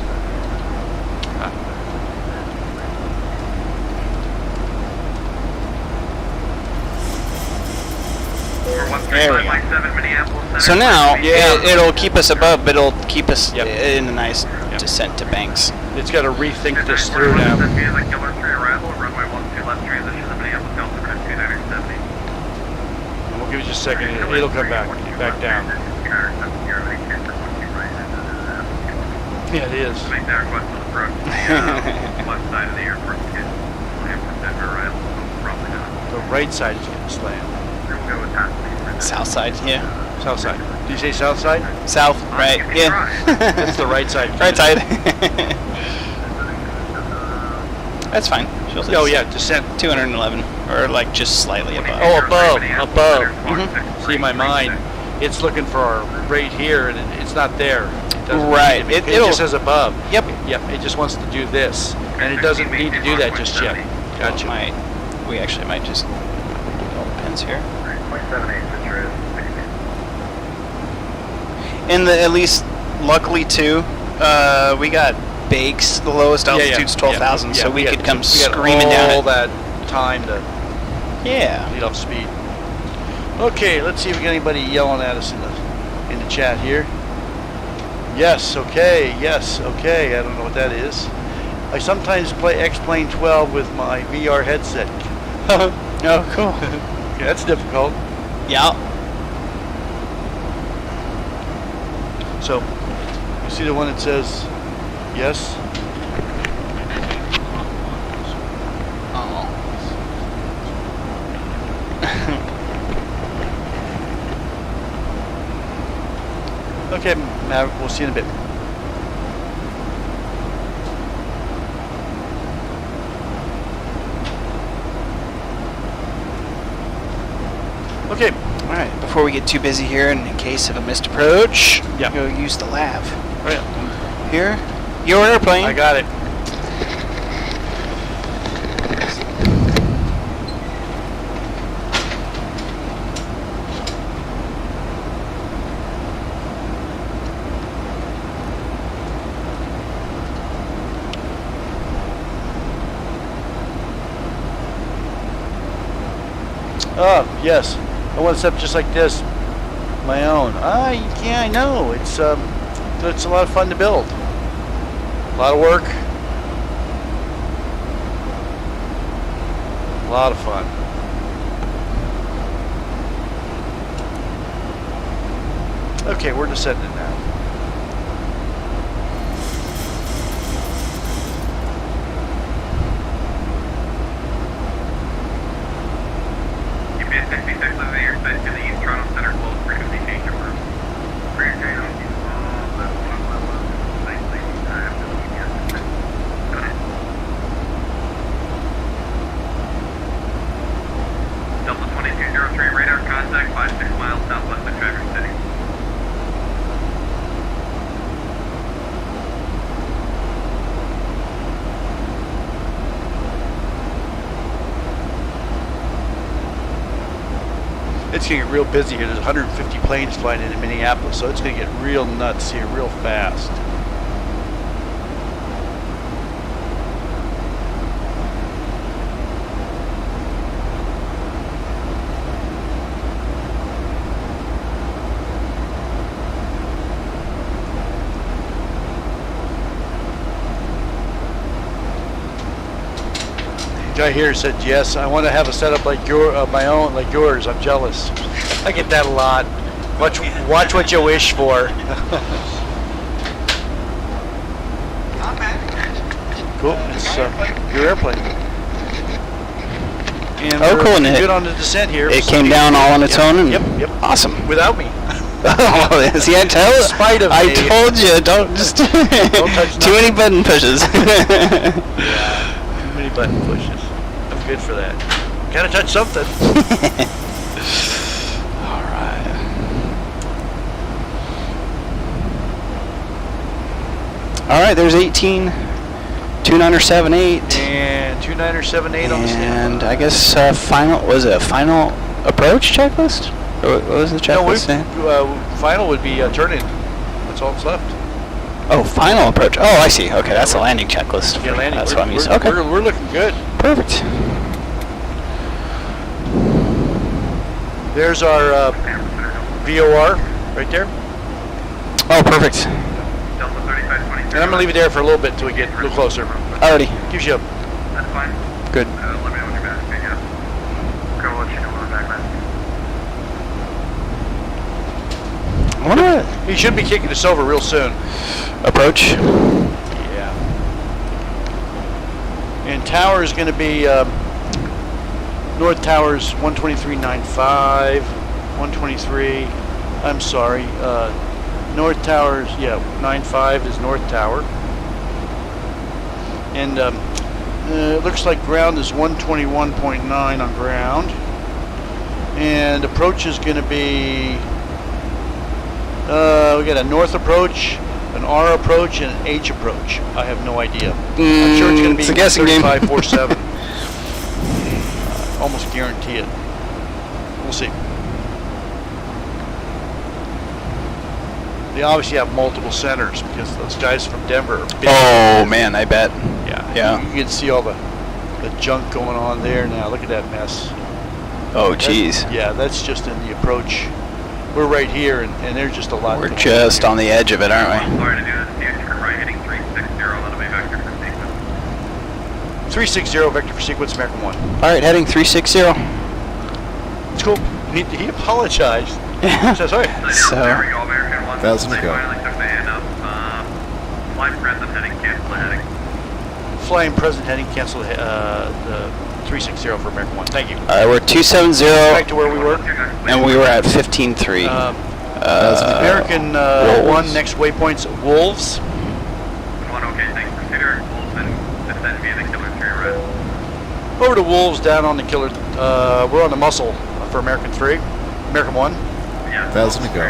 There we go. So now, it'll keep us above, but it'll keep us in a nice descent to banks. It's got to rethink this through now. Give it just a second. It'll come back down. Yeah, it is. Make that request on the approach. Left side of the airport to get slammed from Denver, right? Probably not. The right side is getting slammed. We'll go with that. South side, yeah. South side. Did you say south side? South, right, yeah. That's the right side. Right side. That's fine. Oh yeah, descent. 211, or like just slightly above. Oh, above. Mhm. See, my mind, it's looking for our rate here, and it's not there. It doesn't Right. need it. It It'll- just says above. Yep. Yep. It just wants to do this, and it doesn't need to do that just yet. Gotcha. We actually might just all depends here. 0.78 Citrus, 16. And at least, luckily too, we got bakes. The lowest altitude's 12,000, so we could come screaming down all it. that time to Yeah. lead off speed. Okay, let's see if we got anybody yelling at us in the chat here. Yes, okay, yes, okay. I don't know what that is. I sometimes play X-Plane 12 with my VR headset. Oh, cool. Yeah, that's difficult. Yeah. So, you see the one that says yes? Okay, Maverick, we'll see you in a bit. Okay. All right. Before we get too busy here, and in case of a missed approach, Yeah. go use the lav. Oh, yeah. Here, your airplane. I got it. Oh, yes. I want to set up just like this. My own. Yeah, I know. It's a lot of fun to build. A lot of work. A lot of fun. Okay, we're descending now. UPS 66 of the airspace to the East Toronto Center, close frequency change over. Frequency change Delta 2203, radar contact 56 miles southwest of Traverse City. It's going to get real busy here. There's 150 planes flying into Minneapolis, so it's going to get real nuts here real fast. Guy here said yes. I want to have a setup like my own, like yours. I'm jealous. I get that a lot. Watch what you wish for. Cool. It's your airplane. And Oh, we're cool. And good on the descent here. It came down all on its own. And Yep. Awesome. Without me. Oh, see, I told you, don't just touch too many button pushes. Too many button pushes. I'm good for that. Gotta touch something. All right. All right, there's 18, 2978. And 2978 on the stand. And I guess final approach checklist? Or what was the checklist saying? Final would be turn-in. That's all that's left. Oh, final approach. Oh, I see. Okay, that's the landing checklist. Yeah, landing. That's what I'm using. Okay. We're looking good. Perfect. There's our VOR right there. Oh, perfect. Delta 3523. And I'm going to leave it there for a little bit until we get a little closer. Alrighty. Gives you a... That's fine. Good. Let me know when you're back. Okay, yeah. Okay, we'll let you know when we're back, man. I wonder He should be kicking us over real soon. approach. Yeah. And tower is going to be North Tower's 123.95, 123. I'm sorry. North Tower's 95 is North Tower. And it looks like ground is 121.9 on ground. And approach is going to be, we got a north approach, an R approach, and an H approach. I have no idea. I'm sure it's going to be It's a guessing game. 3547. Almost guarantee it. We'll see. They obviously have multiple centers because those guys from Denver are big. Oh man, I bet. Yeah. You can see all the junk going on there now. Look at that mess. Oh geez. Yeah, that's just in the approach. We're right here, and there's just a lot. We're just on the edge of it, aren't we? Sorry to do this. Turn right heading 360. That'll be vector for sequence. 360 vector for sequence, American 1. All right, heading 360. It's cool. He apologized. So sorry. So There we go, American 1. 1,000 to They go. finally took the hand up. Flight present heading, cancel the heading. Flying present heading, cancel the 360 for American 1. Thank you. all right, we're 270, Back to where we were. and we were at 15.3. American 1, next waypoint's Wolves. 1, okay, thanks. Consider Wolves and descend via the Killer 3 red. Over to Wolves, down on the Killer. We're on the Muscle for American 3. American 1. Yeah. 1,000 to go.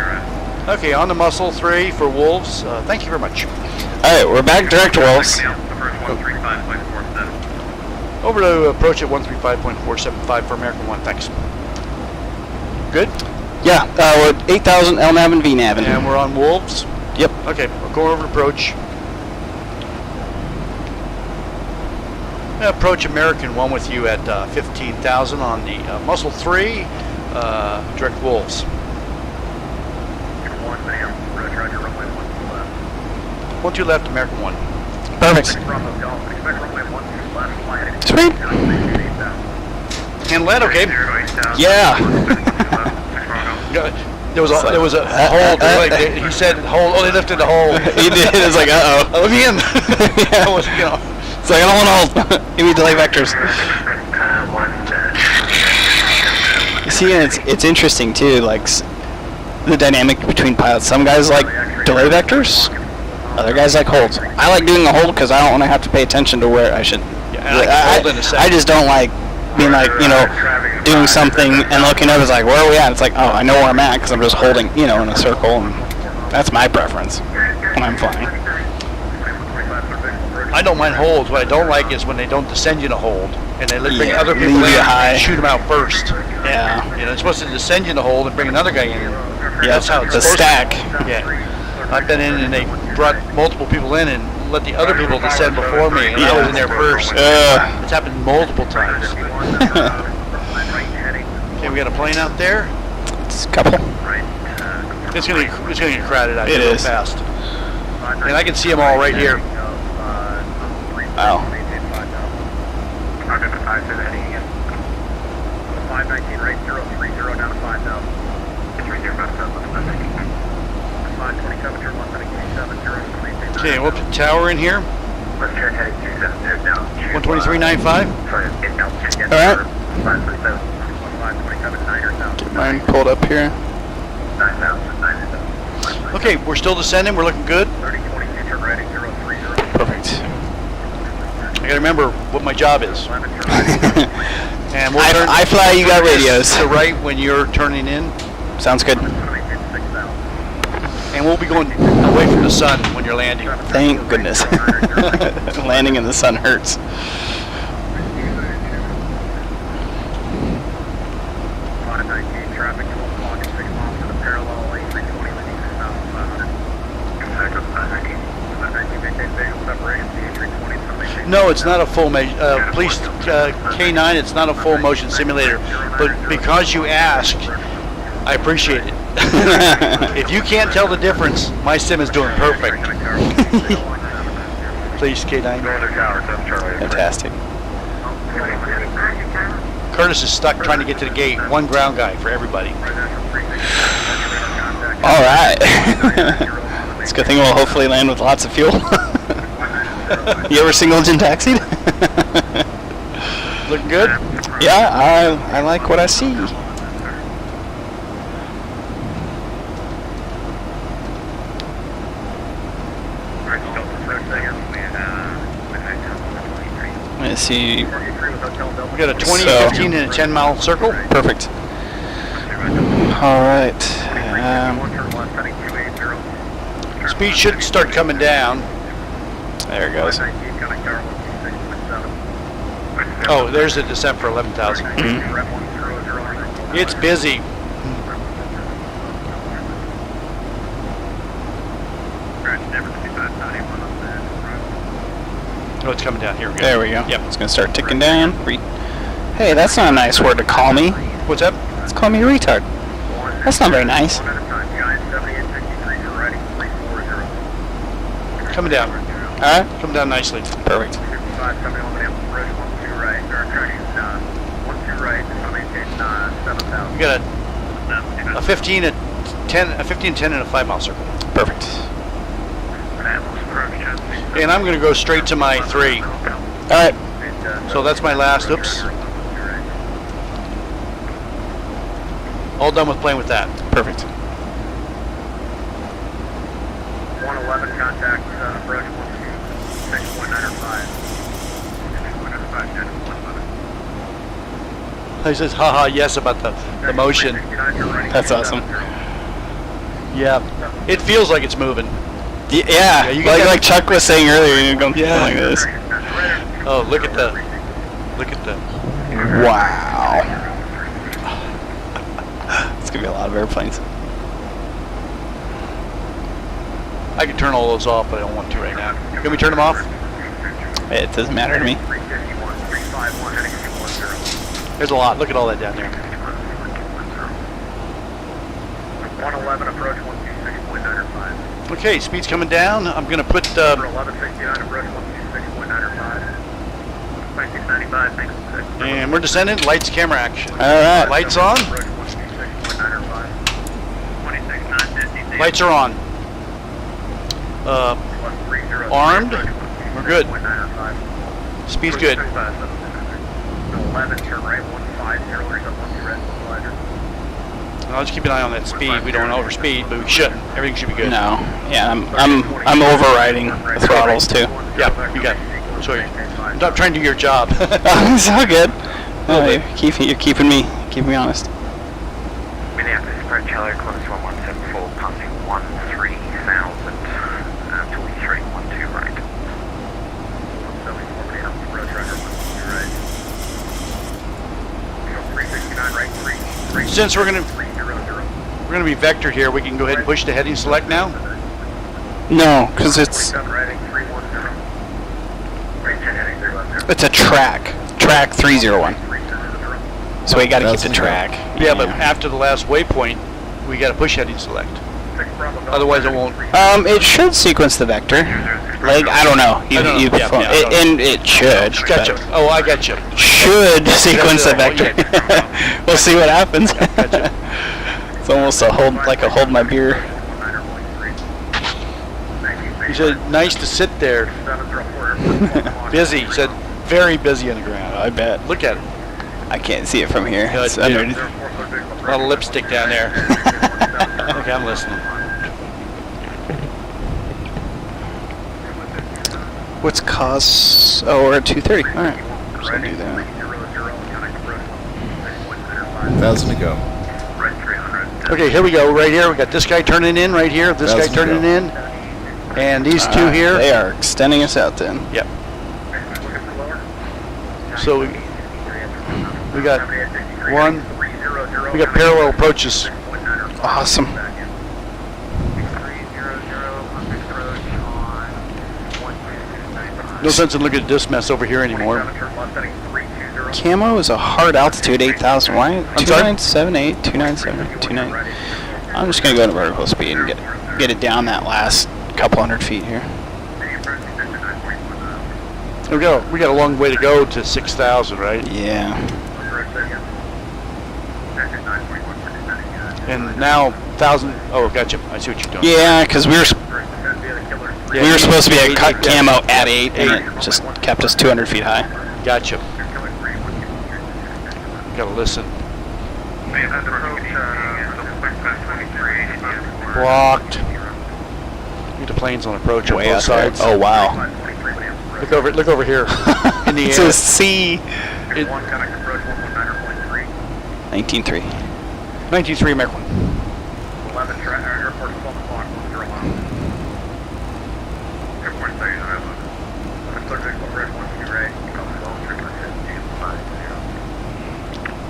Okay, on the Muscle 3 for Wolves. Thank you very much. All right, we're back direct to Wolves. The first 135.47. Over to approach at 135.475 for American 1. Thanks. Good. Yeah, we're at 8,000 LNAV and VNAV. And we're on Wolves. Yep. Okay, we're going over to approach. Approach American 1 with you at 15,000 on the Muscle 3, direct Wolves. 1, ma'am. Roger, runway 1 to the left. 1 2 left, American 1. Perfect. Bravo Golf, expect runway 1 to the left, fly heading Sweet. 8,000. And land, okay. 0 to 8,000. Yeah. There was a hold. He said hold. Oh, they lifted the hold. He did. It was like, uh-oh. Let me in. Yeah. I was, It's like, I don't want to hold. Give me delay vectors. You see, and it's interesting too, like the dynamic between pilots. Some guys like delay vectors, other guys like holds. I like doing the hold because I don't want to have to pay attention to where I should. Yeah, and I can hold in a second. I just don't like being like, doing something and looking up. It's like, where are we at? It's like, oh, I know where I'm at because I'm just holding, in a circle, and that's my preference when I'm flying. I don't mind holds. What I don't like is when they don't descend you to hold, and they bring Yeah, other people leave in you high. and shoot them out first. Yeah. They're supposed to descend you to hold and bring another guy in. Yeah, That's how it's the supposed stack. to. Yeah. I've been in and they brought multiple people in and let the other people descend before me, and I was in there first. It's happened multiple times. Okay, we got a plane out there. It's a couple. It's gonna get crowded out It here real is. fast. And I can see them all right here. Wow. 519 right 030 down to 5,000. 527 turn 127 Okay, we'll put tower in here. Let's turn heading 270 down. 123.95. All right. 527 9,000. Get mine pulled up here. 9,000. Okay, we're still descending. We're looking good. 3022 turn ready 030. Perfect. I gotta remember what my job is. 11 turn ready. And we'll turn I fly, you got radios. to the right when you're turning in. Sounds good. 6,000. And we'll be going away from the sun when you're landing. Thank goodness. Landing in the sun hurts. 519 traffic 12 o'clock and 6 miles to the parallel lane 320 with 6,500. 519 maintain visual separation CH320 from maintain. No, it's not a full police K9. It's not a full motion simulator. But because you asked, I appreciate it. If you can't tell the difference, my sim is doing perfect. Please, K9. Fantastic. Curtis is stuck trying to get to the gate. One ground guy for everybody. All right. It's a good thing we'll hopefully land with lots of fuel. You ever single engine taxied? Looking good? Yeah, I like what I see. Let's see. We got a 20, 15, and a 10-mile circle. Perfect. All right. Speed should start coming down. There it goes. Oh, there's a descent for 11,000. It's busy. Oh, it's coming down. Here we go. There we go. Yep. It's gonna start ticking down. Hey, that's not a nice word to call me. What's up? Let's call me a retard. That's not very nice. Coming down. All right. Coming down nicely. Perfect. We got a 15, a 10, a 15, 10, and a 5-mile circle. Perfect. And I'm going to go straight to my 3. All right. So that's my last. Oops. All done with playing with that. Perfect. 111 contact, approach 126.95. He says, haha, yes, about the motion. That's awesome. Yeah. It feels like it's moving. Yeah, you like Chuck was saying earlier, you're going like this. Oh, look at the. Wow. It's gonna be a lot of airplanes. I can turn all those off, but I don't want to right now. Can we turn them off? It doesn't matter to me. There's a lot. Look at all that down there. 111 approach 126.95. Okay, speed's coming down. I'm going to put 1169 approach 126.95. 2695, thanks. and we're descending. Lights, camera, action. All right. Lights on. Approach 126.95. 26950. Lights are on. Armed. We're good. Speed's good. 11, turn right 150, there's a 1 red slider. I'll just keep an eye on that speed. We don't want to overspeed, but we shouldn't. Everything should be good. No. Yeah, I'm overriding the throttles too. Yeah, you got it. So I'm not trying to do your job. It's all good. No, you're keeping me honest. Minneapolis, approach Charlie, close 1174, passing 13,000, to east right, 12 right. 174, Minneapolis, approach right, 12 right. 369 right, 3. Since we're gonna be vectored here, we can go ahead and push the heading select now. No, because it's a track 301. So we got to keep the track. Yeah, but after the last waypoint, we got to push heading select. Otherwise, it won't. It should sequence the vector. Like I don't know. And it should. Gotcha. Oh, I got you. Should sequence the vector. We'll see what happens. Gotcha. It's almost a hold my beer. He said, nice to sit there. Busy. He said, very busy on the ground. I bet. Look at it. I can't see it from here. Yeah, It's underneath. a lot of lipstick down there. Okay, I'm listening. What's cause? Oh, we're at 2:30. All right. So do that. 1,000 to go. Okay, here we go. Right here, we got this guy turning in right here. This guy turning in. And these two here. They are extending us out then. Yep. So we got one. We got parallel approaches. Awesome. No sense in looking at this mess over here anymore. Camo is a hard altitude, 8,000. Why? 2978, 297, 29. I'm just gonna go to vertical speed and get it down that last couple hundred feet here. We got a long way to go to 6,000, right? Yeah. And now 1,000. Oh, gotcha. I see what you're doing. Yeah, because we were Yeah, supposed to be at eight, camo at 8, and it just kept us 200 feet high. Gotcha. Gotta listen. Blocked. Get the planes on approach on Way both out there. sides. Oh wow. Look over here. In the It's air. a C. It, 19.3. 93 American 1. 11 airport 12 o'clock, you're allowed. Airport station, I love it. Subject will red 1 to be right, become 12, trigger 50,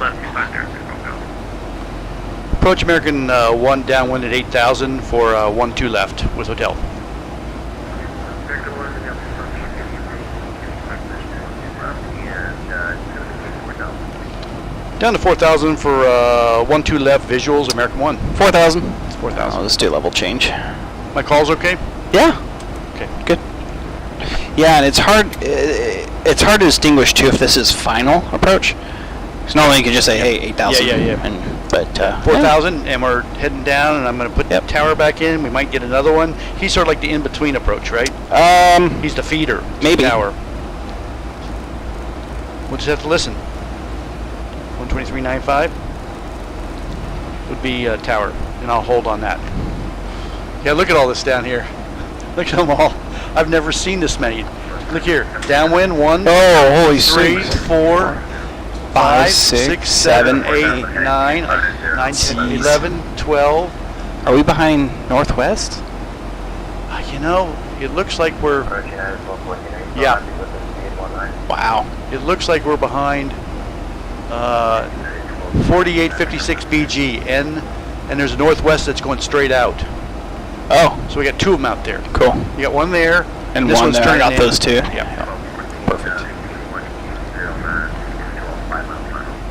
Left behind there, go. Approach American 1 downwind at 8,000 for 1-2 left with hotel. Victor 1 and Down to 4,000 for 1-2 left visuals, American 1. 4,000. It's 4,000. Oh, let's do level change. My call's okay? Yeah. Okay. Good. Yeah, and it's hard. It's hard to distinguish too if this is final approach. Because normally you can just say, "Hey, 8,000." Yeah. But 4,000, and we're heading down, and I'm going to put Yep. the tower back in. We might get another one. He's sort of like the in-between approach, right? He's the feeder. to the Maybe. Tower. We'll just have to listen. 123.95 would be tower, and I'll hold on that. Yeah, look at all this down here. Look at them all. I've never seen this many. Look here. Downwind 1, Oh, holy 3, smokes. 4, 5, 6, 7, 8, 9, 10, Jeez. 11, 12. Are we behind Northwest? You know, it looks like we're. Yeah. Wow. It looks like we're behind 4856 BG and there's a Northwest that's going straight out. Oh, So we got 2 of them out there. cool. You got one there, And this one one's there. I turning got in. those 2. Yeah. Perfect.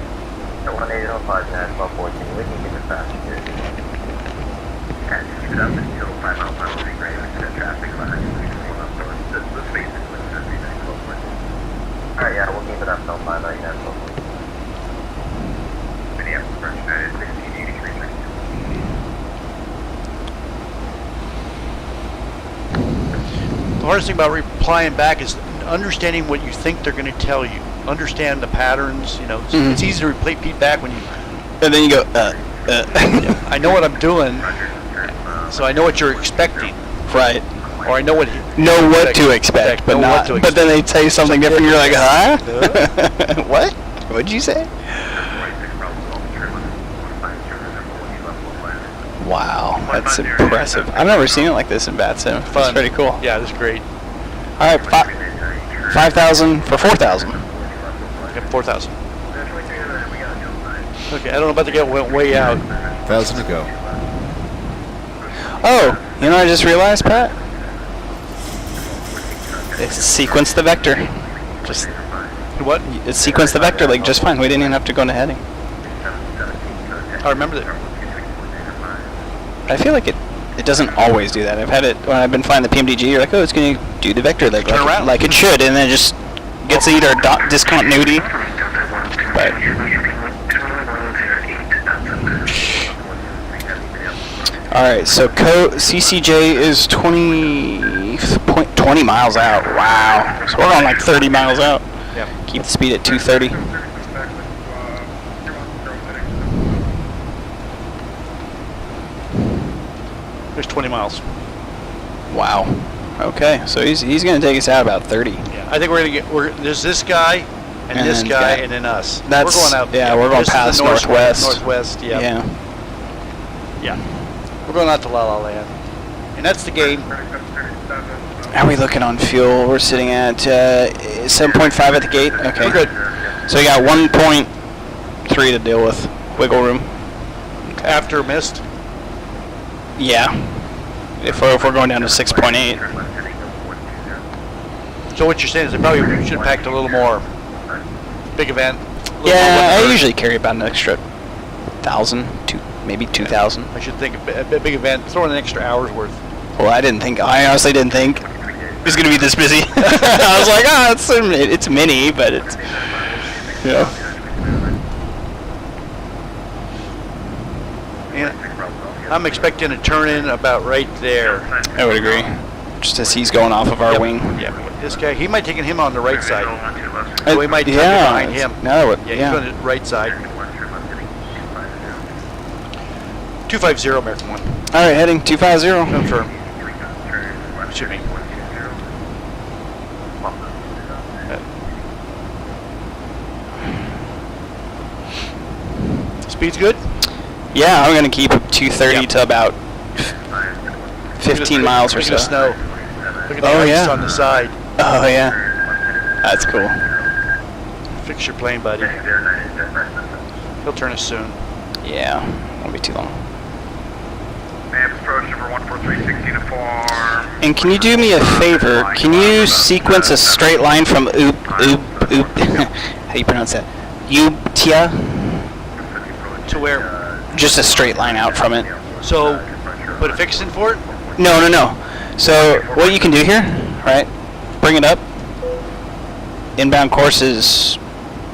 1805, 1214, we can get it fast here. And keep it up until 5 miles per hour, great, traffic behind you, this basically should be very close. Alright, yeah, we'll keep it up till 5 out, 1214. Minneapolis, French United, 1683. The hardest thing about replying back is understanding what you think they're going to tell you. Understand the patterns. You know, it's easy to repeat back when you. And then you go, I know what I'm doing, so I know what you're expecting, Right. or I know what. Know what to expect, but know not. what to But then they tell you something different. You're like, huh? Huh? What? What'd you say? Wow, that's impressive. I've never seen it like this in VATSIM. Fun. It's pretty cool. Yeah, this is great. All right, 5,000 for 4,000. Yep, 4,000. Okay, I don't know about the guy who went way out. 1,000 to go. Oh, you know what I just realized, Pat? It's sequence the vector. Just What? it's sequence the vector like just fine. We didn't even have to go into heading. I remember that. I feel like it doesn't always do that. I've had it when I've been flying the PMDG. You're like, oh, it's going to do the vector like Turn around. like it should, and then it just gets either discontinuity. But all right, so CCJ is 20 miles out. Wow, so we're on like 30 miles out. Yep. Keep the speed at 230. There's 20 miles. Wow. Okay, so he's going to take us out about 30. Yeah, I think we're gonna get. There's this guy, and this then guy, guy. and then us. That's- we're going out. yeah, we're going this is past the Northwest. Northwest. Yeah. Yeah. We're going out to La La Land, and that's the game. How are we looking on fuel? We're sitting at 7.5 at the gate. Okay. We're good. So we got 1.3 to deal with. Wiggle room. After mist. Yeah. If we're going down to 6.8. So what you're saying is they probably should have packed a little more. Big event. Yeah, I usually carry about an extra 1,000, maybe 2,000. I should think a big event. Throw in an extra hour's worth. Well, I honestly didn't think it was going to be this busy. I was like, it's mini, but it's, you know. And I'm expecting a turn in about right there. I would agree. Just as he's going off of our wing. Yeah, this guy, he might take him on the right side. So he might tuck it behind him. No, Yeah, he's on the right side. 250 American 1. Alright, heading 250. Confirm. Should be. Speed's good? Yeah, I'm gonna keep 230 Yeah. to about 15 miles or Look so. at the snow. Look at the Oh, ice yeah. on the side. Oh yeah, that's cool. Fix your plane, buddy. He'll turn us soon. Yeah, won't be too long. Approach number 14316 to form. And can you do me a favor? Can you sequence a straight line from oop, how do you pronounce that? Utia? To where? Just a straight line out from it. So, put a fix in for it? No, no, no. So what you can do here, right? Bring it up. Inbound course is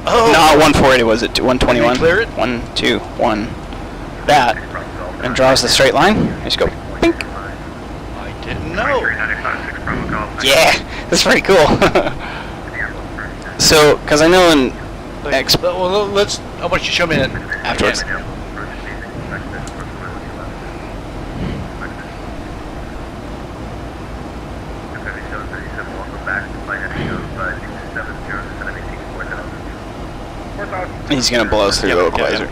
not 140. Was it 121? Clear it? 1, 2, 1. That, and draws the straight line. Just go. Bink. I didn't know. Yeah, that's pretty cool. So, because I know in X Well, let's. How about you show me that afterwards. He's gonna blow us through the localizer.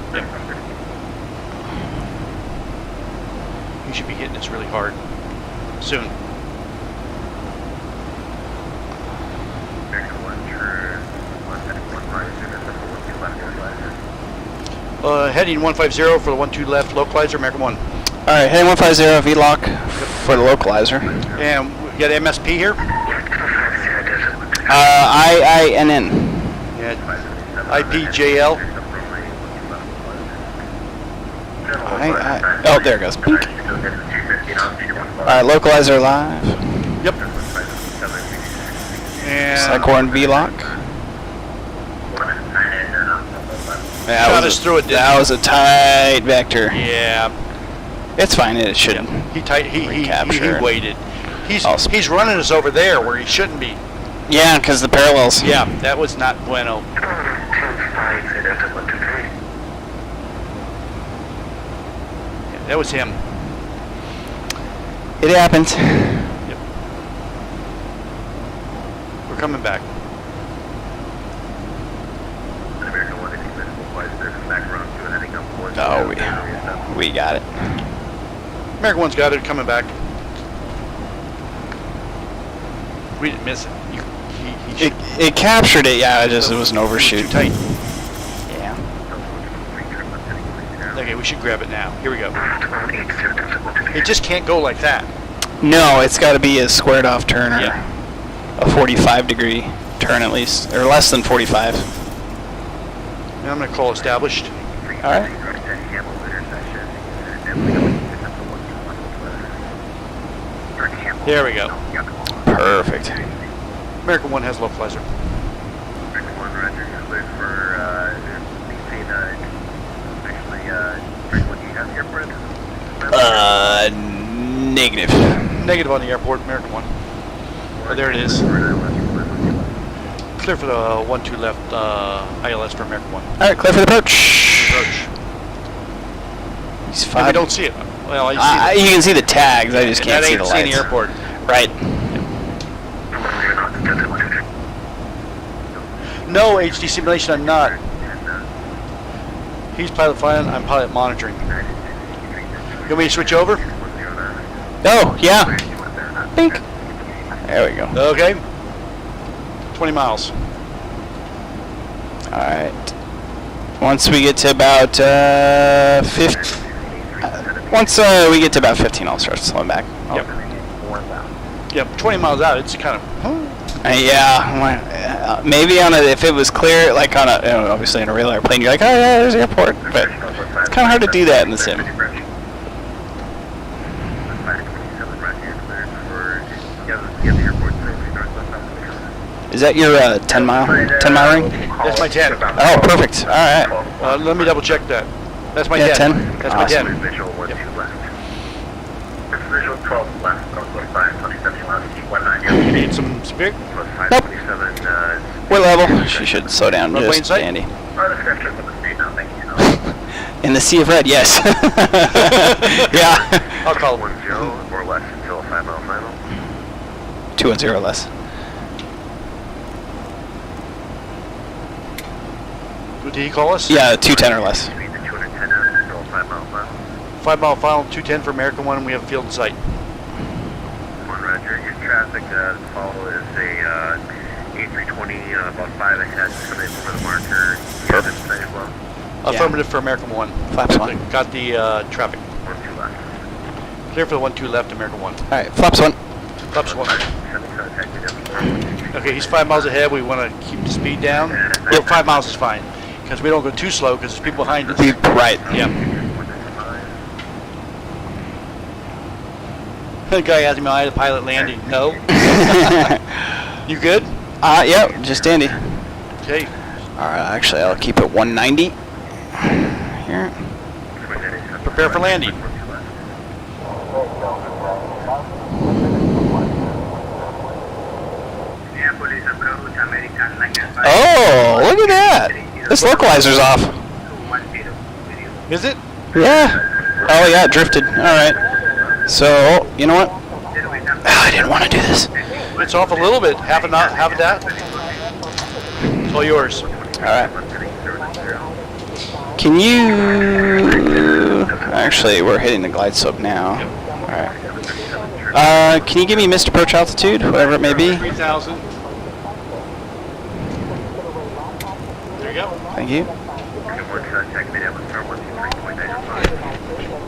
You should be hitting this really hard soon. Heading 150 for the 12 left localizer, American 1. Alright, heading 150 VLOC for the localizer. And we got MSP here? IINN. Yeah. IPJL. Oh, there it goes. Alright, localizer live. Yep. And Cycorn VLOC. Got us through it, didn't That he? was a tight vector. Yeah. It's fine, it should. He Recapture. waited. He's Awesome. he's running us over there where he shouldn't be. Yeah, because the parallels. Yeah, that was not bueno. Yeah, that was him. It happened. Yep. We're coming back. Oh, we got it. American 1's got it, coming back. We didn't miss it. It captured it, yeah, it was an overshoot. Too tight. Yeah. Okay, we should grab it now. Here we go. It just can't go like that. No, it's got to be a squared off turn or Yeah. a 45-degree turn at least, or less than 45. Now I'm going to call established. All right. There we go. Perfect. American 1 has localizer. Negative. Negative on the airport, American 1. Oh, there it is. Clear for the 12 left ILS for American 1. All right, clear for the approach. Approach. He's And fine. we don't see it. Well, I see you can see the tags. I just can't see the That ain't lights. the airport. Right. No HD simulation, I'm not. He's pilot flying, I'm pilot monitoring. You want me to switch over? Oh, yeah. Bink. There we go. Okay. 20 miles. All right. Once we get to about 15. Once we get to about 15, I'll start slowing back. Yep. Yep, 20 miles out, it's kind of... Yeah, maybe on a, if it was clear, like on a, obviously in a real airplane, you're like, oh yeah, there's the airport, but it's kind of hard to do that in the sim. Is that your 10 mile ring? That's my 10. Oh, perfect. All right. Let me double check that. That's my Yeah, 10. 10. That's my Awesome. 10. Visual 1 2 Yep. left. Visual 12 left, Northwest 527 left, 19. You need some speed? Plus 527, We're level. She should slow down Runway in just sight? dandy. let's go check with the speed now, thank you. In the sea of red, yes. Yeah. I'll call 10 or less until a 5 mile final. 210 less. Did he call us? Yeah, 210 or less. Speed to 210 until a 5 mile final. 5 mile final, 210 for American 1, and we have a field in sight. 1 Roger, your traffic follow is a A320 about 5 ahead, coming over the marker. You have it in sight as well. Affirmative for American 1. Flaps 1. Got the traffic. 1 2 left. Clear for the 1-2 left, American 1. Alright, flaps 1. Flaps 1. 77 taxi down. Okay, he's 5 miles ahead. We want to keep the speed down. Well, 5 miles is fine, because we don't go too slow, because there's people behind us. Right. Yeah. The guy asked me, "I had a pilot landing." No. You good? Yep, just dandy. Okay. Alright, actually, I'll keep it 190. Here. Prepare for landing. Oh, look at that. This localizer's off. Is it? Yeah. Oh, yeah, it drifted. Alright. So, you know what? Oh, I didn't want to do this. It's off a little bit. Half of that. It's all yours. Alright. Can you... Actually, we're hitting the glide slope now. Alright. Can you give me missed approach altitude, whatever it may be? 3,000. There you go. Thank you.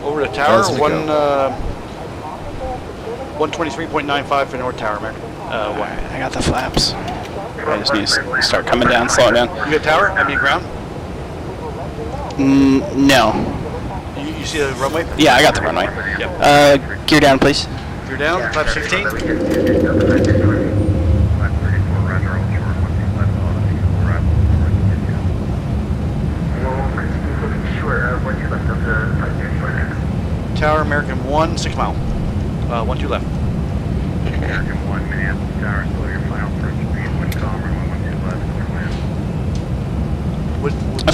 Over to tower. 1,000 to go. 123.95 for North Tower, American. Alright, I got the flaps. I just need to start coming down, slowing down. You got tower? I mean ground? No. You see the runway? Yeah, I got the runway. Yep. Gear down, please. You're down. Flaps 15. Tower, American 1, 6 mile. 1-2 left. American 1, Minneapolis Tower, slow your final approach speed, 1 kilometer, 112 left, clear land.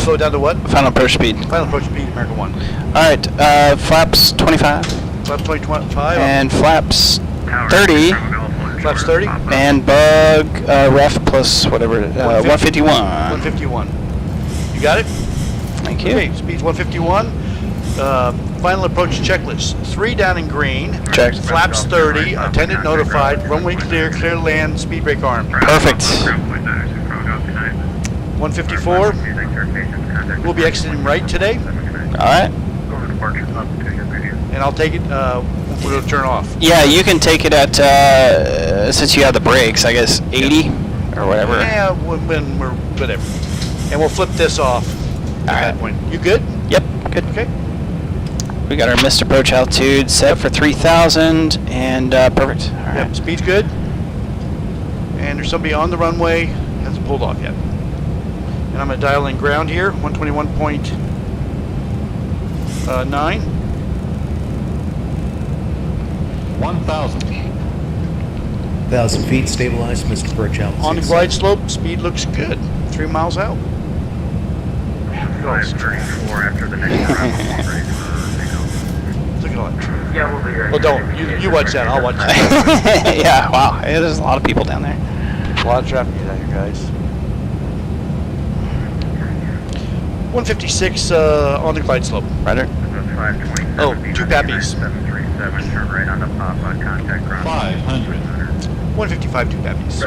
Slow down to what? Final approach speed. Final approach speed, American 1. Alright, flaps 25. Flaps 25. And flaps 30. Flaps 30. And bug ref plus whatever, 151. 151. You got it? Thank you. Okay, speed's 151. Final approach checklist. 3 down in green. Checked. Flaps 30. Attendant notified. Runway clear. Clear to land. Speed brake arm. Perfect. 154. We'll be exiting right today, Alright. and I'll take it. We'll turn off. Yeah, you can take it at, since you have the brakes, I guess 80 or whatever. Yeah, when we're whatever, and we'll flip this off at that point. You good? Yep, good. Okay. We got our missed approach altitude set for 3,000 and perfect. All right. Yep. Speed's good. And there's somebody on the runway. Hasn't pulled off yet. And I'm gonna dial in ground here. 121.9. 1,000. 1,000 feet, stabilized, Mr. Perch altitude. On the glide slope, speed looks good. 3 miles out. 534 after the next round. Look at all that traffic. Yeah, we'll be here. Well, don't. You watch that. I'll watch that. Yeah, wow. Hey, there's a lot of people down there. A lot of traffic out here, guys. 156 on the glide slope. Ryder. Oh, 2 pappies. 737, turn right on the pop on contact ground. 500. 155 2 pappies.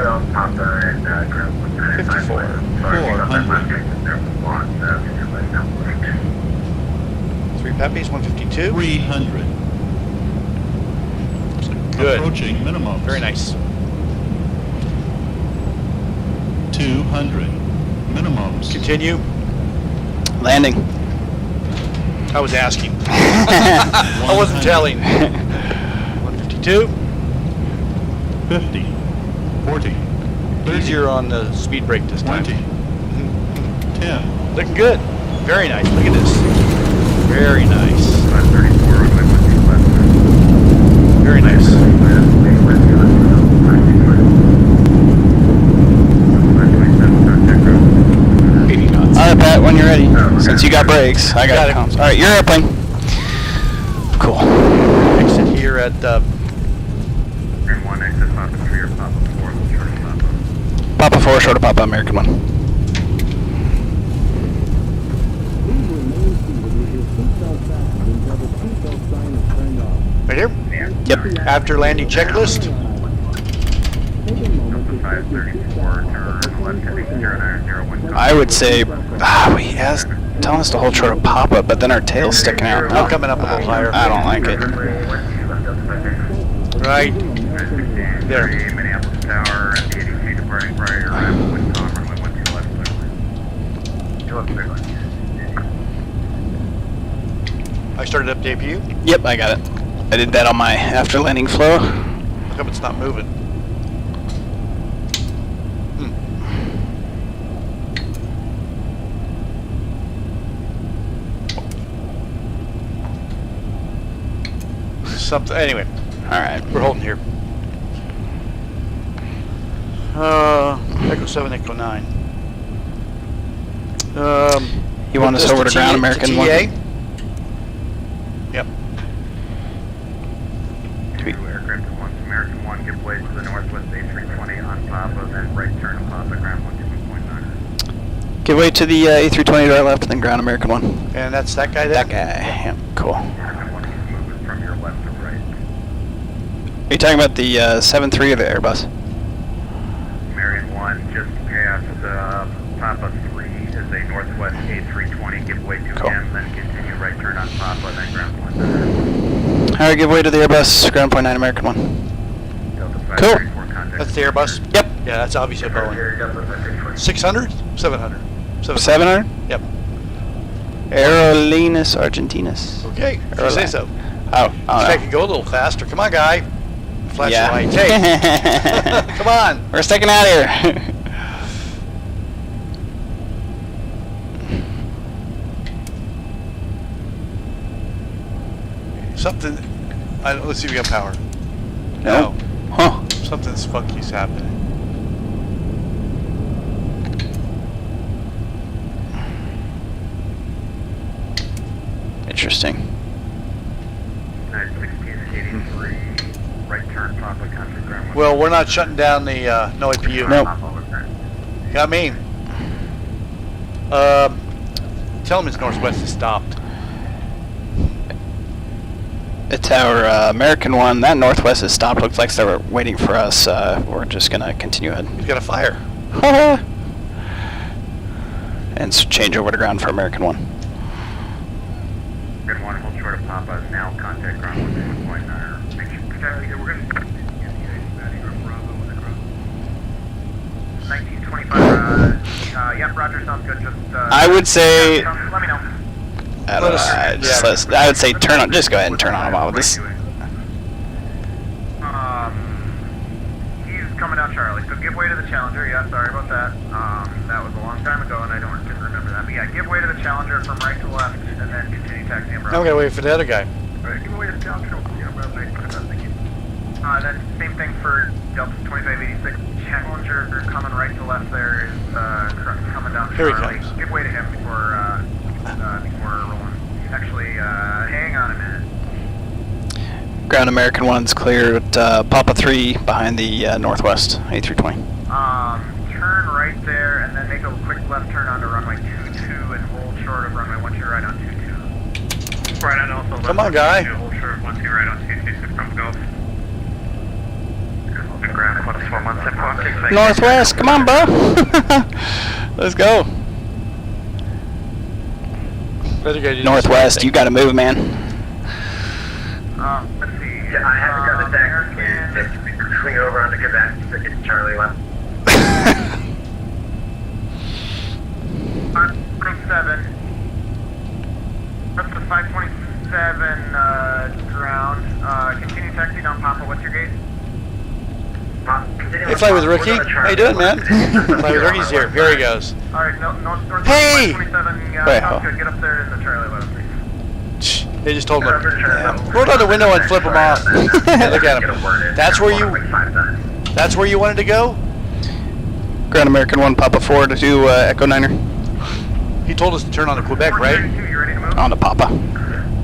54. 3 pappies, 152. 300. Good. Approaching minimums. Very nice. 200. Minimums. Continue. Landing. I was asking. I wasn't telling. 152. 50. 40. 30. Easier on the speed brake this time. 20. 10. Looking good. Very nice. Look at this. Very nice. 534, runway 12 left. Very nice. 527, contact ground. 80 knots. All right, Pat, when you're ready. Since you got brakes, I got Got it. comms. All right, your airplane. Cool. Exit here at Green 1, exit Papa 3 or Papa 4, we'll short of Papa. Papa 4, short of Papa, American 1. right here. Yep. After landing checklist. Delta 534, turn left heading 0901. I would say, he has telling us to hold short of Papa, but then our tail's sticking out. I'm coming up a little higher. I don't like it. Right there. Minneapolis Tower, MD-83 departing prior arrival, wind calm, runway 12 left, clear line. I started up debut. Yep, I got it. I did that on my after landing flow. How come it's not moving? Something. Anyway, All right. we're holding here. Echo 7, Echo 9. You want us over to ground, American to 1? TA? Yep. Two aircraft at once, American 1, give way to the northwest A320 on Papa, then right turn on Papa, ground 121.9. Give way to the A320 to our left, then ground, American 1. And that's that guy there? That guy. Yep, cool. American 1 keeps moving from your left to right. Are you talking about the 7.3 or the Airbus? Marion 1, just past Papa 3 is a northwest A320, give way to Cool. him, then continue right turn on Papa, then ground 1. All right, give way to the Airbus, ground point 9, American 1. Delta Cool. 534, contact. That's the Airbus? Yep. Yeah, that's obviously a Boeing. 600? 700? 700? Yep. Aerolíneas Argentinas. Okay, if you say so. Oh, If I could go a little faster. Come on, guy. Flash Yeah. your light. Hey, come on. We're sticking out here. Something. Let's see if we got power. No. Huh. Something's funky's happening. Interesting. 91683, right turn Papa, contact ground 1. Well, we're not shutting down the no APU. Nope. Papa, overturn. Got me. Tell him his northwest is stopped. It's our American 1. That northwest is stopped. Looks like they were waiting for us. We're just going to continue ahead. He's got a fire. And change over to ground for American 1. Good one, hold short of Papa, now contact ground 1.9. Make sure, we're going to... 1925, yep, Roger, sounds good, just... I would say... Let me know. I don't know. I would say turn on. Just go ahead and turn on them all. This. He's coming down Charlie, so give way to the Challenger. Yeah, sorry about that. That was a long time ago, and I didn't remember that. But yeah, give way to the Challenger from right to left, and then continue taxiing around. Now we gotta wait for the other guy. Alright, give way to the Challenger. Yeah, well, nice. Thank you. Then same thing for Delta 2586. Challenger coming right to left there is coming down Here he Charlie. comes. Give way to him before rolling. Actually, hang on a minute. Ground American 1's clear at Papa 3 behind the northwest A320. Turn right there and then make a quick left turn onto runway 22 and hold short of runway 12 right on 22. Right on also left. Come on, guy. Hold short of 12 right on 226 from Gulf. Ground 141 Northwest, come on, bro. Let's go. The other guy did Northwest, the same you got to move, man. Let's see. Yeah, I haven't got the deck. Swing over onto Quebec, stick it Charlie left. 527. Up to 527 ground. Continue taxiing on Papa. What's your gate? Hey, Fly with Rookie. How you doing, man? Fly with Rookie's here. Here he goes. Alright, north Hey! 527. Yeah, Wait, sounds hold. good. Get up there in the Charlie left. They just told him, roll down the window and flip him off. Yeah, look at him. That's where you wanted to go? Ground American 1, Papa 4 to do Echo 9er. He told us to turn on the Quebec, right? On to Papa.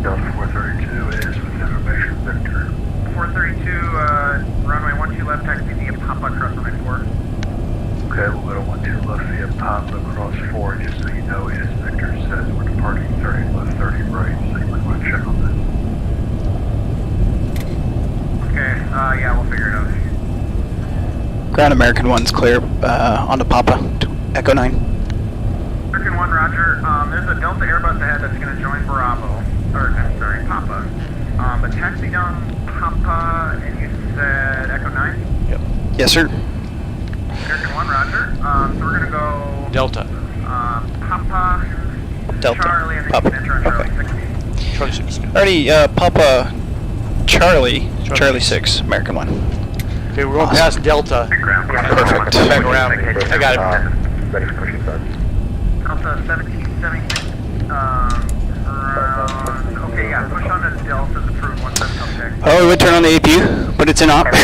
Delta 432 is within a measured vector. 432, runway 12 left, taxi via Papa, cross runway 4. Okay, we'll go to 12 left via Papa, cross 4, just so you know, as Victor says, we're departing 30 left, 30 right, so you might want to check on that. Okay, yeah, we'll figure it out. Ground American 1's clear on to Papa to Echo 9. American 1, roger. There's a Delta Airbus ahead that's going to join Bravo. Or, I'm sorry, Papa. But taxi down Papa, and you said Echo 9? Yep. Yes, sir. American 1, roger. So we're going to go... Delta. Papa, Delta. Charlie, and then Papa. you can enter on Charlie Okay. 6. Charlie 6. Already, Papa Charlie 6, American 1. Okay, we're going past Delta. Perfect. Back around. I got it. Ready for pushing start. Delta 1776, okay, yeah, push on to Delta's approved 17 check. Oh, we would turn on the APU, but it's in op. Let's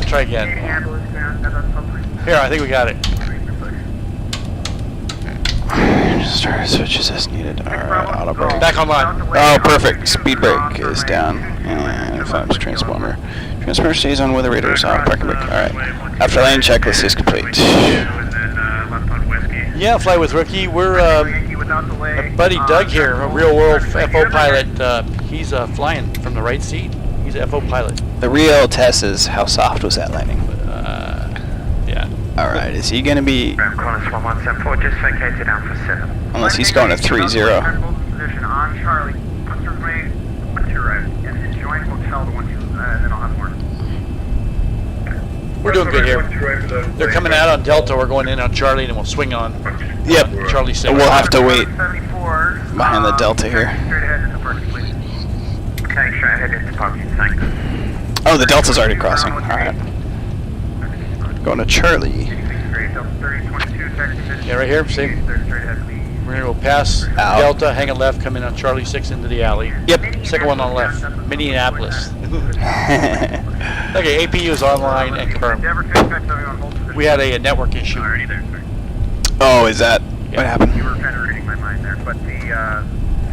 try again. Minneapolis ground, that's public. Here, I think we got it. Start switches as needed. Alright, auto brake. Back online. Oh, perfect. Speed brake is down. And flaps transponder. Transponder stays on with the radar is off. Parking brake. Alright. After lane checklist is complete. Yeah, Fly with Rookie. We're, my buddy Doug here, a real world FO pilot. He's flying from the right seat. He's a FO pilot. The real test is how soft was that landing. Yeah. Alright, is he going to be... Collins 1174, just vacated down for 7. Unless he's going to 3-0. Position on Charlie, what's your way, what's your right, and join hotel to 12, and then I'll have more. We're doing good here. They're coming out on Delta. We're going in on Charlie, and then we'll swing on. Yep. Charlie 6. We'll have to wait 74, behind the Delta here. Straight ahead into parking, please. Okay, straight ahead into parking, thanks. Oh, the Delta's already crossing. Alright. Going to Charlie. Yeah, right here. See? We're going to go past Out. Delta, hang a left, come in on Charlie 6 into the alley. Yep. Second one on the left. Minneapolis. Okay, APU is online and confirmed. We had a network issue. Oh, is that what happened? You were kind of reading my mind there, but the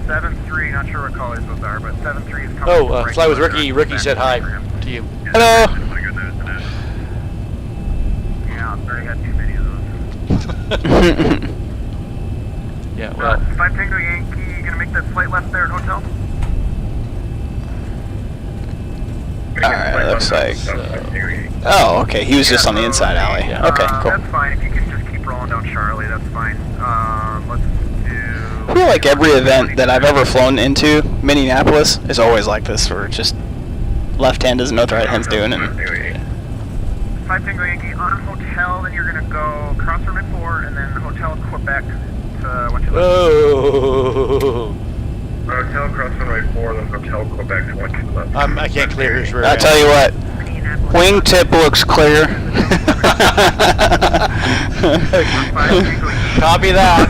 7-3, not sure what colors those are, but 7-3 is coming. Oh, Fly with Ricky. Ricky said hi to you. Hello. Yeah, I already had too many of those. Yeah, well. 5 Tango Yankee, you gonna make that flight left there at hotel? Alright, looks like... Oh, okay, he was just on the inside alley. Yeah. Okay, cool. That's fine, if you can just keep rolling down Charlie, that's fine. Let's do... I feel like every event that I've ever flown into, Minneapolis, is always like this, where just left hand doesn't know what the right hand's doing, and... 5 Tango Yankee, on hotel, then you're gonna go cross runway 4, and then hotel Quebec to what you left. Oh. Hotel cross runway 4, then hotel Quebec to what you left. I can't clear his rear. I'll tell you what, wingtip looks clear. Copy that.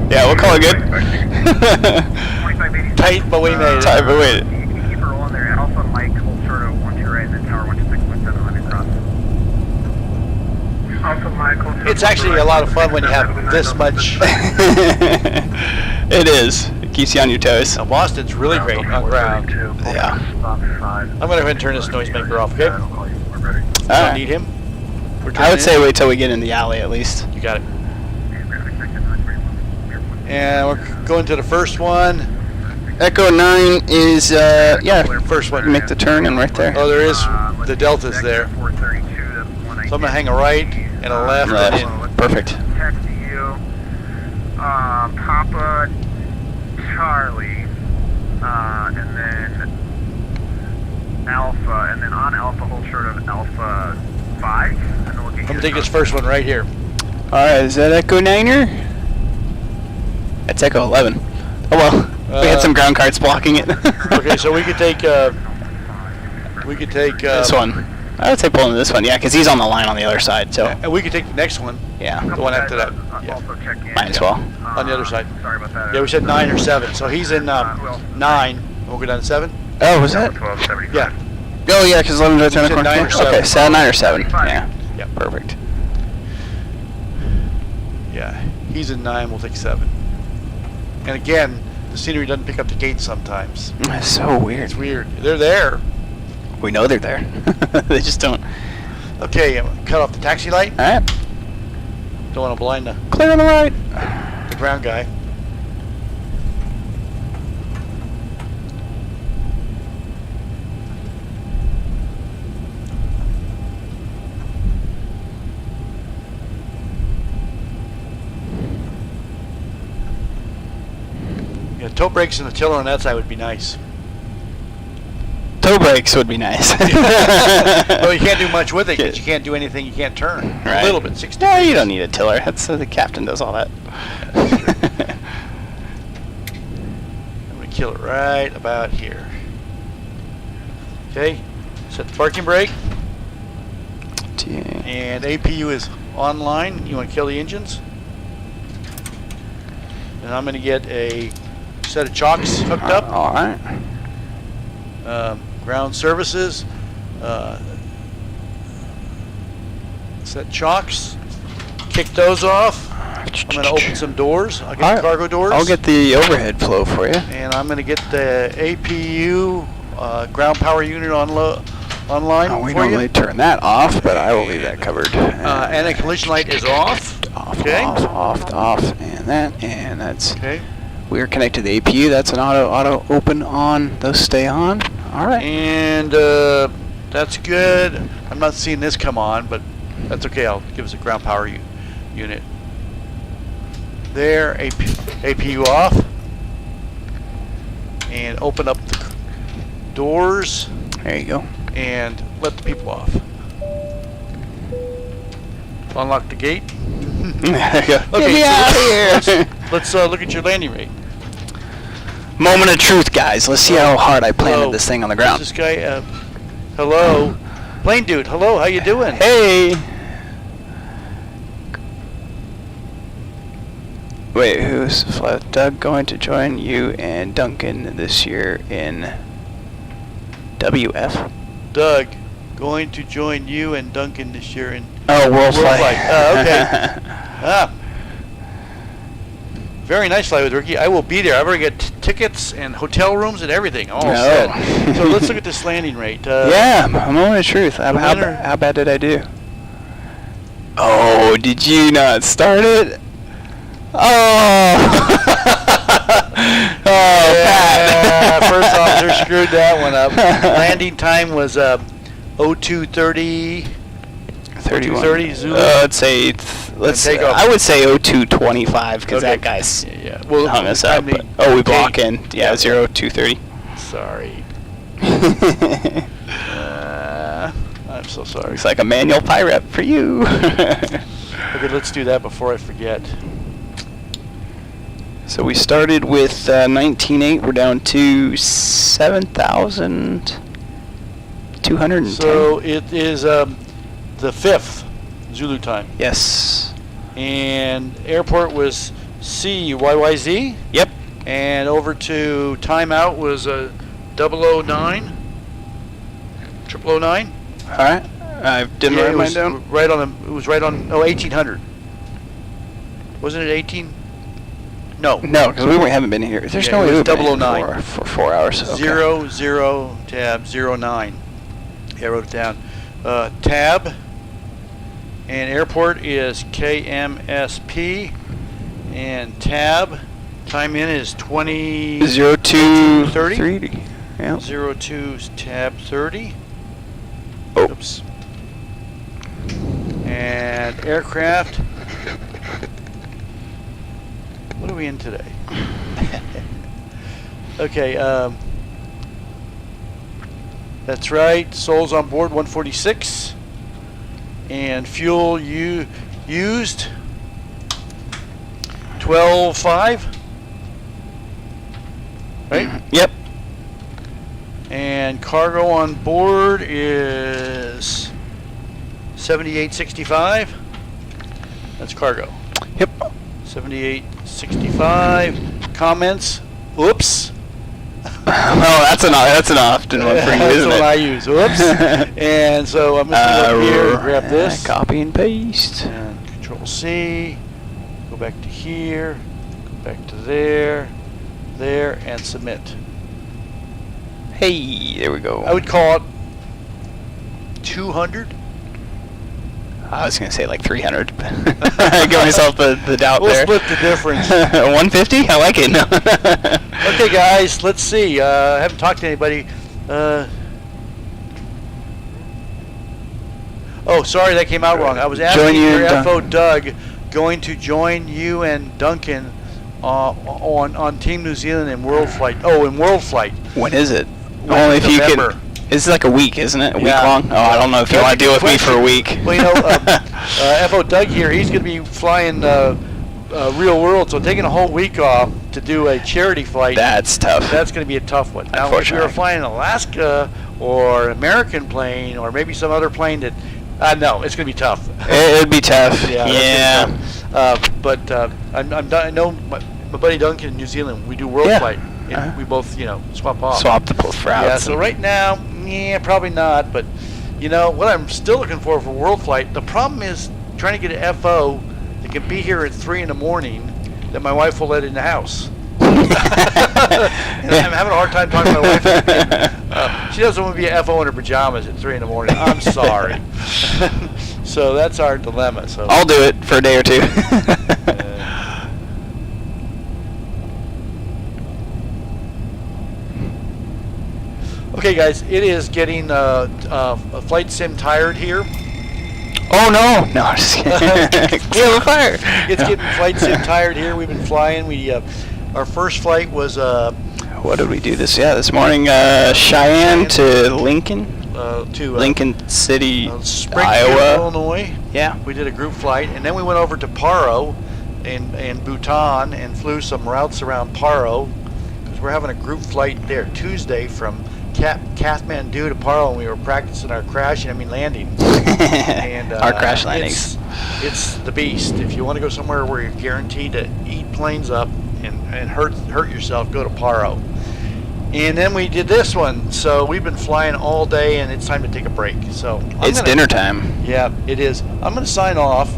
Yeah, we'll call it good. Tight, but we made it. Tight, but wait. You can keep it rolling there. Alpha Mike, hold short of 12 right, and then tower 126.7 on your cross. Alpha Mike, hold short. It's actually a lot of fun when you have this much. It is. It keeps you on your toes. Now, Boston's really great on ground. Yeah. I'm going to go ahead and turn this noisemaker off, okay? Don't Alright. need him. I would say wait till we get in the alley at least. You got it. And we're going to the first one. Echo 9 is, yeah, First one. make the turn and right there. Oh, there is. The Delta's there. So I'm going to hang a right and a left. Left. And in. Perfect. Taxi you, Papa, Charlie, and then Alpha, and then on Alpha, hold short of Alpha 5, and then we'll get you I'm going to take this first one right here. Alright, is that Echo 9er? That's Echo 11. Oh well, we had some ground carts blocking it. Okay, so we could take this one. I would say pull into this one, yeah, because he's on the line on the other side, so. And we could take the next one, Yeah, the one after that. Yeah, Also check in. might as well. on the other side. Sorry about that. Yeah, we said 9 or 7, so he's in 9. We'll go down to 7. Oh, was that? 1275. Yeah. Oh, yeah, because 11 right there in the said corner. 9 or 7. Okay, 9 or 7. Yeah. Yep. Perfect. Yeah, he's in 9. We'll take 7. And again, the scenery doesn't pick up the gate sometimes. That's so weird. It's weird. They're there. We know they're there. They just don't. Okay, cut off the taxi light. All right. Don't want to blind Clear on the right. the ground guy. Yeah, toe brakes and the tiller on that side would be nice. Toe brakes would be nice. Well, you can't do much with it because you can't do anything. You can't turn. Right. A little bit, 60 No, you degrees. don't need a tiller. That's the captain does all that. I'm going to kill it right about here. Okay, set the parking brake. And APU is online. You want to kill the engines? And I'm going to get a set of chocks hooked up. All right. Ground services. Set chocks. Kick those off. I'm going to open some doors. I'll get the cargo doors. I'll get the overhead flow for you. And I'm going to get the APU ground power unit online We for normally you. turn that off, but I will leave that covered. And the collision light is off. Off, Okay. off, and that's. Okay. We're connected to the APU. That's an auto open on. Those stay on. All right. And that's good. I'm not seeing this come on, but that's okay. I'll give us a ground power unit. There, APU off. And open up the doors There you go. and let the people off. Unlock the gate. There you go. Okay, Get me so out of here. Let's look at your landing rate. Moment of truth, guys. Let's see how hard I planted Hello. this thing on the Who's ground. this guy, hello. Plane dude, hello, how you doing? Hey. Wait, who's Doug going to join you and Duncan this year in WF? Doug, going to join you and Duncan this year in Oh, World Flight. Oh, okay. Very nice flight with Ricky. I will be there. I've already got tickets and hotel rooms and everything. All set. So let's look at this landing rate. Yeah, a moment of truth. How bad did I do? Oh, did you not start it? Oh. Yeah, first officer screwed that one up. Landing time was 0230. 31. 0230 Zulu. I'd say take off. I would say 0225 because Okay. that guy's Yeah. Well, hung us I up. mean, But, we block okay. in. Yeah, 0230. Sorry. I'm so sorry. Looks like a manual pirate for you. Okay, let's do that before I forget. So we started with 19.8. We're down to 7,210. So it is the 5th Zulu time. Yes. And airport was CYYZ. Yep. And over to timeout was 009. 0009. All right. I didn't write mine down. Right on it was right on 1800. Wasn't it 18? No. No, because we haven't been here. There's Yeah, no it way was we've been here 009. for 4 hours. Okay. 00 tab 09. Yeah, I wrote it down. Tab and airport is KMSP, and tab time in is 20 0230. Yeah. 02 tab 30. Oh. Oops. And aircraft. What are we in today? Okay, that's right. Souls on board 146, and fuel used 12.5. Right? Yep. And cargo on board is 7865. That's cargo. Yep. 7865. Comments? Oops. Oh, that's an often one for you, That's isn't what it? I use. Oops. And so I'm just going to go here and grab this. Copy and paste. And Control C. Go back to here. Go back to there. There. And submit. Hey, there we go. I would call it 200. I was going to say like 300. Give myself the doubt We'll there. split the difference. 150? I like it. No. Okay, guys, let's see. I haven't talked to anybody. Oh, sorry, that came out wrong. I was asking your FO Doug going to join you and Duncan on Team New Zealand in World Flight. Oh, in World Flight. When is it? Only if you November. can. It's like a week, isn't it? A week Yeah. long? Oh, I don't know if you want to deal with me for a week. Well, you know, FO Doug here, he's going to be flying real world, so taking a whole week off to do a charity flight. That's tough. That's going to be a tough one. Now, if you Unfortunately. were flying Alaska or American plane or maybe some other plane that, no, it's going to be tough. It'd be tough. Yeah. But I know my buddy Duncan in New Zealand, we do world flight. And we both, swap off. Swap the routes. Yeah, so right now, probably not. But, what I'm still looking for world flight, the problem is trying to get an FO that can be here at 3 in the morning that my wife will let in the house. And I'm having a hard time talking to my wife. She doesn't want to be an FO in her pajamas at 3 in the morning. I'm sorry. So that's our dilemma. So I'll do it for a day or two. Okay, guys, it is getting a flight sim tired here. Oh no! No, I'm just kidding. We have a fire. It's getting flight sim tired here. We've been flying. Our first flight was what did we do this morning? Cheyenne to Lincoln. Lincoln City, Springfield, Iowa, Illinois. Yeah. We did a group flight, and then we went over to Paro and Bhutan and flew some routes around Paro because we're having a group flight there Tuesday from Kathmandu to Paro, and we were practicing our landing. And our crash landings. It's the beast. If you want to go somewhere where you're guaranteed to eat planes up and hurt yourself, go to Paro. And then we did this one. So we've been flying all day, and it's time to take a break. So it's dinner time. Yeah, it is. I'm going to sign off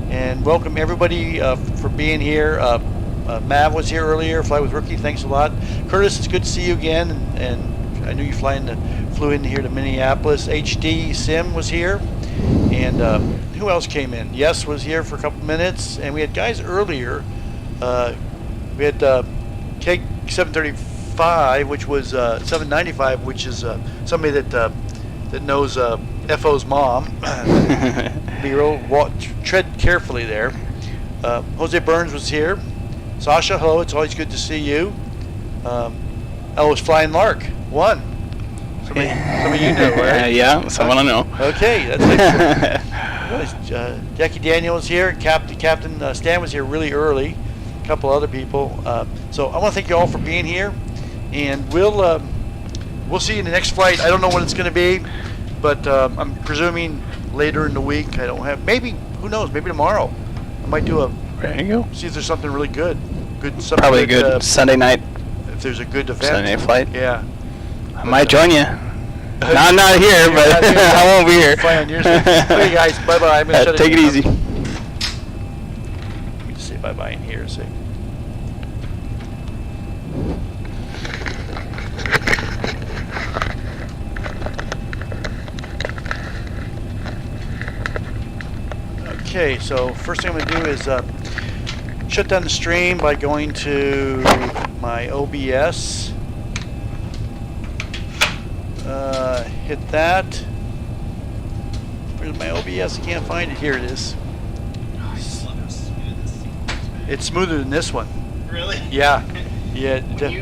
and welcome everybody for being here. Mav was here earlier. Fly with Rookie. Thanks a lot. Curtis, it's good to see you again. And I knew you flew in here to Minneapolis. HD Sim was here, and who else came in? Yes was here for a couple minutes, and we had guys earlier. We had K735, which was 795, which is somebody that knows FO's mom. Be tread carefully there. Jose Burns was here. Sasha, hello. It's always good to see you. I was Flying Lark. One. Somebody you know, right? Yeah, someone I know. Okay, that's excellent. Jackie Daniel was here. Captain Stan was here really early. A couple other people. So I want to thank you all for being here, and we'll see you in the next flight. I don't know when it's going to be, but I'm presuming later in the week. I don't have. Maybe, who knows? Maybe tomorrow. I might do There you go. see if there's something really good. Something Probably good Sunday night. If there's a good event. Sunday night flight. Yeah. I might join you. I'm not here, You're but not here. I won't be here. Fly on yours. Okay, guys. Bye-bye. I'm going to shut Take it down. easy. Let me just say bye-bye in here a sec. Okay, so first thing I'm going to do is shut down the stream by going to my OBS. Hit that. Where's my OBS? I can't find it. Here it is. It's smoother than this one. Really? Yeah. Yeah.